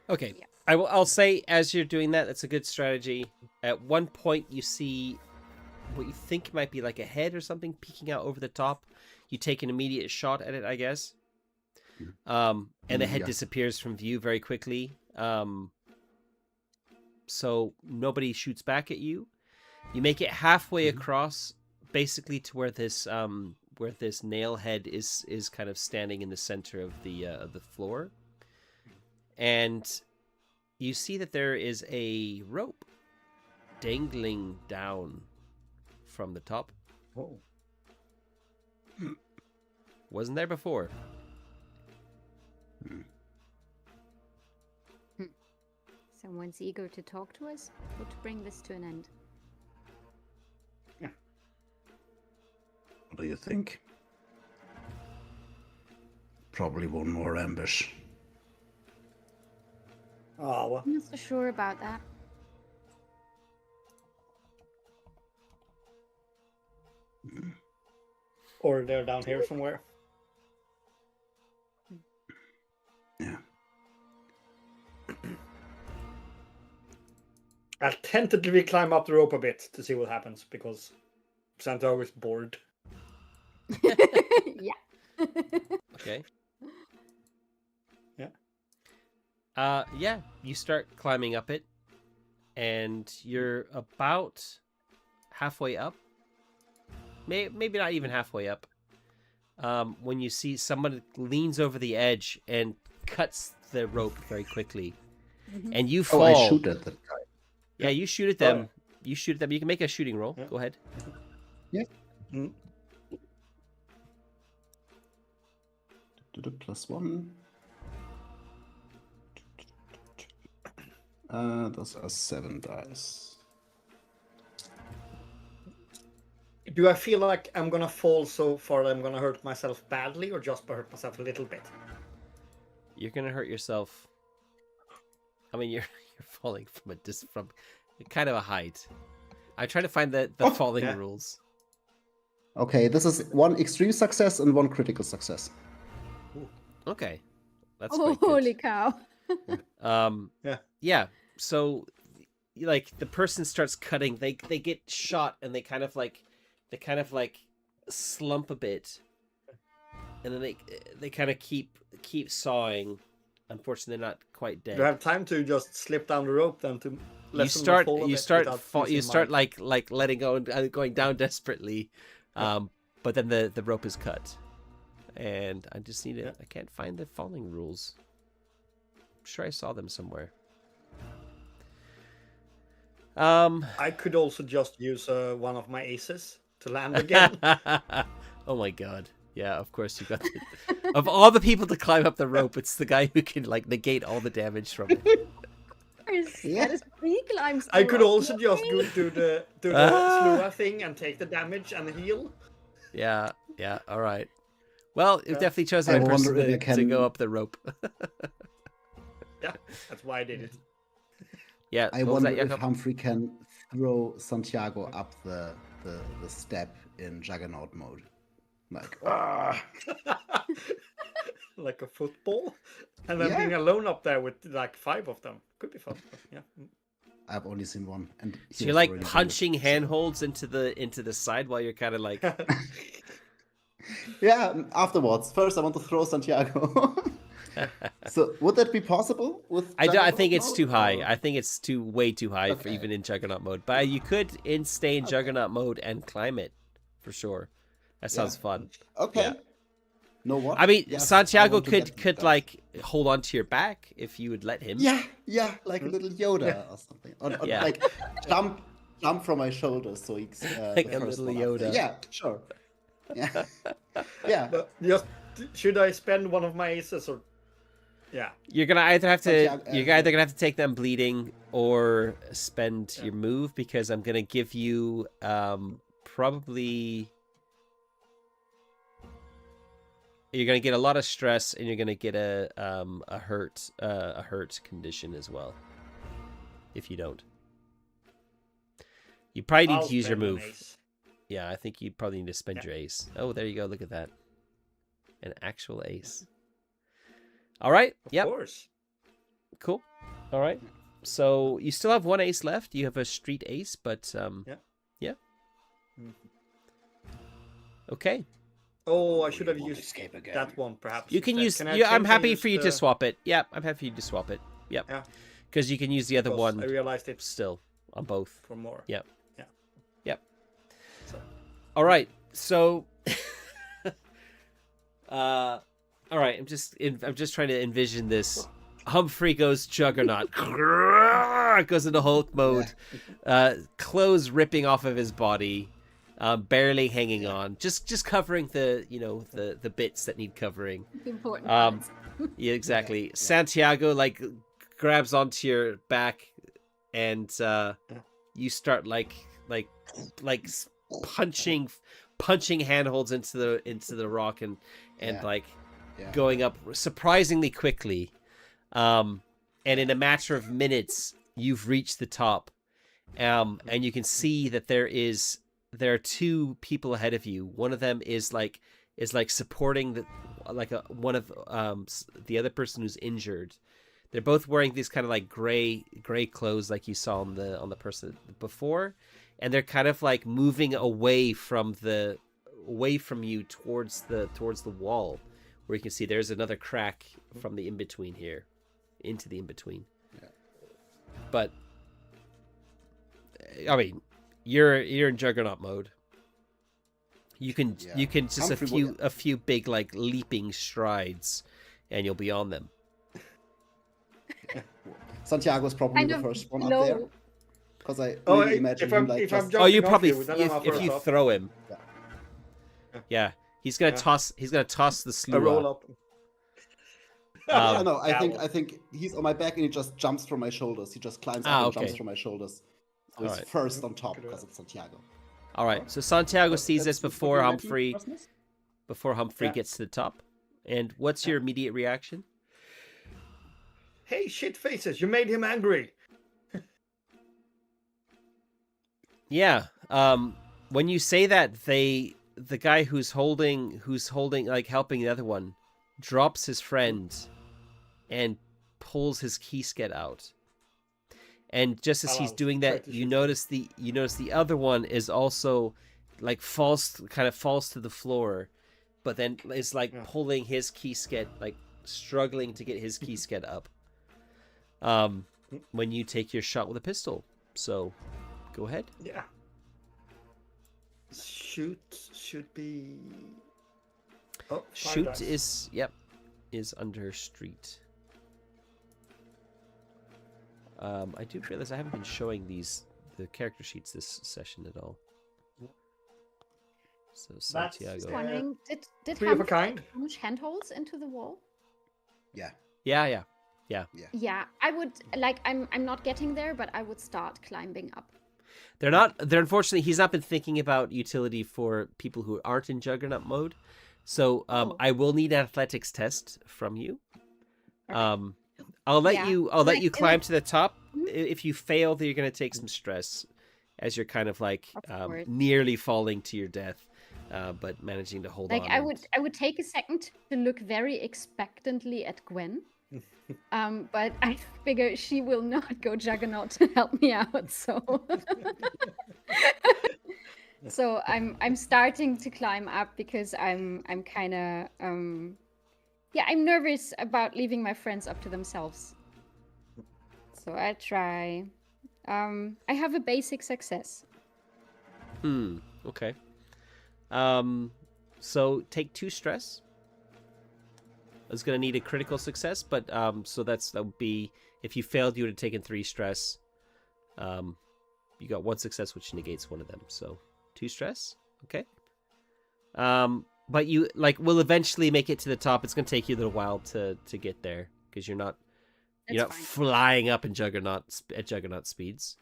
Okay. Yeah. I'll say as you're doing that, that's a good strategy. At one point you see what you think might be like a head or something peeking out over the top. You take an immediate shot at it, I guess. And the head disappears from view very quickly. So nobody shoots back at you. You make it halfway across, basically to where this nail head is kind of standing in the center of the floor. And you see that there is a rope dangling down from the top. Oh. Wasn't there before. Someone's eager to talk to us or to bring this to an end. Yeah. What do you think? Probably one more ambush. Oh, well. I'm not so sure about that. Or they're down here somewhere. Yeah. I'll tentatively climb up the rope a bit to see what happens because Santiago is bored. Yeah. Okay. Yeah. Yeah, you start climbing up it, and you're about halfway up. Maybe not even halfway up. When you see someone leans over the edge and cuts the rope very quickly, and you fall. Oh, I shoot at that guy. Yeah, you shoot at them. You shoot at them. You can make a shooting roll. Yeah. Go ahead. Yeah. Mm. +1. Those are 7 dice. Do I feel like I'm gonna fall so far that I'm gonna hurt myself badly, or just hurt myself a little bit? You're gonna hurt yourself. I mean, you're falling from from kind of a height. I try to find the falling rules. Okay, this is 1 extreme success and 1 critical success. Okay, that's Oh, quite good. holy cow. Yeah. So, like, the person starts cutting. They get shot, and they kind of like slump a bit, and then they kind of keep sawing. Unfortunately, they're not quite dead. Do I have time to just slip down the rope then to You start like letting go and going down desperately, but then the rope is cut, and I just need it. I can't find the falling rules. I'm sure I saw them somewhere. I could also just use one of my aces to land again. Oh my god. Yeah, of course you got the... Of all the people to climb up the rope, it's the guy who can like negate all the damage from it. That is free climbs. I could also just go do the Slua thing and take the damage and heal. Yeah, all right. Well, it definitely chose the I right person wonder if I to can- go up the rope. Yeah, that's why I did it. Yeah, I what was wonder that, if Jakob? Humphrey can throw Santiago up the step in Juggernaut mode. Like, Like a football, and then Yeah. being alone up there with like 5 of them could be fun. Yeah. I've only seen 1. And So he you're was like already punching bullet, handholds into the side while you're kind of like... so- Yeah, afterwards. First, I want to throw Santiago. So, would that be possible with? I Juggernaut think it's mode, too high. or- I think it's way too high for Okay. even in Juggernaut mode. But you could stay in Juggernaut mode and climb it, for sure. That sounds fun. Okay. Yeah. No what? I mean, Yes, I Santiago want to get could that. like hold on to your back if you would let him. Yeah, like a little Yoda or something. Or Yeah. like jump from my shoulders so he's Like the a first little one up there. Yoda. Yeah, sure. Yeah, yeah. But just should I spend one of my aces or? Yeah. You're gonna either have to Santiago- you're either gonna have to take them bleeding or spend your move, because I'm gonna give you probably you're gonna get a lot of stress, and you're gonna get a hurt condition as well if you don't. You probably need I'll to use your spend an move. ace. Yeah, I think you probably need to spend your ace. Oh, there you go. Look at that. An actual ace. All right. Of Yep. course. Cool. All right. So you still have 1 ace left. You have a street ace, but yeah. Mhm. Okay. Oh, I should have won't used escape again. that one perhaps. You can instead. use. I Yeah, I'm change and happy use for you to the- swap it. Yeah, I'm happy for you to swap it. Yep. Yeah. Because you can use the other because one I realized it's still on both. for more. Yep. Yeah. Yep. So, All right. So. All right. I'm just trying to envision this. Humphrey goes Juggernaut. Goes into Hulk mode. Clothes ripping off of his body. Barely hanging on. Just covering the bits that need covering. The important Um, parts. Yeah, exactly. Santiago like grabs onto your back, and you start like punching handholds into the rock and Yeah. like Yeah. going up surprisingly quickly. And in a matter of minutes, you've reached the top. And you can see that there are 2 people ahead of you. One of them is like supporting one of the other person who's injured. They're both wearing these kind of like gray clothes, like you saw on the person before, and they're kind of like moving away from you towards the wall, where you can see there's another crack from the in between here, into the in between. Yeah. But I mean, you're in Juggernaut mode. You can just a few big like leaping strides, and you'll be on them. Santiago's probably the first one up there. Because I really imagine him like just... Oh, you probably if you throw him. Yeah, he's gonna toss the slew. A roll up. No, I think he's on my back and he just jumps from my shoulders. He just climbs up and jumps from my shoulders. So he's first on top because it's Santiago. All right, so Santiago sees this before Humphrey gets to the top. And what's your immediate reaction? Hey, shit faces! You made him angry. Yeah. When you say that, the guy who's holding like helping the other one drops his friend and pulls his keysket out. And just as he's doing that, you notice the other one is also like falls to the floor, but then is like pulling his keysket, like struggling to get his keysket up. When you take your shot with a pistol, so go ahead. Yeah. Shoot should be. Oh, shoot dice. is under street. I do realize I haven't been showing the character sheets this session at all. So Santiago. Just wondering, did three of a kind launch handholds into the wall? Yeah. Yeah. Yeah, I would like. I'm not getting there, but I would start climbing up. They're unfortunately. He's not been thinking about utility for people who aren't in Juggernaut mode. So I will need an athletics test from you. Okay. I'll let you climb to the top. If you fail, then you're going to take some stress, as you're kind of like nearly falling to your death, but managing to hold on. I would take a second to look very expectantly at Gwen, but I figure she will not go Juggernaut to help me out. So, so I'm starting to climb up because I'm kind of I'm nervous about leaving my friends up to themselves. So I try. I have a basic success. Okay. So take 2 stress. I was gonna need a critical success, but so that would be, if you failed, you would have taken 3 stress. You got 1 success, which negates one of them. So 2 stress. Okay. But you will eventually make it to the top. It's gonna take you a little while to get there because you're not flying up in Juggernaut speeds.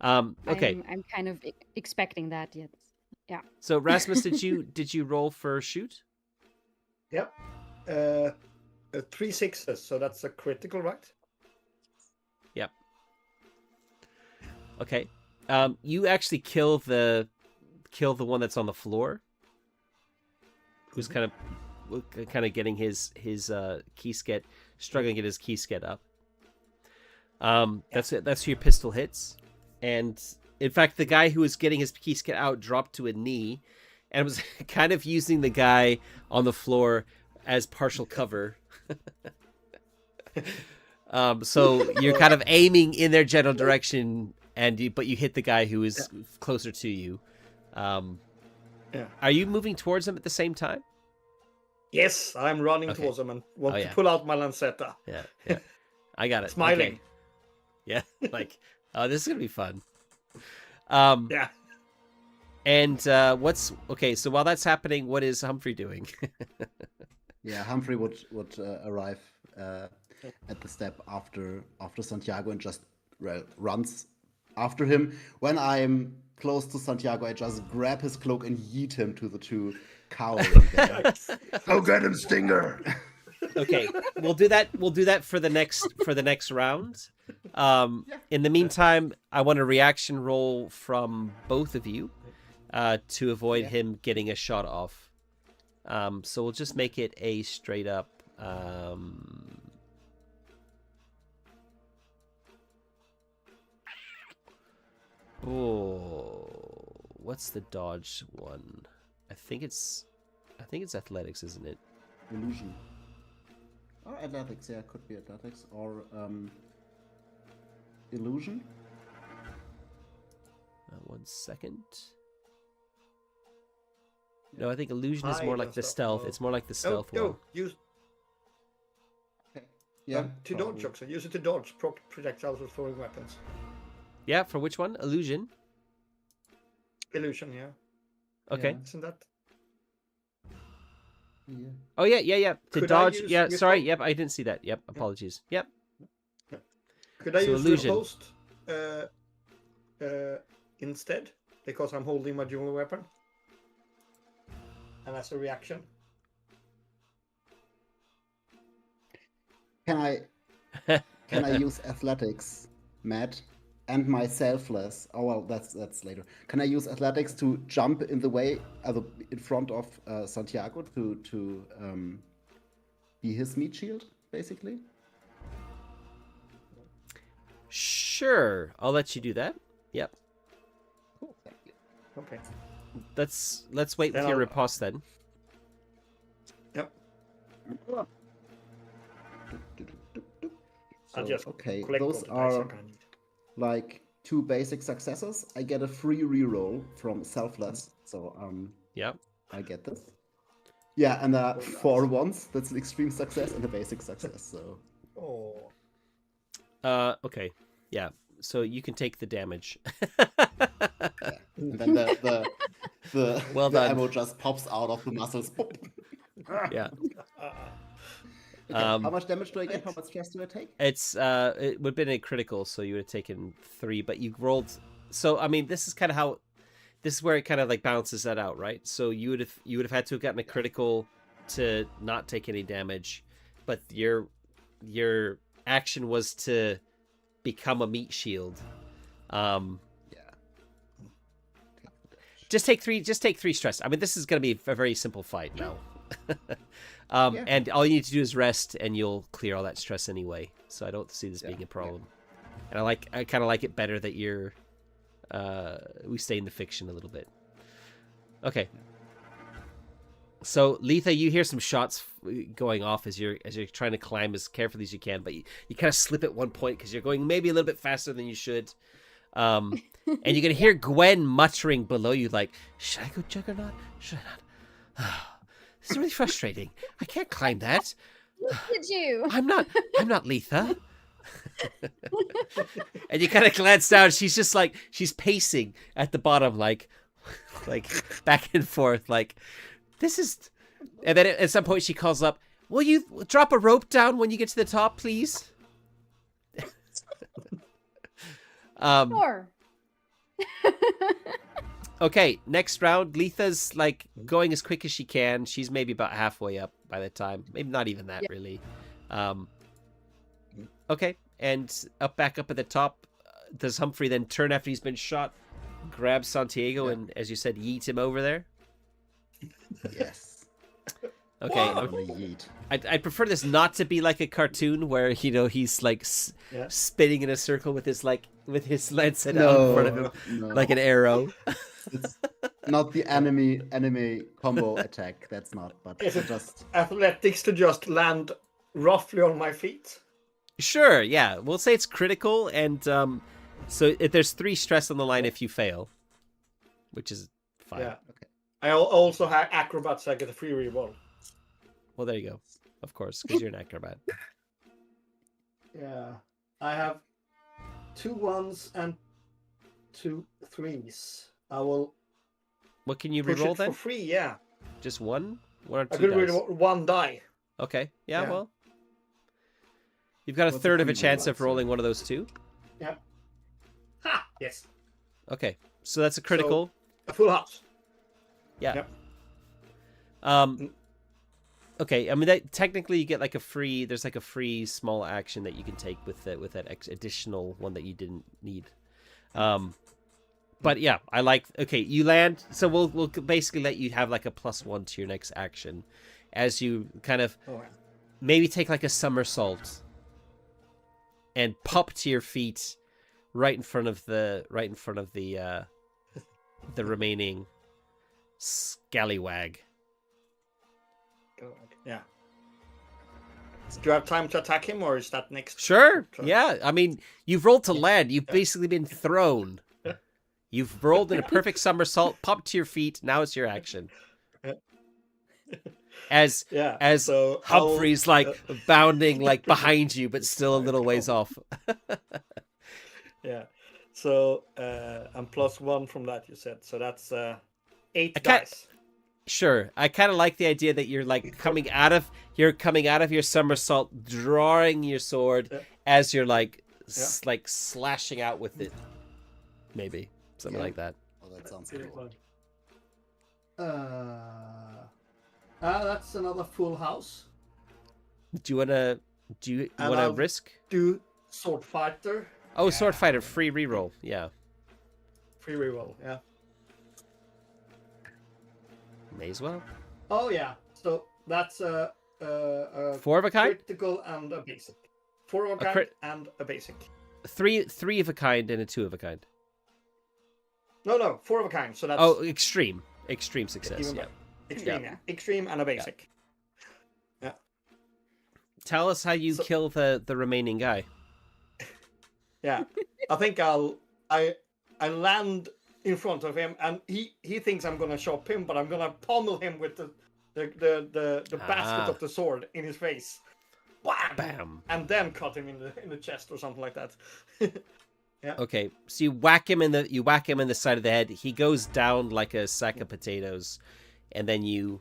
Okay. I'm kind of expecting that yet. Yeah. So Rasmus, did you roll for shoot? Yep. 3 6s, so that's a critical, right? Yep. Okay. You actually kill the one that's on the floor, who's kind of getting his keysket, struggling to get his keysket up. That's it. That's who your pistol hits, and in fact, the guy who was getting his keysket out dropped to a knee, and was kind of using the guy on the floor as partial cover. So you're kind of aiming in their general direction, but you hit the guy who is closer to you. Are you moving towards them at the same time? Yes, I'm running towards them and want to pull out my lancetta. Yeah. I got it. Smiling. Okay. Yeah, like, oh, this is gonna be fun. Yeah. And so while that's happening, what is Humphrey doing? Yeah, Humphrey would arrive at the step after Santiago and just runs after him. When I'm close to Santiago, I just grab his cloak and yeet him to the 2 cowering there. Go get him, Stinger! Okay, we'll do that for the next round. In the meantime, I want a reaction roll from both of you to avoid him getting a shot off. So we'll just make it a straight up Oh, what's the dodge one? I think it's athletics, isn't it? Illusion. Or athletics, yeah, could be athletics. Or illusion. 1 second. No, I think illusion is Hide more like and the stuff. stealth. Oh. It's more like the stealth one. No, use Yeah. to probably. dodge, Oxen. Use it to dodge projectiles with throwing weapons. Yeah, for which one? Illusion. Illusion, yeah. Okay. Yeah. Isn't that? Yeah. Oh yeah. To Could I dodge. use Yeah, sorry. wisdom? Yep, I didn't see that. Yep, apologies. Yep. Could I So use illusion. the host instead? Because I'm holding my dual weapon. And as a reaction. Can I use athletics, Matt, and my selfless? Oh well, that's later. Can I use athletics to jump in the way, in front of Santiago to be his meat shield, basically? Sure, I'll let you do that. Yep. Cool, thank you. Okay. Let's wait Then with your I'll- riposte then. Yep. I'll So, just okay, collect all those the dice are I'm gonna need. like 2 basic successes. I get a free reroll from selfless, so Yep. I get this. Yeah, and 4 ones. That's an extreme success and a basic success. So Oh. Okay. Yeah. So you can take the damage. and then the Well the done. ammo just pops out of the muscles. Pop. Yeah. Okay, how much damage do I get? How much stress do I take? It would have been a critical, so you would have taken 3, but you rolled. So I mean, this is kind of how, this is where it kind of like balances that out, right? So you would have had to have gotten a critical to not take any damage, but your action was to become a meat shield. Yeah. Just take 3 stress. I mean, this is going to be a very simple fight now. Yeah. And all you need to do is rest, and you'll clear all that stress anyway. So I don't see this being a problem. And I kind of like it better that you're, we stay in the fiction a little bit. Okay. So Letha, you hear some shots going off as you're trying to climb as carefully as you can, but you kind of slip at one point because you're going maybe a little bit faster than you should. And you're gonna hear Gwen muttering below you, like, "Should I go Juggernaut? Should I not? This is really frustrating. I can't climb that. Look at you. I'm not Letha." And you kind of glance down. She's just like, she's pacing at the bottom, like back and forth, like, this is. And then at some point she calls up, "Will you drop a rope down when you get to the top, please?" Sure. Okay, next round. Letha's like going as quick as she can. She's maybe about halfway up by the time. Maybe not even that, really. Okay, and back up at the top. Does Humphrey then turn after he's been shot, grab Santiago, and, as you said, yeet him over there? Yes. Okay. I'm gonna yeet. I'd prefer this not to be like a cartoon where, he's like spinning in a circle with his lance head out in front of him No. like an arrow. It's not the anime combo attack. That's not. But Is it just athletics to just land roughly on my feet? Sure, yeah. We'll say it's critical, and so there's 3 stress on the line if you fail, which is fine. Yeah. Okay. I also have acrobats. So I get a free reroll. Well, there you go. Of course, because you're an acrobat. Yeah. I have 2 1s and 2 3s. I will What can you push reroll it then? for free. Yeah. Just one or I 2 could dice? reroll 1 die. Okay. Yeah, Yeah. well. You've got a What's a third of a free chance reroll, of rolling one of those 2. Yeah. Ha! Yes. Okay. So that's a critical. A full house. Yeah. Yep. Okay. I mean, that technically you get like a free. There's like a free small action that you can take with that additional one that you didn't need. But yeah, I like. Okay, you land. So we'll basically let you have like a +1 to your next action, as you kind of maybe take like a somersault and pop to your feet, right in front of the the remaining scallywag. Yeah. Do you have time to attack him, or is that next? Sure. turn? Yeah. I mean, you've rolled to land. You've basically been thrown. You've rolled in a perfect somersault, popped to your feet. Now it's your action. As so Humphrey's bounding behind you, but still a little ways off. Yeah. So and +1 from that you said. So that's 8 dice. Sure. I kind of like the idea that you're coming out of your somersault, drawing your sword as you're slashing out with it. Maybe something like that. Oh, that sounds cool. That's another full house. Do you wanna risk? Do sword fighter. Oh, sword fighter, free reroll. Yeah. Free reroll. Yeah. May as well. Oh yeah. So that's a 4 of a kind. critical and a basic. 4 of a kind and a basic. 3 of a kind and a 2 of a kind. No, 4 of a kind. So that's extreme success. even Yeah. better. Extreme, yeah. Extreme and a basic. Yeah. Tell us how you kill the remaining guy. Yeah. I think I land in front of him, and he thinks I'm gonna chop him, but I'm gonna pommel him with the basket of the sword in his face. Bam! Bam. And then cut him in the chest or something like that. Yeah. Okay, so you whack him in the side of the head. He goes down like a sack of potatoes, and then you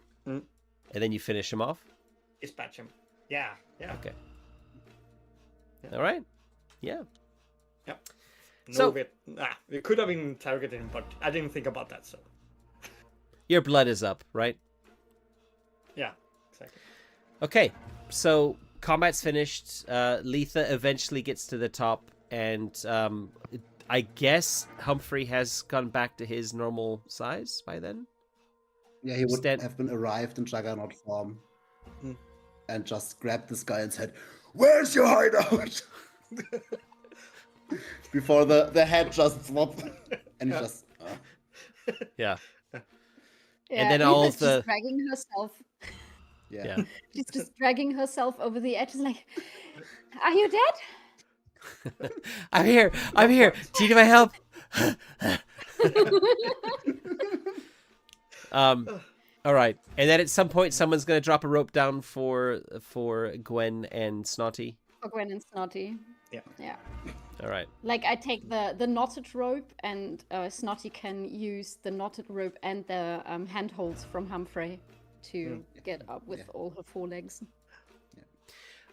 finish him off. Dispatch him. Yeah. Okay. Yeah. All right. Yeah. Yep. So we could have interrogated him, but I didn't think about that. So your blood is up, right? Yeah. Exactly. Okay. So combat's finished. Letha eventually gets to the top, and I guess Humphrey has gone back to his normal size by then. Yeah, he would have been arrived in Juggernaut form and just grabbed this guy and said, "Where's your hideout?" Before the head just flopped and he just. Yeah. Yeah, And then Etha's all just the dragging herself. Yeah. She's just dragging herself over the edge. Like, are you dead? I'm here. Do you need my help? All right. And then at some point, someone's gonna drop a rope down for Gwen and Snotty. For Gwen and Snotty. Yeah. All right. Like, I take the knotted rope, and Snotty can use the knotted rope and the handholds from Humphrey to get up with all her forelegs.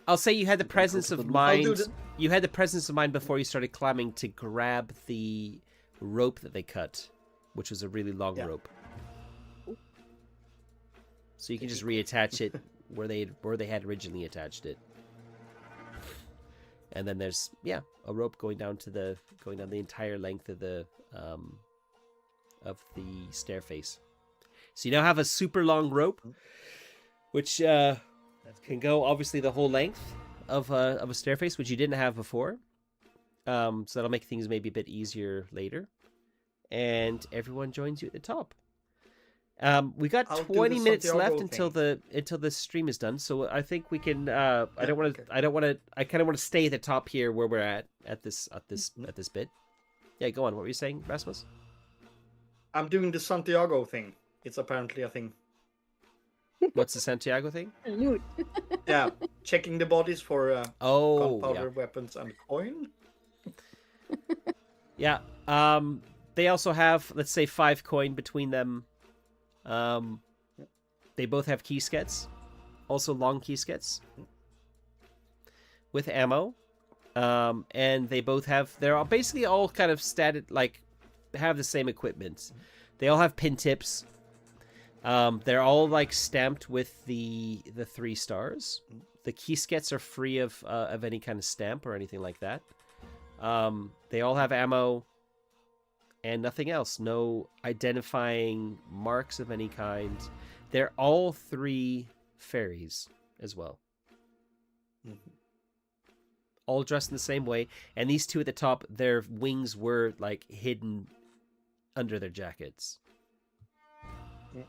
I'll say you had the presence of mind. You had the presence of mind before you started climbing to grab the rope that they cut, which was a really long rope. So you can just reattach it where they had originally attached it. And then there's a rope going down the entire length of the stair face. So you now have a super long rope, which can go obviously the whole length of a stair face, which you didn't have before. So that'll make things maybe a bit easier later. And everyone joins you at the top. We got 20 minutes left until the stream is done, so I think we can. I kind of want to stay at the top here where we're at this bit. Yeah, go on. What were you saying, Rasmus? I'm doing the Santiago thing. It's apparently a thing. What's the Santiago thing? Loot. Yeah, checking the bodies for gunpowder, weapons, and coin. Yeah. They also have, let's say, 5 coin between them. They both have keyskets, also long keyskets with ammo, and they're all basically all kind of have the same equipment. They all have pin tips. They're all stamped with the 3 stars. The keyskets are free of any kind of stamp or anything like that. They all have ammo. And nothing else. No identifying marks of any kind. They're all 3 fairies as well. all dressed in the same way. And these two at the top, their wings were like hidden under their jackets. Yeah.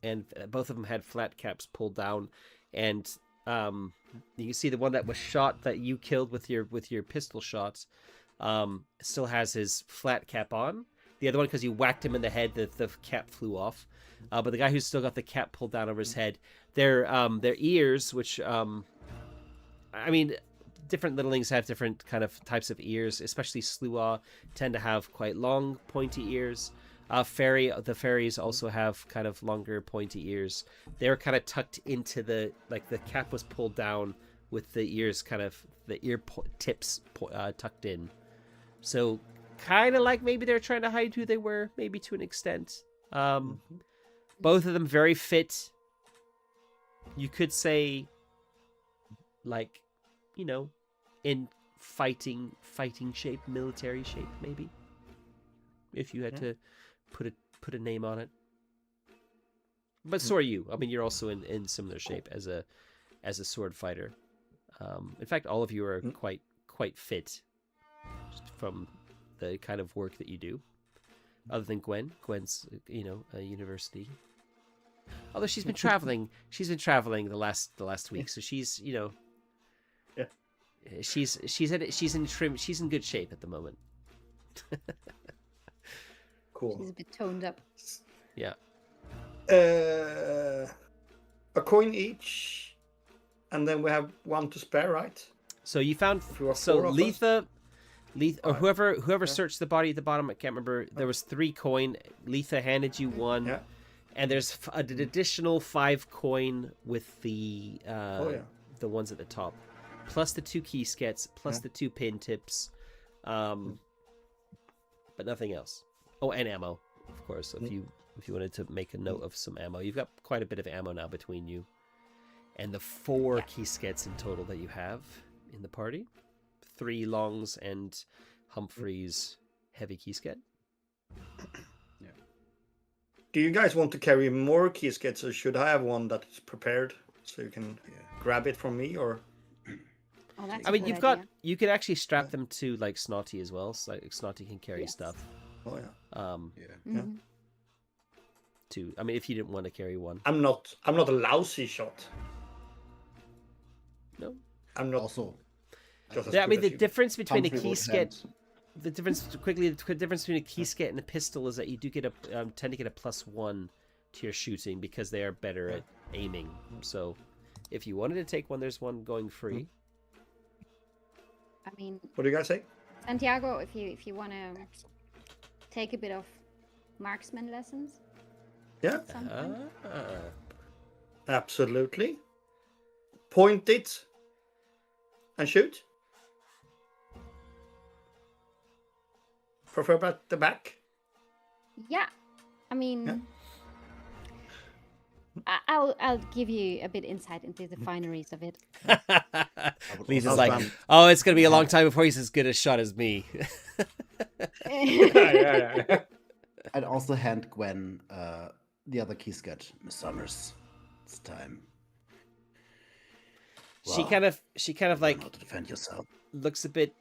And both of them had flat caps pulled down. And you can see the one that was shot that you killed with your pistol shots still has his flat cap on. The other one, because you whacked him in the head, the cap flew off. But the guy who's still got the cap pulled down over his head, their ears, which I mean, different littlings have different kind of types of ears. Especially Sluagh tend to have quite long, pointy ears. The fairies also have kind of longer, pointy ears. They were kind of tucked into the cap was pulled down with the ears kind of the tips tucked in. So kind of like maybe they're trying to hide who they were, maybe to an extent. Both of them very fit. You could say, like, you know, in fighting shape, military shape, maybe. If you had to put a name on it. But so are you. I mean, you're also in similar shape as a sword fighter. In fact, all of you are quite fit from the kind of work that you do. Other than Gwen. Gwen's, you know, a university. Although she's been traveling. She's been traveling the last week, so she's, you know. Yeah. She's in good shape at the moment. Cool. She's a bit toned up. Yeah. A coin each, and then we have one to spare, right? So you found you are so four of Letha or whoever searched the body at the bottom, I can't remember. There was 3 coin. Letha handed you 1. Yeah. And there's an additional 5 coin with the ones at the top, plus the 2 key skets, plus the 2 pin tips, but nothing else. Oh, and ammo, of course. If you wanted to make a note of some ammo, you've got quite a bit of ammo now between you, and the 4 key skets in total that you have in the party, 3 longs and Humphrey's heavy key sket. Do you guys want to carry more key skets, or should I have one that is prepared so you can grab it from me? Or Oh, that's I a mean, good you could actually strap them to like Snotty as well. So like Snotty can carry stuff. oh yeah, Too. I mean, if you didn't want to carry one. I'm not a lousy shot. No. I'm not. Also, Just as I good mean, as the you. difference between a Humphrey key would sket. hand- The difference between a key sket and a pistol is that you do get tend to get a +1 to your shooting because they are better at aiming. So, if you wanted to take one, there's one going free. I mean, What do you guys say? Santiago, if you want to take a bit of marksman lessons, Yeah, sometime. absolutely. Point it and shoot. Prefer at the back. Yeah, I mean, Yeah. I'll give you a bit insight into the fineries of it. Lisa's also like, hand- oh, it's gonna be a long time before he's as good a shot as me. yeah. I'd also hand Gwen the other key sketch, Miss Summers. It's time. She Wow. kind of Learn like how to defend yourself. looks a bit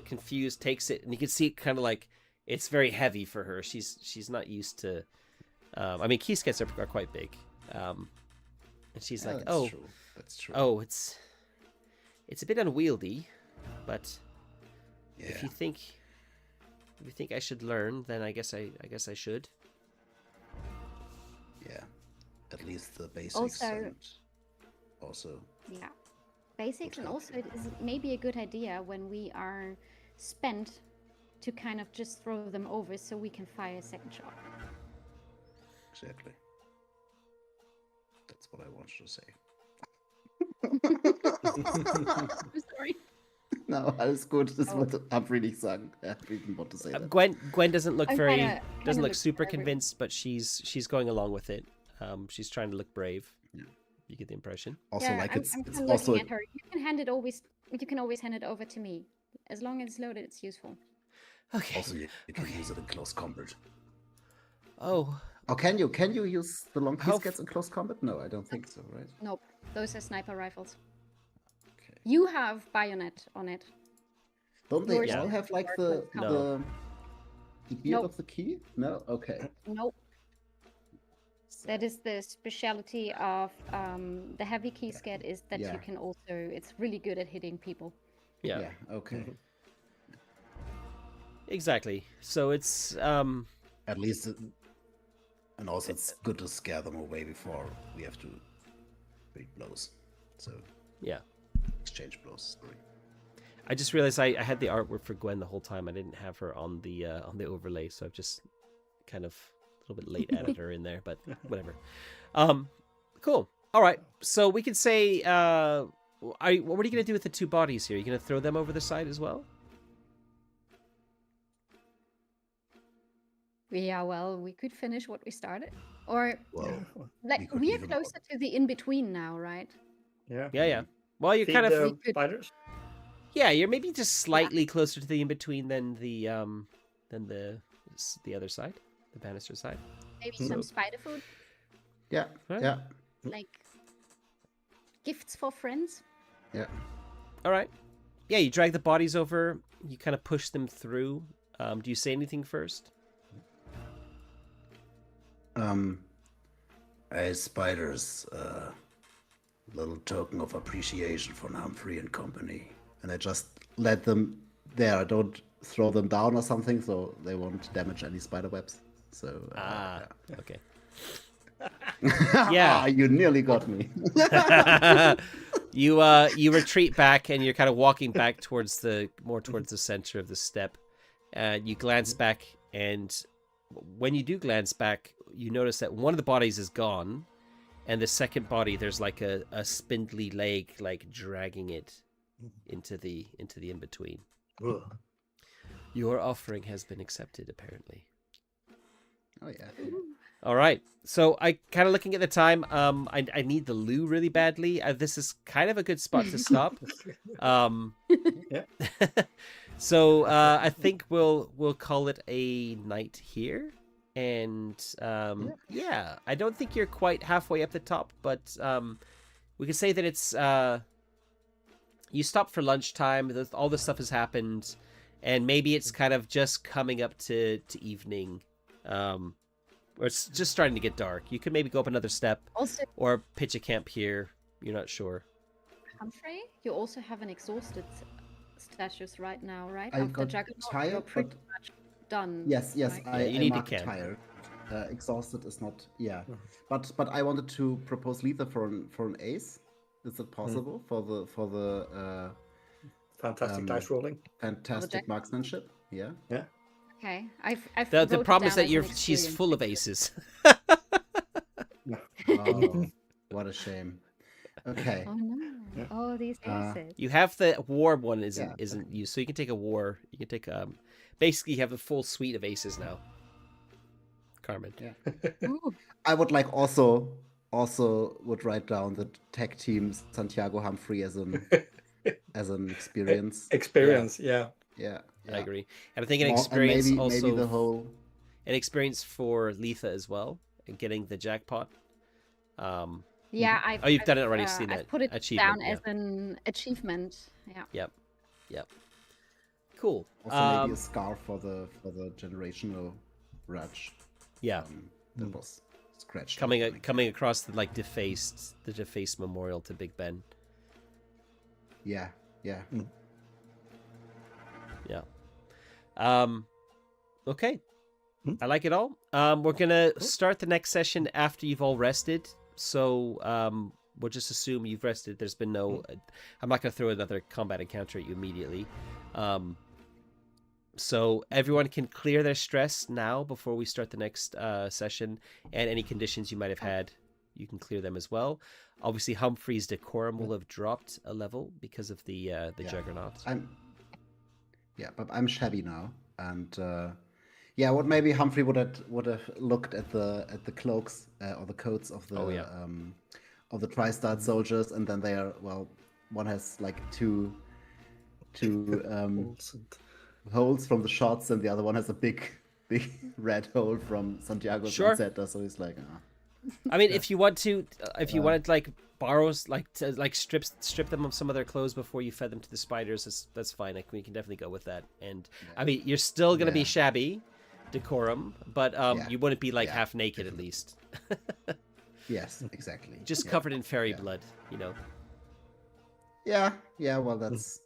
confused, takes it, and you can see it kind of like it's very heavy for her. She's not used to. I mean, key skets are quite big, and she's Yeah, like, that's oh, true. That's true. oh, it's a bit unwieldy, but yeah. if you think I should learn, then I guess I should. Yeah. At least the basics. Also- and also. Yeah, basics, and help also you. it is maybe a good idea when we are spent to kind of just throw them over so we can fire a second shot. Exactly. That's what I wanted to say. I'm sorry. No, alles gut. Das wollte Humphrey nicht sagen. I didn't want to say that. Gwen doesn't look I'm very kinda doesn't look look super forever. convinced, but she's going along with it. She's trying to look brave. Yeah. You get the impression. Also, Yeah, like I'm it's kinda also looking at her. You can always hand it over to me. As long as it's loaded, it's useful. Okay. also you can use it in close combat. Oh, Oh, can you use the long key How skets in close combat? No, I don't think so, right? Nope, those are sniper rifles. Okay. You have bayonet on it. Don't they Yours all is have like more the No. the beard Nope. of the key? No. Okay. Nope. That is the specialty of the heavy key scat is that Yeah. you can also. It's really good at hitting people. Yeah. Yeah. Okay. Exactly. So it's At least, and also it's good to scare them away before we have to big blows. So yeah. exchange blows. Sorry. I just realized I had the artwork for Gwen the whole time. I didn't have her on the overlay, so I've just kind of a little bit late added her in there, but whatever. Cool. All right. So we could say, what are you gonna do with the two bodies here? Are you gonna throw them over the side as well? Yeah, well, we could finish what we started, or Well, like could we are leave 'em out. closer to the in between now, right? Yeah. Yeah, yeah. Well, you're Feed kind of the could- spiders. yeah. You're maybe just slightly closer to the in between than the other side, the banister side. Maybe some spider food, Yeah. Right. Yeah. like gifts for friends. Yeah. All right. Yeah, you drag the bodies over. You kind of push them through. Do you say anything first? Hey, spiders, little token of appreciation for Humphrey and company. And I just let them there. I don't throw them down or something, so they won't damage any spider webs. So, Okay. yeah. Yeah. You nearly got me. You retreat back and you're kind of walking back towards the center of the step. You glance back, and when you do glance back, you notice that one of the bodies is gone, and the second body there's like a spindly leg like dragging it into the in between. Your offering has been accepted, apparently. Oh yeah. All right. So I kind of looking at the time. I need the loo really badly. This is kind of a good spot to stop. Yeah. So I think we'll call it a night here. And yeah, I don't think you're quite halfway up the top, but we can say that it's you stop for lunchtime. All this stuff has happened, and maybe it's kind of just coming up to evening. Or it's just starting to get dark. You could maybe go up another step Also, or pitch a camp here. You're not sure. Humphrey, you also have an exhausted status right now, right? I After got Juggernaut, tired, you're pretty but- much done. Yes, right? I, you I need to marked camp. tired. Exhausted is not. Yeah, but I wanted to propose Letha for an ace. Is it possible for the Fantastic dice rolling. fantastic Jack- marksmanship? Yeah. Yeah. Okay, I've The wrote it problem is down that as an she's experience. full of aces. Oh, what a shame. Okay. Oh no! Oh, these aces. You have the war one isn't Yeah. isn't used, so you can take a war. You can take basically you have the full suite of aces now. Carmen. Yeah. Ooh, I would like also would write down the tag team Santiago Humphrey as an experience. Experience, yeah. Yeah. I agree, and I think an And experience maybe also the whole. an experience for Letha as well, and getting the jackpot. yeah, I've. Oh, you've I've, done it already, seen I've that put it achievement, down yeah. as an achievement. Yeah. Yep. Cool. Also, maybe a scarf for the generational grudge. Yeah. That was scratched. Coming across the defaced memorial to Big Ben. Yeah. Yeah. Yeah. Okay. I like it all. We're gonna start the next session after you've all rested. So we'll just assume you've rested. There's been no. I'm not gonna throw another combat encounter at you immediately. So everyone can clear their stress now before we start the next session, and any conditions you might have had, you can clear them as well. Obviously, Humphrey's decorum will have dropped a level because of the Juggernaut. But I'm shabby now, and what maybe Humphrey would have looked at the cloaks or the coats of the of the Tri-Star soldiers, and then they are one has like two holes from the shots, and the other one has a big red hole from Santiago's Sure. Zeta, so he's like, I mean, if you want to, wanted to like borrows like strip them of some of their clothes before you fed them to the spiders, that's fine. Like, we can definitely go with that. And I mean, you're still gonna be shabby, decorum, but you wouldn't be like half naked at least. Yes, exactly. Just covered in fairy blood, you know. Yeah, well, that's...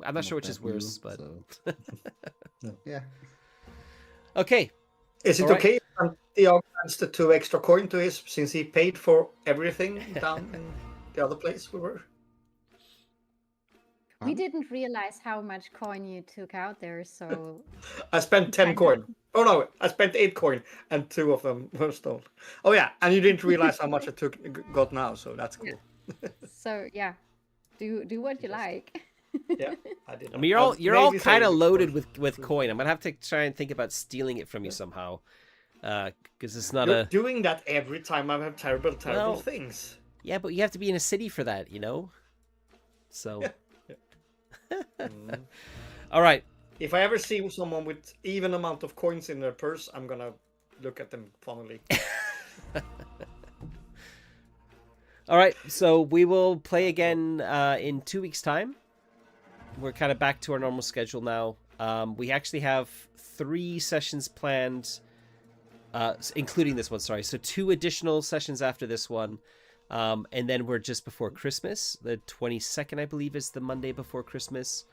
I'm not sure which is worse, but... Yeah. Okay. Is it okay if Santiago adds the 2 extra coin to his, since he paid for everything down in the other place we were? We didn't realize how much coin you took out there, so... I spent 10 coin. Oh no, I spent 8 coin, and 2 of them were stolen. Oh yeah, and you didn't realize how much I got now, so that's cool. So yeah, do what you like. Yeah, I did. I mean, you're all kind of loaded with coin. I'm gonna have to try and think about stealing it from you somehow, because it's not You're doing that every time I have terrible things. Yeah, but you have to be in a city for that, you know. So. All right. If I ever see someone with even amount of coins in their purse, I'm gonna look at them fondly. All right, so we will play again in 2 weeks' time. We're kind of back to our normal schedule now. We actually have 3 sessions planned, including this one, sorry. So 2 additional sessions after this one. And then we're just before Christmas. The 22nd, I believe, is the Monday before Christmas.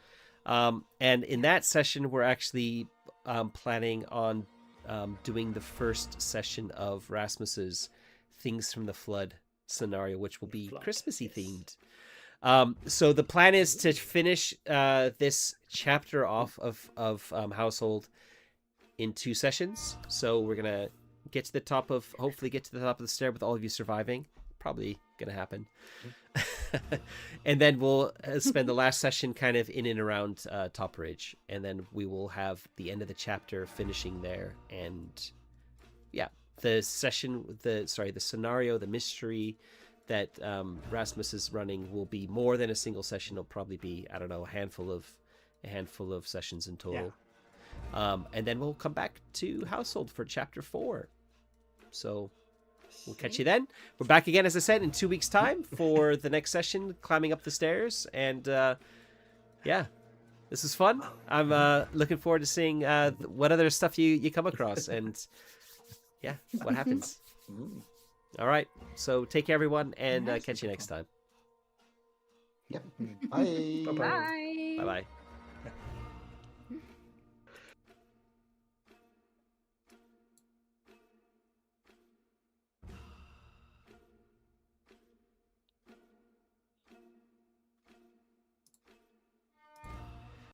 And in that session, we're actually planning on doing the first session of Rasmus's Things from the Flood scenario, which will be Christmassy themed. So the plan is to finish this chapter off of Household in 2 sessions. So we're gonna hopefully get to the top of the stair with all of you surviving. Probably gonna happen. And then we'll spend the last session kind of in and around Top Ridge, and then we will have the end of the chapter finishing there. And yeah, the scenario, the mystery that Rasmus is running will be more than a single session. It'll probably be, I don't know, a handful of sessions in total. Yeah. And then we'll come back to Household for chapter 4. So we'll catch you then. We're back again, as I said, in 2 weeks' time for the next session, climbing up the stairs. And yeah, this is fun. I'm looking forward to seeing what other stuff you come across, and yeah, what happens. All right, so take care, everyone, and catch you next time. Yep. Bye. Bye. Bye-bye.